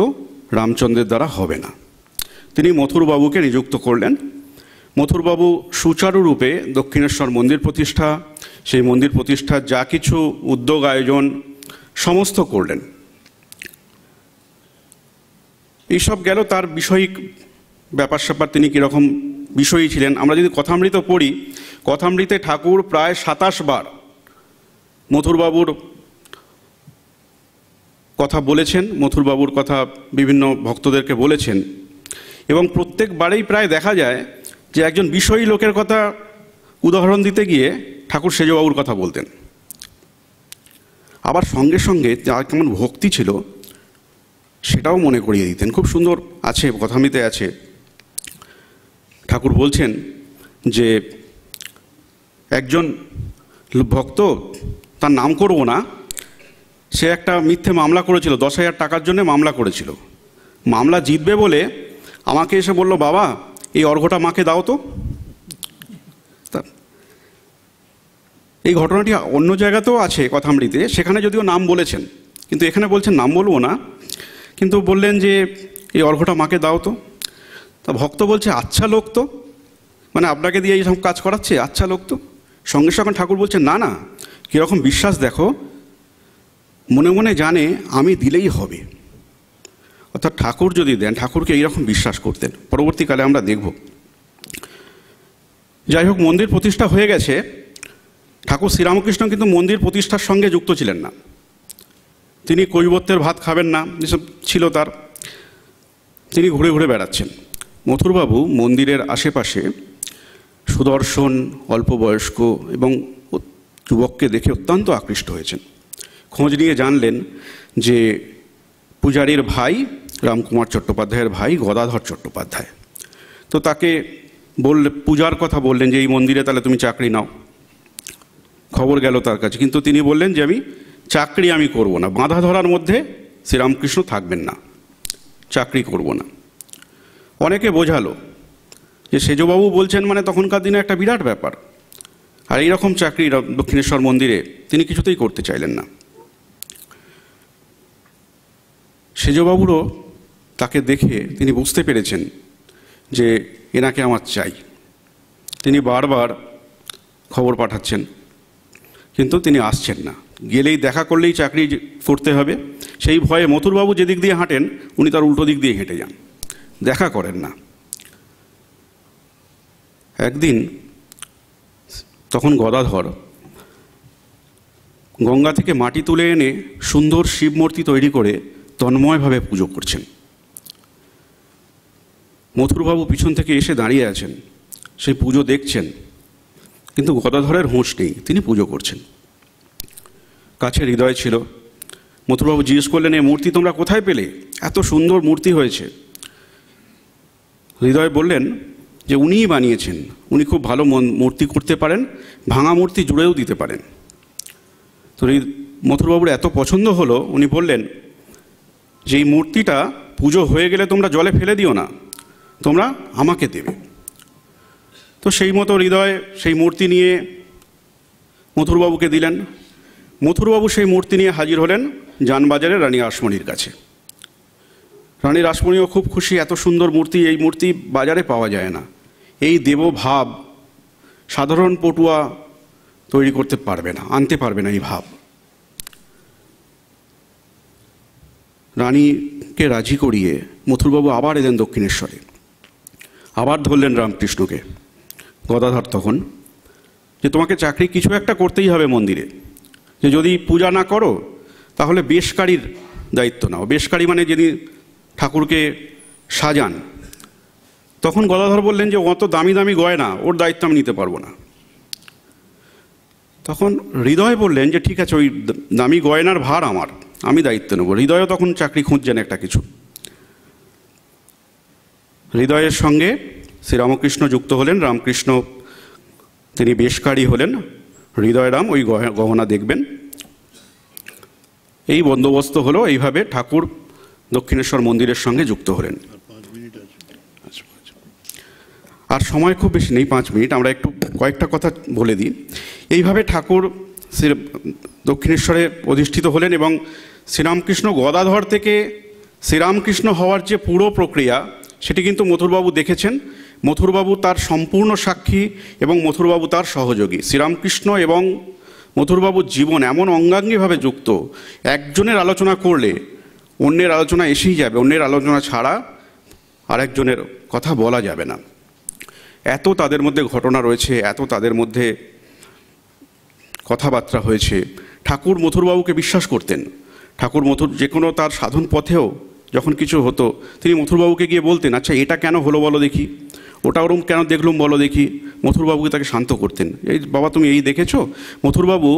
রামচন্দ্রের দ্বারা হবে না। তিনি মথুরবাবুকে নিযুক্ত করলেন। মথুরবাবু সুচারুরূপে দক্ষিণেশ্বর মন্দির প্রতিষ্ঠা, সেই মন্দির প্রতিষ্ঠার যা কিছু উদ্যোগ আয়োজন সমস্ত করলেন। এইসব গেল তার বিষয়িক ব্যাপার স্যাপার, তিনি কীরকম বিষয়ী ছিলেন। আমরা যদি কথামৃত পড়ি, কথামৃতে ঠাকুর প্রায় 27 বার মথুরবাবুর কথা বলেছেন, মথুরবাবুর কথা বিভিন্ন ভক্তদেরকে বলেছেন, এবং প্রত্যেকবারেই প্রায় দেখা যায় যে একজন বিষয়ী লোকের কথা উদাহরণ দিতে গিয়ে ঠাকুর সেজবাবুর কথা বলতেন। আবার সঙ্গে সঙ্গে যার কেমন ভক্তি ছিল সেটাও মনে করিয়ে দিতেন। খুব সুন্দর আছে, কথামৃতে আছে, ঠাকুর বলছেন যে একজন ভক্ত, তার নাম করব না, সে একটা মিথ্যে মামলা করেছিল, 10,000 টাকার জন্য মামলা করেছিল। মামলা জিতবে বলে আমাকে এসে বলল, বাবা এই অর্ঘ্যটা মাকে দাও তো। এই ঘটনাটি অন্য জায়গাতেও আছে কথামৃতে, সেখানে যদিও নাম বলেছেন, কিন্তু এখানে বলছেন নাম বলবো না, কিন্তু বললেন যে এই অর্ঘ্যটা মাকে দাও তো। তা ভক্ত বলছে আচ্ছা লোক তো, মানে আপনাকে দিয়ে এইসব কাজ করাচ্ছে, আচ্ছা লোক তো। সঙ্গে সঙ্গে ঠাকুর বলছেন না না, কীরকম বিশ্বাস দেখো, মনে মনে জানে আমি দিলেই হবে। অর্থাৎ ঠাকুর যদি দেন, ঠাকুরকে এইরকম বিশ্বাস করতেন। পরবর্তীকালে আমরা দেখব। যাই হোক, মন্দির প্রতিষ্ঠা হয়ে গেছে। ঠাকুর শ্রীরামকৃষ্ণ কিন্তু মন্দির প্রতিষ্ঠার সঙ্গে যুক্ত ছিলেন না। তিনি কৈবত্যের ভাত খাবেন না, যেসব ছিল তার, তিনি ঘুরে ঘুরে বেড়াচ্ছেন। মথুরবাবু মন্দিরের আশেপাশে সুদর্শন, অল্প বয়স্ক এবং যুবককে দেখে অত্যন্ত আকৃষ্ট হয়েছেন। খোঁজ নিয়ে জানলেন যে পূজারীর ভাই রামকুমার চট্টোপাধ্যায়ের ভাই গদাধর চট্টোপাধ্যায়। তো তাকে পূজার কথা বললেন যে এই মন্দিরে তাহলে তুমি চাকরি নাও। খবর গেল তার কাছে, কিন্তু তিনি বললেন যে চাকরি আমি করব না, বাঁধা ধরার মধ্যে শ্রীরামকৃষ্ণ থাকবেন না, চাকরি করব না। অনেকে বোঝালো যে সেজবাবু বলছেন মানে তখনকার দিনে একটা বিরাট ব্যাপার, আর এইরকম চাকরি দক্ষিণেশ্বর মন্দিরে তিনি কিছুতেই করতে চাইলেন না। সেজবাবুরও তাকে দেখে তিনি বুঝতে পেরেছেন যে এনাকে আমার চাই। তিনি বারবার খবর পাঠাচ্ছেন, কিন্তু তিনি আসছেন না। গেলেই দেখা করলেই চাকরি করতে হবে, সেই ভয়ে মথুরবাবু যেদিক দিয়ে হাঁটেন উনি তার উল্টো দিক দিয়ে হেঁটে যান, দেখা করেন না। একদিন তখন গদাধর গঙ্গা থেকে মাটি তুলে এনে সুন্দর শিব মূর্তি তৈরি করে তন্ময়ভাবে পুজো করছেন। মথুরবাবু পিছন থেকে এসে দাঁড়িয়ে আছেন, সেই পুজো দেখছেন, কিন্তু গদাধরের হুঁশ নেই, তিনি পুজো করছেন। কাছে হৃদয় ছিল। মথুরবাবু জিজ্ঞেস করলেন, এই মূর্তি তোমরা কোথায় পেলে? এত সুন্দর মূর্তি হয়েছে। হৃদয় বললেন যে উনিই বানিয়েছেন, উনি খুব ভালো মূর্তি করতে পারেন, ভাঙা মূর্তি জুড়েও দিতে পারেন। তো মথুরবাবুর এত পছন্দ হলো, উনি বললেন যে এই মূর্তিটা পুজো হয়ে গেলে তোমরা জলে ফেলে দিও না, তোমরা আমাকে দেবে। তো সেই মতো হৃদয় সেই মূর্তি নিয়ে মথুরবাবুকে দিলেন। মথুরবাবু সেই মূর্তি নিয়ে হাজির হলেন জানবাজারে রানী রাসমণির কাছে। রানী রাসমণিও খুব খুশি, এত সুন্দর মূর্তি, এই মূর্তি বাজারে পাওয়া যায় না, এই দেবভাব সাধারণ পটুয়া তৈরি করতে পারবে না, আনতে পারবে না এই ভাব। রানীকে রাজি করিয়ে মথুরবাবু আবার এলেন দক্ষিণেশ্বরে, আবার ধরলেন রামকৃষ্ণকে। গদাধর তখন যে তোমাকে চাকরি কিছু একটা করতেই হবে মন্দিরে, যে যদি পূজা না করো তাহলে বেশকারীর দায়িত্ব নাও। বেশকারী মানে যিনি ঠাকুরকে সাজান। তখন গদাধর বললেন যে অত দামি দামি গয়না, ওর দায়িত্ব আমি নিতে পারবো না। তখন হৃদয় বললেন যে ঠিক আছে, ওই দামি গয়নার ভার আমার, আমি দায়িত্ব নেব। হৃদয়ও তখন চাকরি খুঁজছেন একটা কিছু। হৃদয়ের সঙ্গে শ্রীরামকৃষ্ণ যুক্ত হলেন, রামকৃষ্ণ তিনি বেশকারী হলেন, হৃদয়রাম ওই গহনা দেখবেন। এই বন্দোবস্ত হলো, এইভাবে ঠাকুর দক্ষিণেশ্বর মন্দিরের সঙ্গে যুক্ত হলেন। আর সময় খুব বেশি নেই, 5 মিনিট, আমরা একটু কয়েকটা কথা বলে দিই। এইভাবে ঠাকুর দক্ষিণেশ্বরে অধিষ্ঠিত হলেন এবং শ্রীরামকৃষ্ণ গদাধর থেকে শ্রীরামকৃষ্ণ হওয়ার যে পুরো প্রক্রিয়া সেটি কিন্তু মথুরবাবু দেখেছেন। মথুরবাবু তার সম্পূর্ণ সাক্ষী এবং মথুরবাবু তার সহযোগী। শ্রীরামকৃষ্ণ এবং মথুরবাবুর জীবন এমন অঙ্গাঙ্গিভাবে যুক্ত, একজনের আলোচনা করলে অন্যের আলোচনা এসেই যাবে, অন্যের আলোচনা ছাড়া আরেকজনের কথা বলা যাবে না। এত তাদের মধ্যে ঘটনা রয়েছে, এত তাদের মধ্যে কথাবার্তা হয়েছে। ঠাকুর মথুরবাবুকে বিশ্বাস করতেন। ঠাকুর যে কোনো তার সাধন পথেও যখন কিছু হতো তিনি মথুরবাবুকে গিয়ে বলতেন, আচ্ছা এটা কেন হলো বলো দেখি, ওটা ওরম কেন দেখলুম বলো দেখি। মথুরবাবুকে তাকে শান্ত করতেন। এই বাবা তুমি এই দেখেছো। মথুরবাবু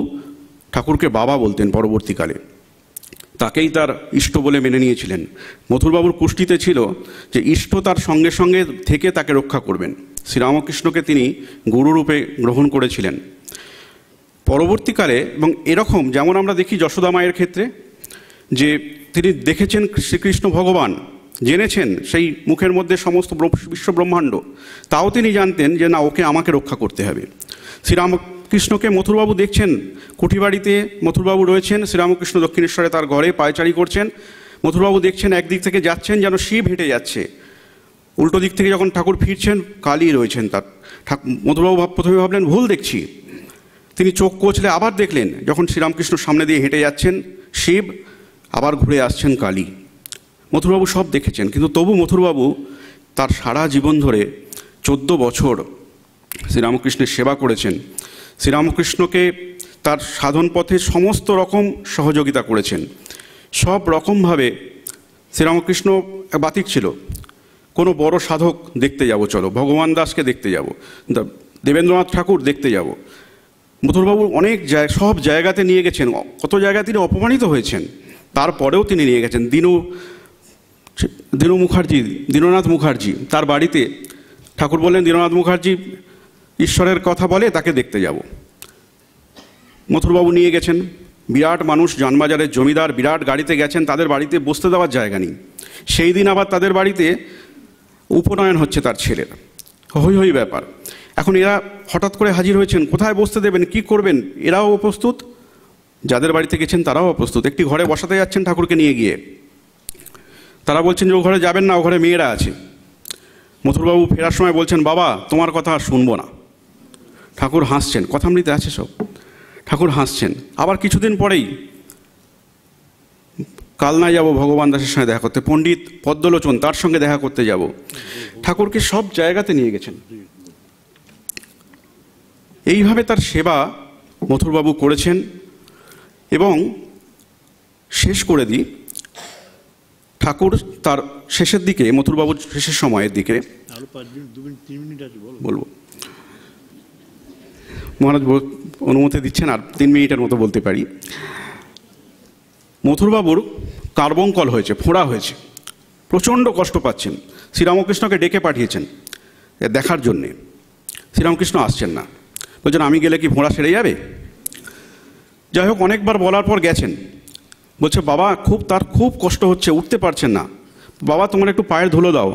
ঠাকুরকে বাবা বলতেন পরবর্তীকালে, তাকেই তার ইষ্ট বলে মেনে নিয়েছিলেন। মথুরবাবুর কুষ্টিতে ছিল যে ইষ্ট তার সঙ্গে সঙ্গে থেকে তাকে রক্ষা করবেন। শ্রীরামকৃষ্ণকে তিনি গুরুরূপে গ্রহণ করেছিলেন পরবর্তীকালে। এবং এরকম যেমন আমরা দেখি যশোদা মায়ের ক্ষেত্রে, যে তিনি দেখেছেন শ্রীকৃষ্ণ ভগবান, জেনেছেন সেই মুখের মধ্যে সমস্ত বিশ্ব ব্রহ্মাণ্ড, তাও তিনি জানতেন যে না, ওকে আমাকে রক্ষা করতে হবে। শ্রীরামকৃষ্ণকে মথুরবাবু দেখছেন, কুঠিবাড়িতে মথুরবাবু রয়েছেন, শ্রীরামকৃষ্ণ দক্ষিণেশ্বরে তার ঘরে পায়চারি করছেন। মথুরবাবু দেখছেন একদিক থেকে যাচ্ছেন যেন শিব হেঁটে যাচ্ছে, উল্টো দিক থেকে যখন ঠাকুর ফিরছেন কালী রয়েছেন তার। মথুরবাবু প্রথমে ভাবলেন ভুল দেখছি, তিনি চোখ কচলে আবার দেখলেন যখন শ্রীরামকৃষ্ণ সামনে দিয়ে হেঁটে যাচ্ছেন শিব, আবার ঘুরে আসছেন কালী। মথুরবাবু সব দেখেছেন, কিন্তু তবু মথুরবাবু তার সারা জীবন ধরে 14 বছর শ্রীরামকৃষ্ণের সেবা করেছেন। শ্রীরামকৃষ্ণকে তার সাধন পথে সমস্ত রকম সহযোগিতা করেছেন। সব রকমভাবে শ্রীরামকৃষ্ণ বাতিক ছিল, কোনো বড় সাধক দেখতে যাব, চলো ভগবান দাসকে দেখতে যাব, দেবেন্দ্রনাথ ঠাকুর দেখতে যাব। মথুরবাবু অনেক সব জায়গাতে নিয়ে গেছেন। কত জায়গায় তিনি অপমানিত হয়েছেন, তারপরেও তিনি নিয়ে গেছেন। দীননাথ মুখার্জি তার বাড়িতে ঠাকুর বললেন, দীননাথ মুখার্জি ঈশ্বরের কথা বলে, তাকে দেখতে যাব। মথুরবাবু নিয়ে গেছেন। বিরাট মানুষ, জানবাজারের জমিদার, বিরাট গাড়িতে গেছেন, তাদের বাড়িতে বসতে দেওয়ার জায়গা নেই। সেই দিন আবার তাদের বাড়িতে উপনয়ন হচ্ছে তার ছেলের, হই হই ব্যাপার। এখন এরা হঠাৎ করে হাজির হয়েছেন, কোথায় বসতে দেবেন, কি করবেন, এরাও অপ্রস্তুত, যাদের বাড়িতে গেছেন তারাও অপ্রস্তুত। একটি ঘরে বসাতে যাচ্ছেন ঠাকুরকে নিয়ে গিয়ে, তারা বলছেন যে ও ঘরে যাবেন না, ও ঘরে মেয়েরা আছে। মথুরবাবু ফেরার সময় বলছেন, বাবা তোমার কথা আর শুনবো না। ঠাকুর হাসছেন, কথামৃতে আছে সব। ঠাকুর হাসছেন। আবার কিছুদিন পরেই কালনায় যাব ভগবান দাসের সঙ্গে দেখা করতে, পণ্ডিত পদ্মলোচন তার সঙ্গে দেখা করতে যাব। ঠাকুরকে সব জায়গাতে নিয়ে গেছেন। এইভাবে তার সেবা মথুরবাবু করেছেন। এবং শেষ করে দিই, ঠাকুর তার শেষের দিকে, মথুরবাবুর শেষের সময়ের দিকে বলবো, মহারাজ অনুমতি দিচ্ছেন আর 3 মিনিটের মতো বলতে পারি। মথুরবাবুর কার্বঙ্কল হয়েছে, ফোঁড়া হয়েছে, প্রচণ্ড কষ্ট পাচ্ছেন। শ্রীরামকৃষ্ণকে ডেকে পাঠিয়েছেন দেখার জন্যে। শ্রীরামকৃষ্ণ আসছেন না, বলছেন আমি গেলে কি ফোঁড়া সেরে যাবে? যাই হোক, অনেকবার বলার পর গেছেন। বলছে বাবা তার খুব কষ্ট হচ্ছে, উঠতে পারছেন না, বাবা তোমার একটু পায়ের ধুলো দাও।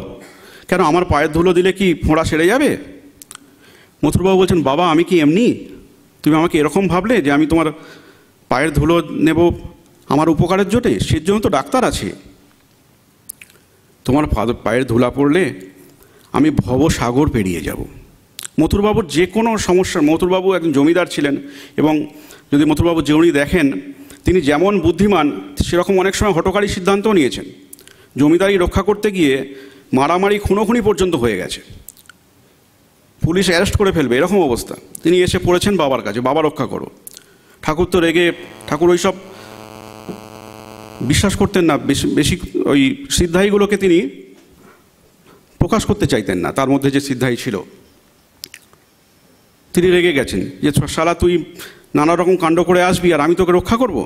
কেন, আমার পায়ের ধুলো দিলে কি ফোঁড়া সেরে যাবে? মথুরবাবু বলছেন, বাবা আমি কি এমনি, তুমি আমাকে এরকম ভাবলে যে আমি তোমার পায়ের ধুলো নেব আমার উপকারের জোটে? সের জন্য তো ডাক্তার আছে। তোমার পায়ের ধুলা পড়লে আমি ভবসাগর পেরিয়ে যাব। মথুরবাবুর যে কোনো সমস্যা, মথুরবাবু একজন জমিদার ছিলেন এবং যদি মথুরবাবু জীবনী দেখেন, তিনি যেমন বুদ্ধিমান সেরকম অনেক সময় হঠকারী সিদ্ধান্তও নিয়েছেন। জমিদারি রক্ষা করতে গিয়ে মারামারি খুনোখুনি পর্যন্ত হয়ে গেছে, পুলিশ অ্যারেস্ট করে ফেলবে এরকম অবস্থা। তিনি এসে পড়েছেন বাবার কাছে, বাবা রক্ষা করো। ঠাকুর তো রেগে, ঠাকুর ওই সব বিশ্বাস করতেন না, বেশি ওই সিদ্ধাইগুলোকে তিনি প্রকাশ করতে চাইতেন না, তার মধ্যে যে সিদ্ধাই ছিল। তিনি রেগে গেছেন যে শালা তুই নানা রকম কাণ্ড করে আসবি আর আমি তোকে রক্ষা করব।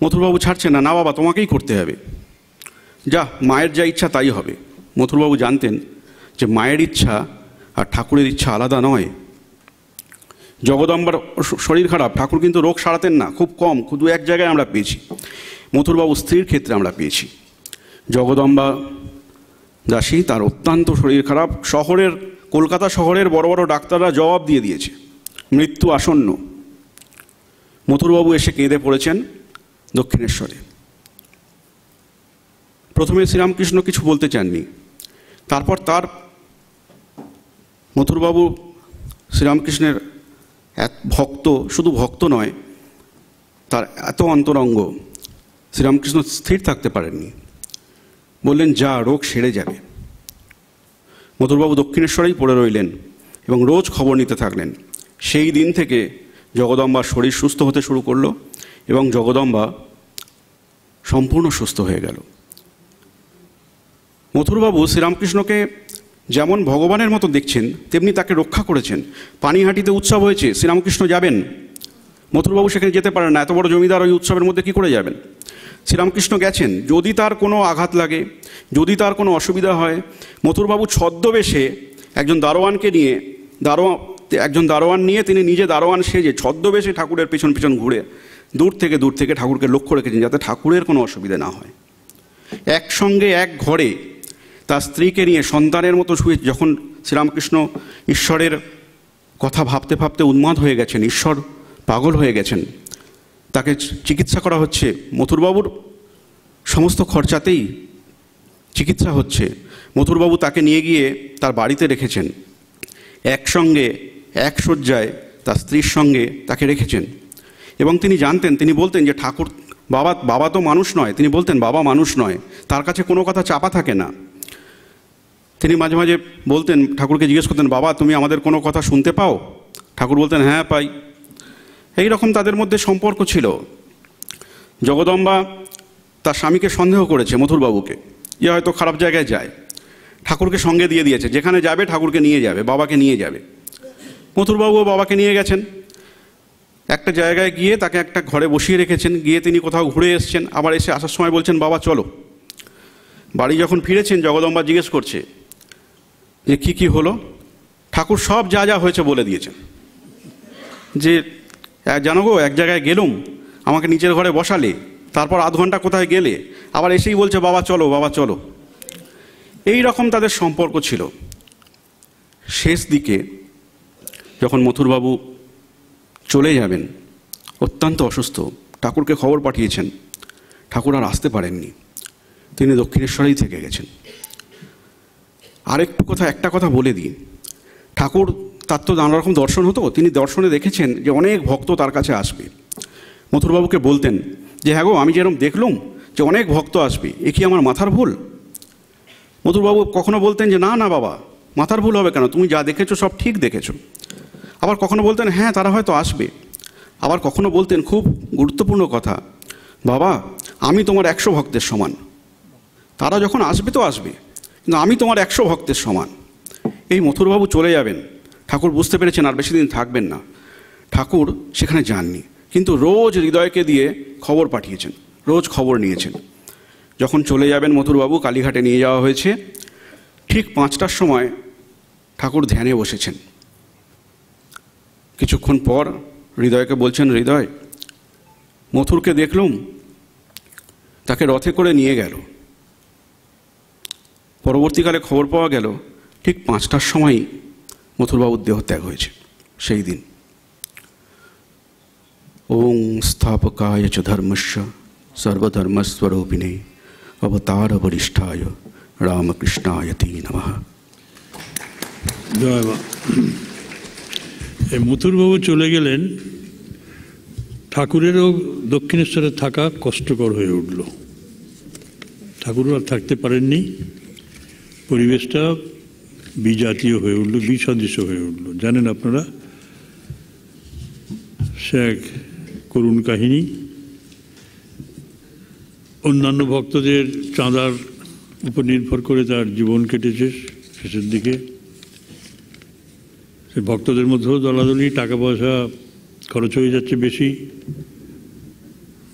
মথুরবাবু ছাড়ছেন না, না বাবা তোমাকেই করতে হবে, যা মায়ের যা ইচ্ছা তাই হবে। মথুরবাবু জানতেন যে মায়ের ইচ্ছা আর ঠাকুরের ইচ্ছা আলাদা নয়। জগদম্বার শরীর খারাপ, ঠাকুর কিন্তু রোগ সারাতেন না, খুব কম, শুধু এক জায়গায় আমরা পেয়েছি, মথুরবাবু স্ত্রীর ক্ষেত্রে আমরা পেয়েছি। জগদম্বা দাসী তার অত্যন্ত শরীর খারাপ, শহরের কলকাতা শহরের বড় বড় ডাক্তাররা জবাব দিয়ে দিয়েছে মৃত্যু আসন্ন। মথুরবাবু এসে কেঁদে পড়েছেন দক্ষিণেশ্বরে। প্রথমে শ্রীরামকৃষ্ণ কিছু বলতে চাননি, তারপর তার মথুরবাবু শ্রীরামকৃষ্ণের ভক্ত, শুধু ভক্ত নয়, তার এত অন্তরঙ্গ, শ্রীরামকৃষ্ণ স্থির থাকতে পারেননি, বললেন যা রোগ সেরে যাবে। মথুরবাবু দক্ষিণেশ্বরেই পড়ে রইলেন এবং রোজ খবর নিতে থাকলেন। সেই দিন থেকে জগদম্বার শরীর সুস্থ হতে শুরু করলো এবং জগদম্বা সম্পূর্ণ সুস্থ হয়ে গেল। মথুরবাবু শ্রীরামকৃষ্ণকে যেমন ভগবানের মতো দেখছেন তেমনি তাকে রক্ষা করেছেন। পানিহাটিতে উৎসব হয়েছে, শ্রীরামকৃষ্ণ যাবেন, মথুরবাবু সেখানে যেতে পারেন না, এত বড় জমিদার ওই উৎসবের মধ্যে কী করে যাবেন? শ্রীরামকৃষ্ণ গেছেন। যদি তার কোনো আঘাত লাগে, যদি তার কোনো অসুবিধা হয়, মথুরবাবু ছদ্মবেশে একজন দারোয়ান নিয়ে তিনি নিজে দারোয়ান সেজে ছদ্মবেশে ঠাকুরের পেছন পেছন ঘুরে দূর থেকে ঠাকুরকে লক্ষ্য রেখেছেন যাতে ঠাকুরের কোনো অসুবিধা না হয়। একসঙ্গে এক ঘরে তার স্ত্রীকে নিয়ে সন্তানের মতো শুয়ে, যখন শ্রীরামকৃষ্ণ ঈশ্বরের কথা ভাবতে ভাবতে উন্মাদ হয়ে গেছেন, ঈশ্বর পাগল হয়ে গেছেন, তাকে চিকিৎসা করা হচ্ছে, মথুরবাবুর সমস্ত খরচাতেই চিকিৎসা হচ্ছে, মথুরবাবু তাকে নিয়ে গিয়ে তার বাড়িতে রেখেছেন, একসঙ্গে এক শয্যায় তার স্ত্রীর সঙ্গে তাকে রেখেছেন। এবং তিনি জানতেন, তিনি বলতেন যে ঠাকুর বাবা তো মানুষ নয়, তিনি বলতেন বাবা মানুষ নয়, তার কাছে কোনো কথা চাপা থাকে না। তিনি মাঝে মাঝে বলতেন, ঠাকুরকে জিজ্ঞেস করতেন, বাবা তুমি আমাদের কোনো কথা শুনতে পাও? ঠাকুর বলতেন হ্যাঁ পাই। এই রকম তাদের মধ্যে সম্পর্ক ছিল। জগদম্বা তার স্বামীকে সন্দেহ করেছে মথুরবাবুকে, যে হয়তো খারাপ জায়গায় যায়, ঠাকুরকে সঙ্গে দিয়ে দিয়েছে, যেখানে যাবে ঠাকুরকে নিয়ে যাবে, বাবাকে নিয়ে যাবে। মথুরবাবুও বাবাকে নিয়ে গেছেন, একটা জায়গায় গিয়ে তাকে একটা ঘরে বসিয়ে রেখেছেন, গিয়ে তিনি কোথাও ঘুরে এসছেন, আবার এসে আসার সময় বলছেন বাবা চলো। বাড়ি যখন ফিরেছেন জগদম্বা জিজ্ঞেস করছে যে কী হলো? ঠাকুর সব যা যা হয়েছে বলে দিয়েছেন, যে জানো গো এক জায়গায় গেলুম, আমাকে নিচের ঘরে বসালে, তারপর আধ ঘন্টা কোথায় গেলে, আবার এসেই বলছে বাবা চলো বাবা চলো। এই রকম তাদের সম্পর্ক ছিল। শেষ দিকে যখন মথুরবাবু চলে যাবেন, অত্যন্ত অসুস্থ, ঠাকুরকে খবর পাঠিয়েছেন, ঠাকুর আর আসতে পারেননি, তিনি দক্ষিণেশ্বরেই থেকে গেছেন। একটা কথা বলে দিই, ঠাকুর তার তো নানা রকম দর্শন হতো, তিনি দর্শনে দেখেছেন যে অনেক ভক্ত তার কাছে আসবে। মথুরবাবুকে বলতেন যে হ্যাঁ গো আমি যেরকম দেখলুম যে অনেক ভক্ত আসবে, এ কি আমার মাথার ভুল? মথুরবাবু কখনো বলতেন যে না না বাবা মাথার ভুল হবে কেন, তুমি যা দেখেছো সব ঠিক দেখেছো। আবার কখনো বলতেন হ্যাঁ তারা হয়তো আসবে। আবার কখনো বলতেন খুব গুরুত্বপূর্ণ কথা, বাবা আমি তোমার 100 ভক্তের সমান, তারা যখন আসবে তো আসবে, কিন্তু আমি তোমার 100 ভক্তের সমান। এই মথুরবাবু চলে যাবেন, ঠাকুর বুঝতে পেরেছেন আর বেশি দিন থাকবেন না, ঠাকুর সেখানে যাননি, কিন্তু রোজ হৃদয়কে দিয়ে খবর পাঠিয়েছেন, রোজ খবর নিয়েছেন। যখন চলে যাবেন মথুরবাবু, কালীঘাটে নিয়ে যাওয়া হয়েছে, ঠিক 5টার সময় ঠাকুর ধ্যানে বসেছেন। কিছুক্ষণ পর হৃদয়কে বলছেন, হৃদয় মথুরকে দেখলুম, তাকে রথে করে নিয়ে গেল। পরবর্তীকালে খবর পাওয়া গেল ঠিক 5টার সময়ই মথুরবাবুর দেহত্যাগ হয়েছে সেই দিন। ওং স্থাপকায় চ ধর্মস্য সর্বধর্মস্বরূপিণে অবতার বরিষ্ঠায় রামকৃষ্ণায় তে নমঃ। জয় মা। এই মথুরবাবু চলে গেলেন, ঠাকুরেরও দক্ষিণেশ্বরে থাকা কষ্টকর হয়ে উঠল, ঠাকুর আর থাকতে পারেননি, পরিবেশটা বিজাতীয় হয়ে উঠল, বিসদৃশ হয়ে উঠল। জানেন আপনারা, সে এক করুণ কাহিনী। অন্যান্য ভক্তদের চাঁদার উপর নির্ভর করে তার জীবন কেটেছে শেষের দিকে। সে ভক্তদের মধ্যেও দলাদলি, টাকা পয়সা খরচ হয়ে যাচ্ছে বেশি,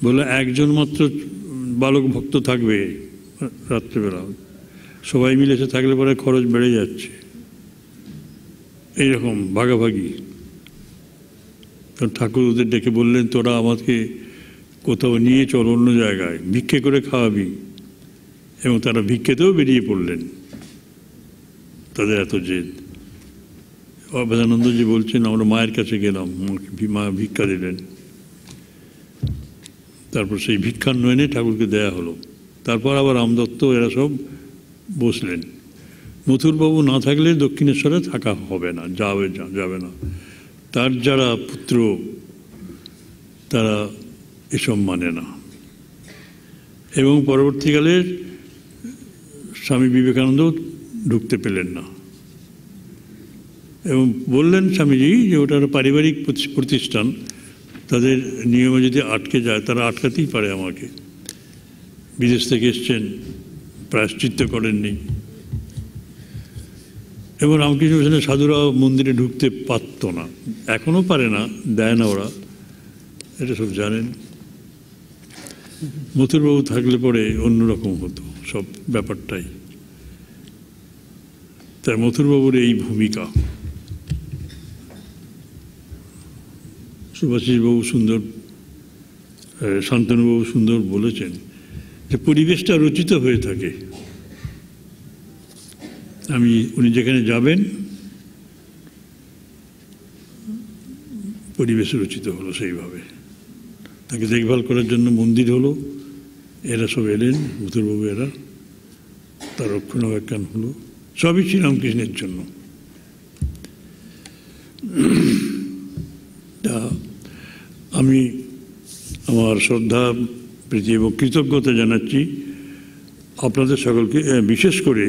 বলে একজন মাত্র বালক ভক্ত থাকবে রাত্রেবেলা, সবাই মিলে এসে থাকলে পরে খরচ বেড়ে যাচ্ছে, এইরকম ভাগাভাগি। ঠাকুর ওদের ডেকে বললেন, তোরা আমাকে কোথাও নিয়ে চল, অন্য জায়গায় ভিক্ষে করে খাওয়াবি। এবং তারা ভিক্ষেতেও বেরিয়ে পড়লেন, তাদের এত জেদ। অভেদানন্দজি বলছেন, আমরা মায়ের কাছে গেলাম, মা ভিক্ষা দিলেন। তারপর সেই ভিক্ষান্বয়নে ঠাকুরকে দেয়া হলো। তারপর আবার রামদত্ত এরা সব বসলেন। মথুরবাবু না থাকলে দক্ষিণেশ্বরে থাকা হবে না, যাবে না। তার যারা পুত্র তারা এসব মানে না। এবং পরবর্তীকালে স্বামী বিবেকানন্দ ঢুকতে পেলেন না এবং বললেন স্বামীজি যে ওটা পারিবারিক প্রতিষ্ঠান, তাদের নিয়মে যদি আটকে যায় তারা আটকাতেই পারে আমাকে। বিদেশ থেকে এসছেন, প্রায়শ্চিত্ত করেননি। এবং রামকৃষ্ণ মিশনের সাধুরা মন্দিরে ঢুকতে পারত না, এখনও পারে না, দেয় না ওরা, এটা সব জানেন। মথুরবাবু থাকলে পরে অন্যরকম হতো সব ব্যাপারটাই। তাই মথুরবাবুর এই ভূমিকা সুভাষিসবাবু সুন্দর, শান্তনুবাবু সুন্দর বলেছেন যে পরিবেশটা রচিত হয়ে থাকে। উনি যেখানে যাবেন পরিবেশ রচিত হলো সেইভাবে। তাকে দেখভাল করার জন্য মন্দির হলো, এরা সব এলেন, মথুরবাবু এরা, তার রক্ষণাবেক্ষণ হলো, সবই শ্রীরামকৃষ্ণের জন্য। তা আমি আমার শ্রদ্ধা, প্রীতি এবং কৃতজ্ঞতা জানাচ্ছি আপনাদের সকলকে, বিশেষ করে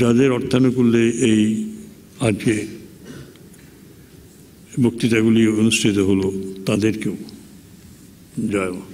যাদের অর্থানুকূল্যে এই আজকে বক্তৃতাগুলি অনুষ্ঠিত হলো তাদেরকেও। জয় মা।